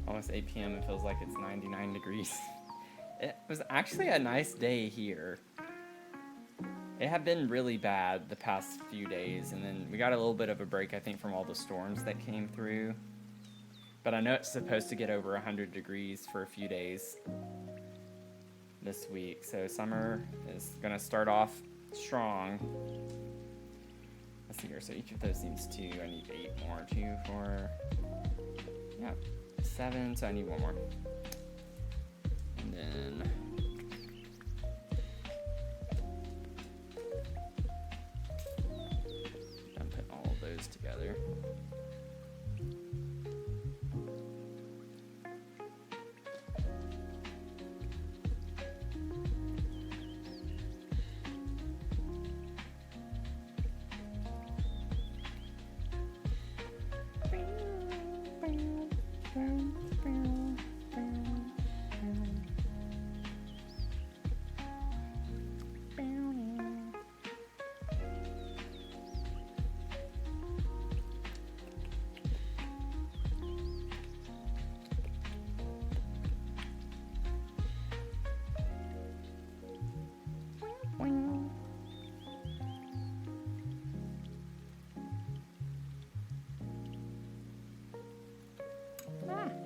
Almost 8 p.m. It feels like it's 99 degrees. It was actually a nice day here. It had been really bad the past few days, and then we got a little bit of a break, I think, from all the storms that came through. But I know it's supposed to get over 100 degrees for a few days this week. So summer is going to start off strong. Let's see here. So each of those needs 2. I need 8 more. 2, 4, yeah, 7. So I need 1 more. And then I'll put all of those together.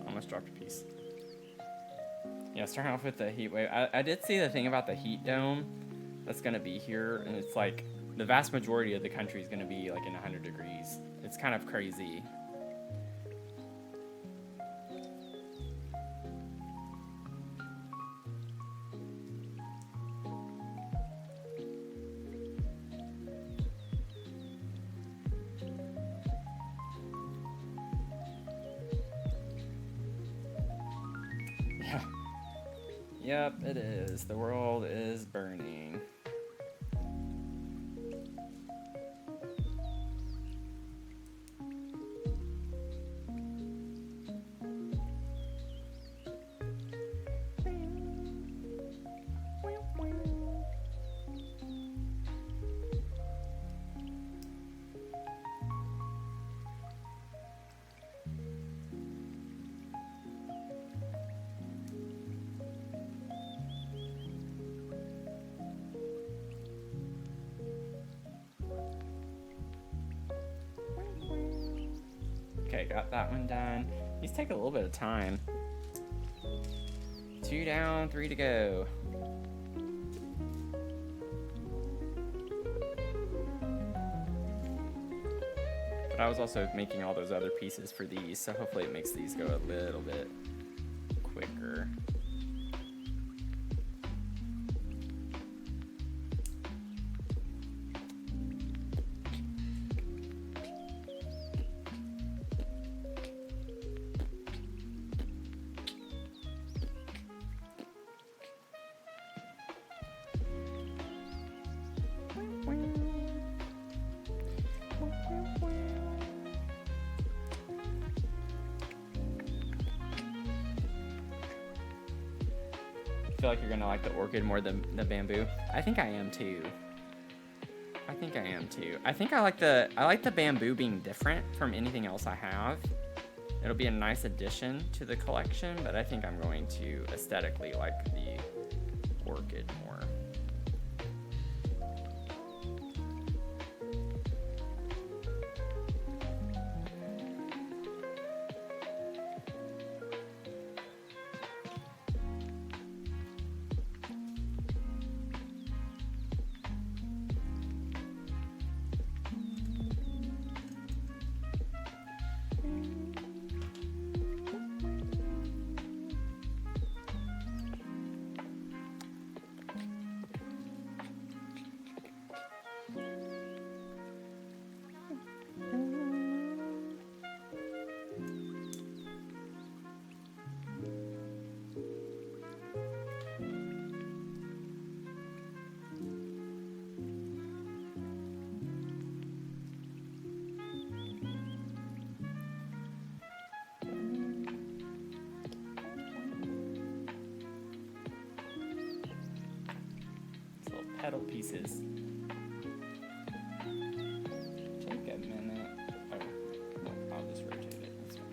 Almost dropped a piece. Yeah, starting off with the heat wave. I did see the thing about the heat dome that's going to be here, and it's like the vast majority of the country is going to be like in 100 degrees. It's kind of crazy. Yep, it is. The world is burning. Okay, got that one done. These take a little bit of time. 2 down, 3 to go. But I was also making all those other pieces for these, so hopefully it makes these go a little bit quicker. I feel like you're gonna like the orchid more than the bamboo. I think I am too. I think I like the bamboo being different from anything else I have. It'll be a nice addition to the collection, but I think I'm going to aesthetically like the orchid more. Petal pieces. Take a minute. Oh, I'll just rotate it. That's fine.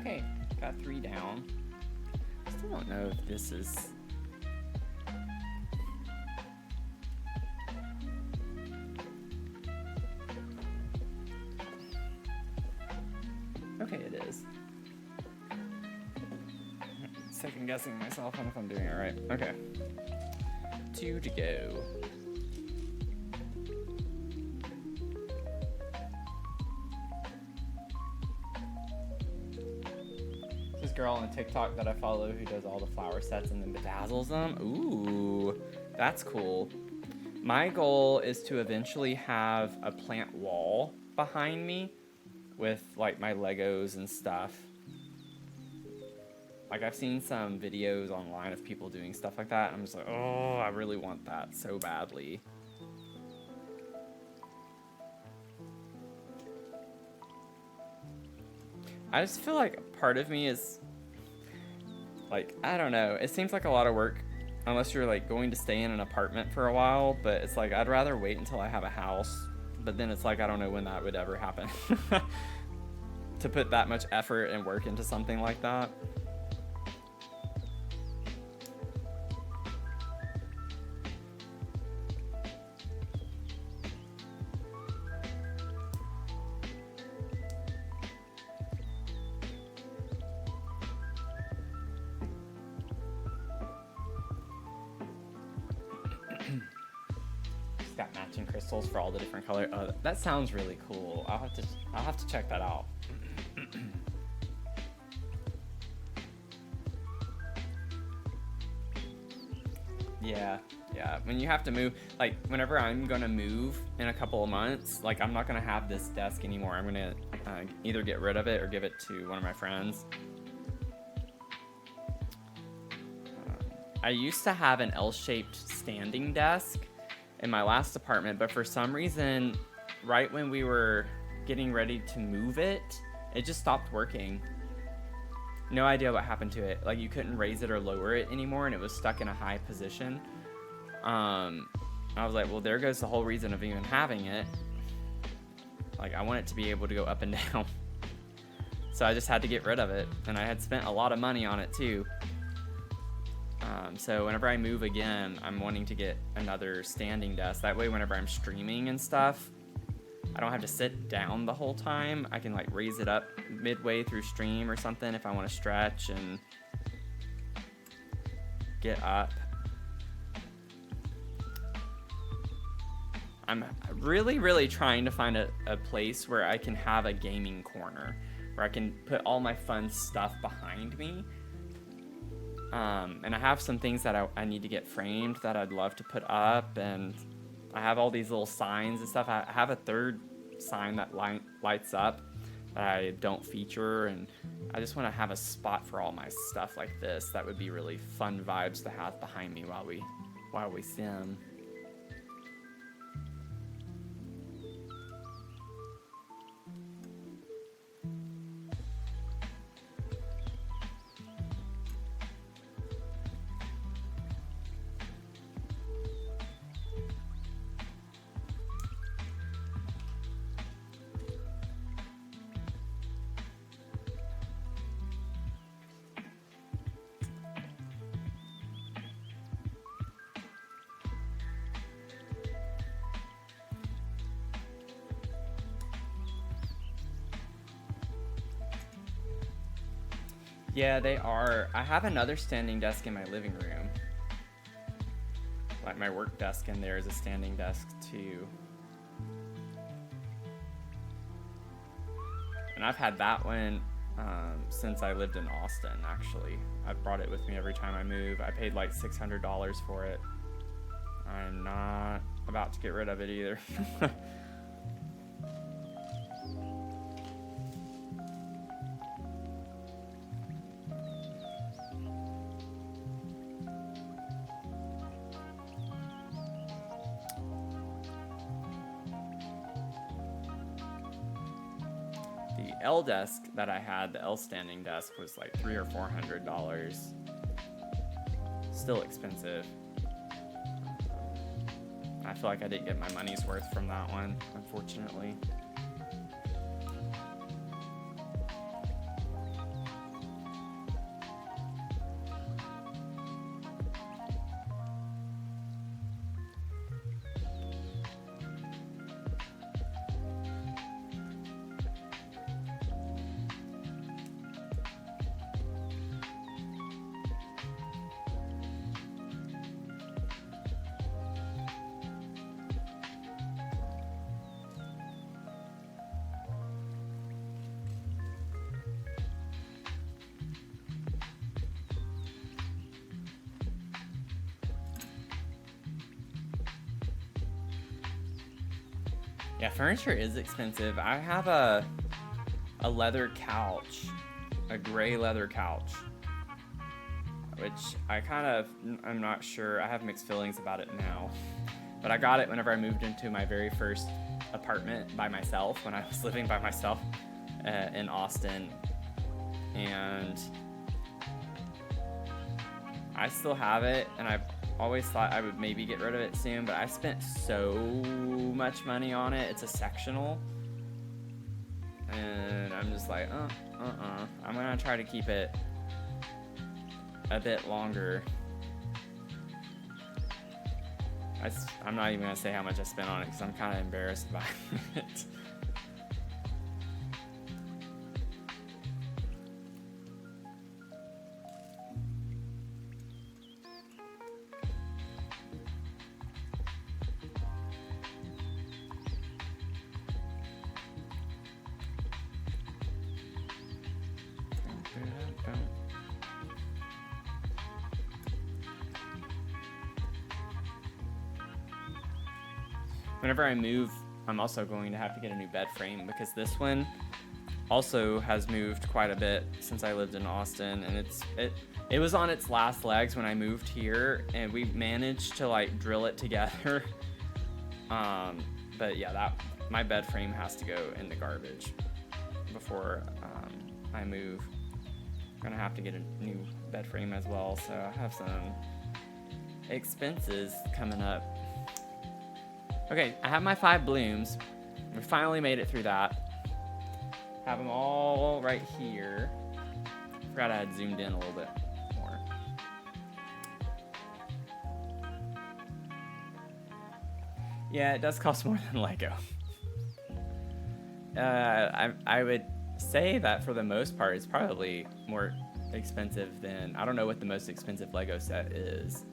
Okay, got 3 down. Still don't know if this is... Okay, it is. Second guessing myself on if I'm doing it right. Okay. 2 to go. This girl on TikTok that I follow who does all the flower sets and then bedazzles them. Ooh, that's cool. My goal is to eventually have a plant wall behind me with like my Legos and stuff. Like, I've seen some videos online of people doing stuff like that. And I'm just like, oh, I really want that so badly. I just feel like part of me is, like, I don't know. It seems like a lot of work unless you're, like, going to stay in an apartment for a while. But it's like, I'd rather wait until I have a house. But then it's like, I don't know when that would ever happen. To put that much effort and work into something like that. Got matching crystals for all the different colors. Oh, that sounds really cool. I'll have to check that out. Yeah. When you have to move, like whenever I'm gonna move in a couple of months, like I'm not gonna have this desk anymore. I'm gonna either get rid of it or give it to one of my friends. I used to have an L-shaped standing desk in my last apartment, but for some reason, right when we were getting ready to move it, it just stopped working. No idea what happened to it. Like, you couldn't raise it or lower it anymore, and it was stuck in a high position. I was like, well, there goes the whole reason of even having it. Like, I want it to be able to go up and down. So I just had to get rid of it, and I had spent a lot of money on it too. So whenever I move again, I'm wanting to get another standing desk. That way, whenever I'm streaming and stuff, I don't have to sit down the whole time. I can like raise it up midway through stream or something if I want to stretch and get up. I'm really trying to find a place where I can have a gaming corner, where I can put all my fun stuff behind me. And I have some things that I need to get framed that I'd love to put up, and I have all these little signs and stuff. I have a third sign that lights up that I don't feature, and I just want to have a spot for all my stuff like this. That would be really fun vibes to have behind me while we sim. Yeah, they are. I have another standing desk in my living room. Like my work desk in there is a standing desk too. And I've had that one since I lived in Austin, actually. I've brought it with me every time I move. I paid like $600 for it. I'm not about to get rid of it either. The L desk that I had, the L standing desk, was like $300 or $400. Still expensive. I feel like I didn't get my money's worth from that one, unfortunately. Yeah, furniture is expensive. I have a leather couch, a gray leather couch, which I'm not sure. I have mixed feelings about it now. But I got it whenever I moved into my very first apartment by myself, when I was living by myself in Austin. And I still have it, and I've always thought I would maybe get rid of it soon, but I spent so much money on it. It's a sectional. And I'm just like, I'm gonna try to keep it a bit longer. I'm not even gonna say how much I spent on it because I'm kind of embarrassed by it. Whenever I move, I'm also going to have to get a new bed frame because this one also has moved quite a bit since I lived in Austin, and it was on its last legs when I moved here, and we managed to like drill it together. But yeah, my bed frame has to go in the garbage before I move. I'm gonna have to get a new bed frame as well, so I have some expenses coming up. Okay, I have my 5 blooms. We finally made it through that. Have them all right here. Forgot I had zoomed in a little bit more. Yeah, it does cost more than Lego. I would say that for the most part, it's probably more expensive than... I don't know what the most expensive Lego set is.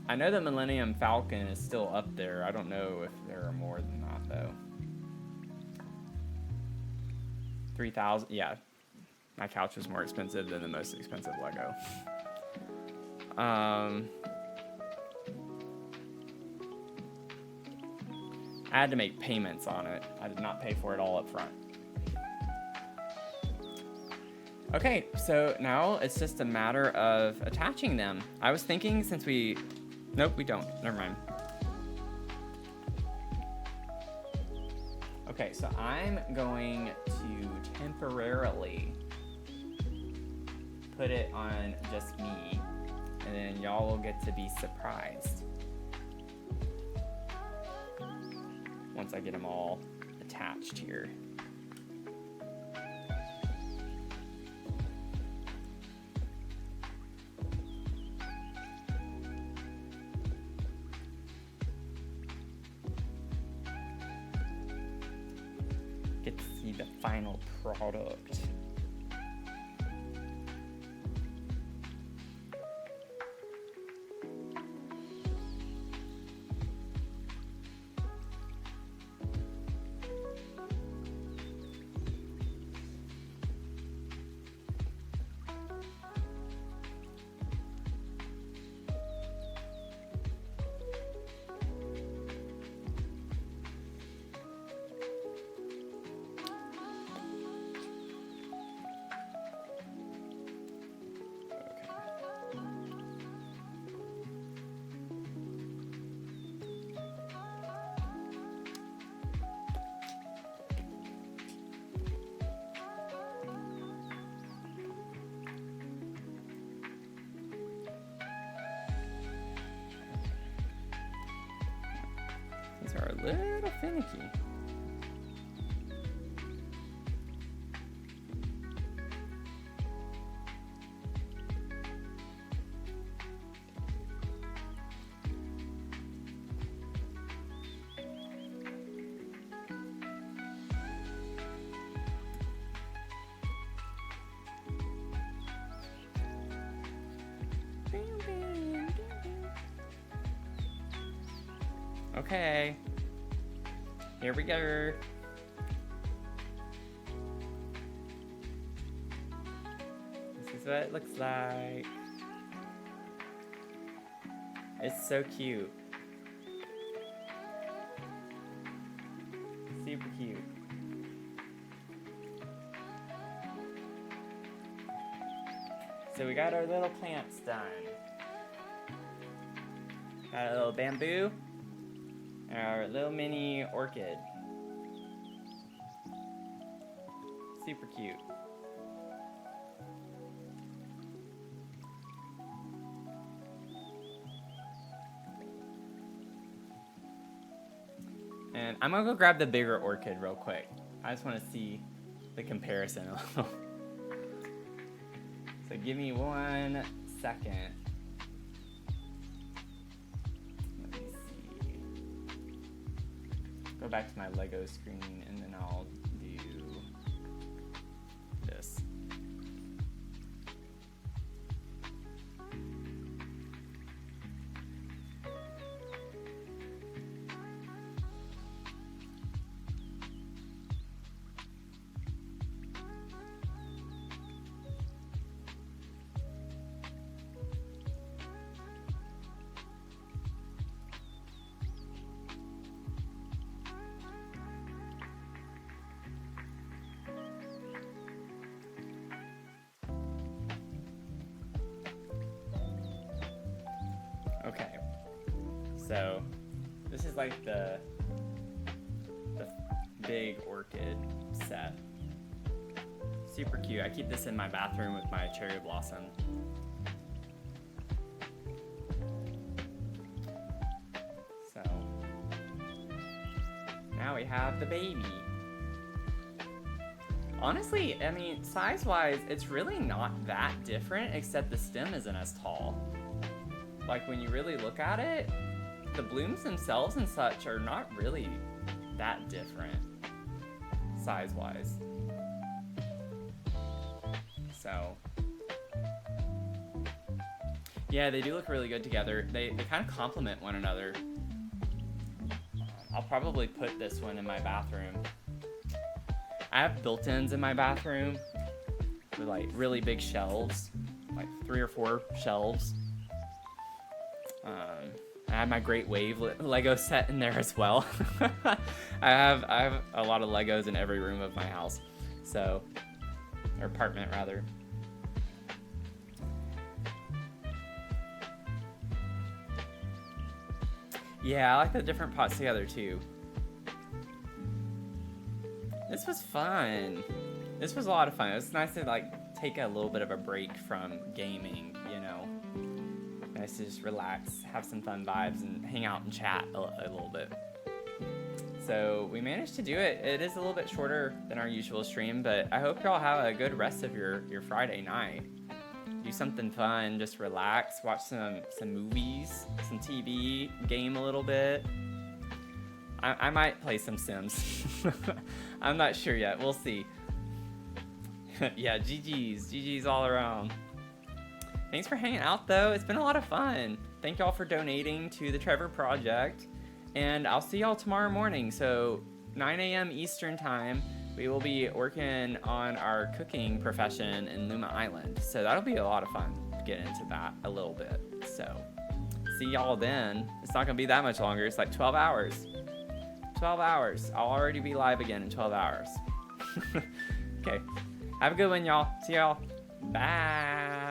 I know the Millennium Falcon is still up there. I don't know if there are more than that though. 3,000. Yeah, my couch was more expensive than the most expensive Lego. I had to make payments on it. I did not pay for it all up front. Okay, so now it's just a matter of attaching them. I was thinking nope, we don't. Never mind. Okay, so I'm going to temporarily put it on just me, and then y'all will get to be surprised once I get them all attached here. Get to see the final product. These are a little finicky. Okay, here we go. This is what it looks like. It's so cute. Super cute. So we got our little plants done. Got a little bamboo, and our little mini orchid. Super cute. And I'm gonna go grab the bigger orchid real quick. I just want to see the comparison a little. So give me 1 second. Let me see. Go back to my Lego screen and then I'll do this. Okay, so this is like the big orchid set. Super cute. I keep this in my bathroom with my cherry blossom. So now we have the baby. Honestly, I mean, size-wise, it's really not that different, except the stem isn't as tall. Like, when you really look at it, the blooms themselves and such are not really that different, size-wise. So, yeah, they do look really good together. They kind of complement one another. I'll probably put this one in my bathroom. I have built-ins in my bathroom with, like, really big shelves, like 3 or 4 shelves. I have my Great Wave Lego set in there as well. I have a lot of Legos in every room of my house, so, or apartment rather. Yeah, I like the different pots together too. This was fun. This was a lot of fun. It was nice to like take a little bit of a break from gaming, you know. Nice to just relax, have some fun vibes, and hang out and chat a little bit. So we managed to do it. It is a little bit shorter than our usual stream, but I hope y'all have a good rest of your Friday night. Do something fun, just relax, watch some movies, some TV, game a little bit. I might play some Sims. I'm not sure yet. We'll see. Yeah, GG's all around. Thanks for hanging out, though. It's been a lot of fun. Thank y'all for donating to the Trevor Project. And I'll see y'all tomorrow morning. So 9 a.m. Eastern time, we will be working on our cooking profession in Luma Island. So that'll be a lot of fun to get into that a little bit. So see y'all then. It's not going to be that much longer. It's like 12 hours. 12 hours. I'll already be live again in 12 hours. Okay. Have a good one, y'all. See y'all. Bye.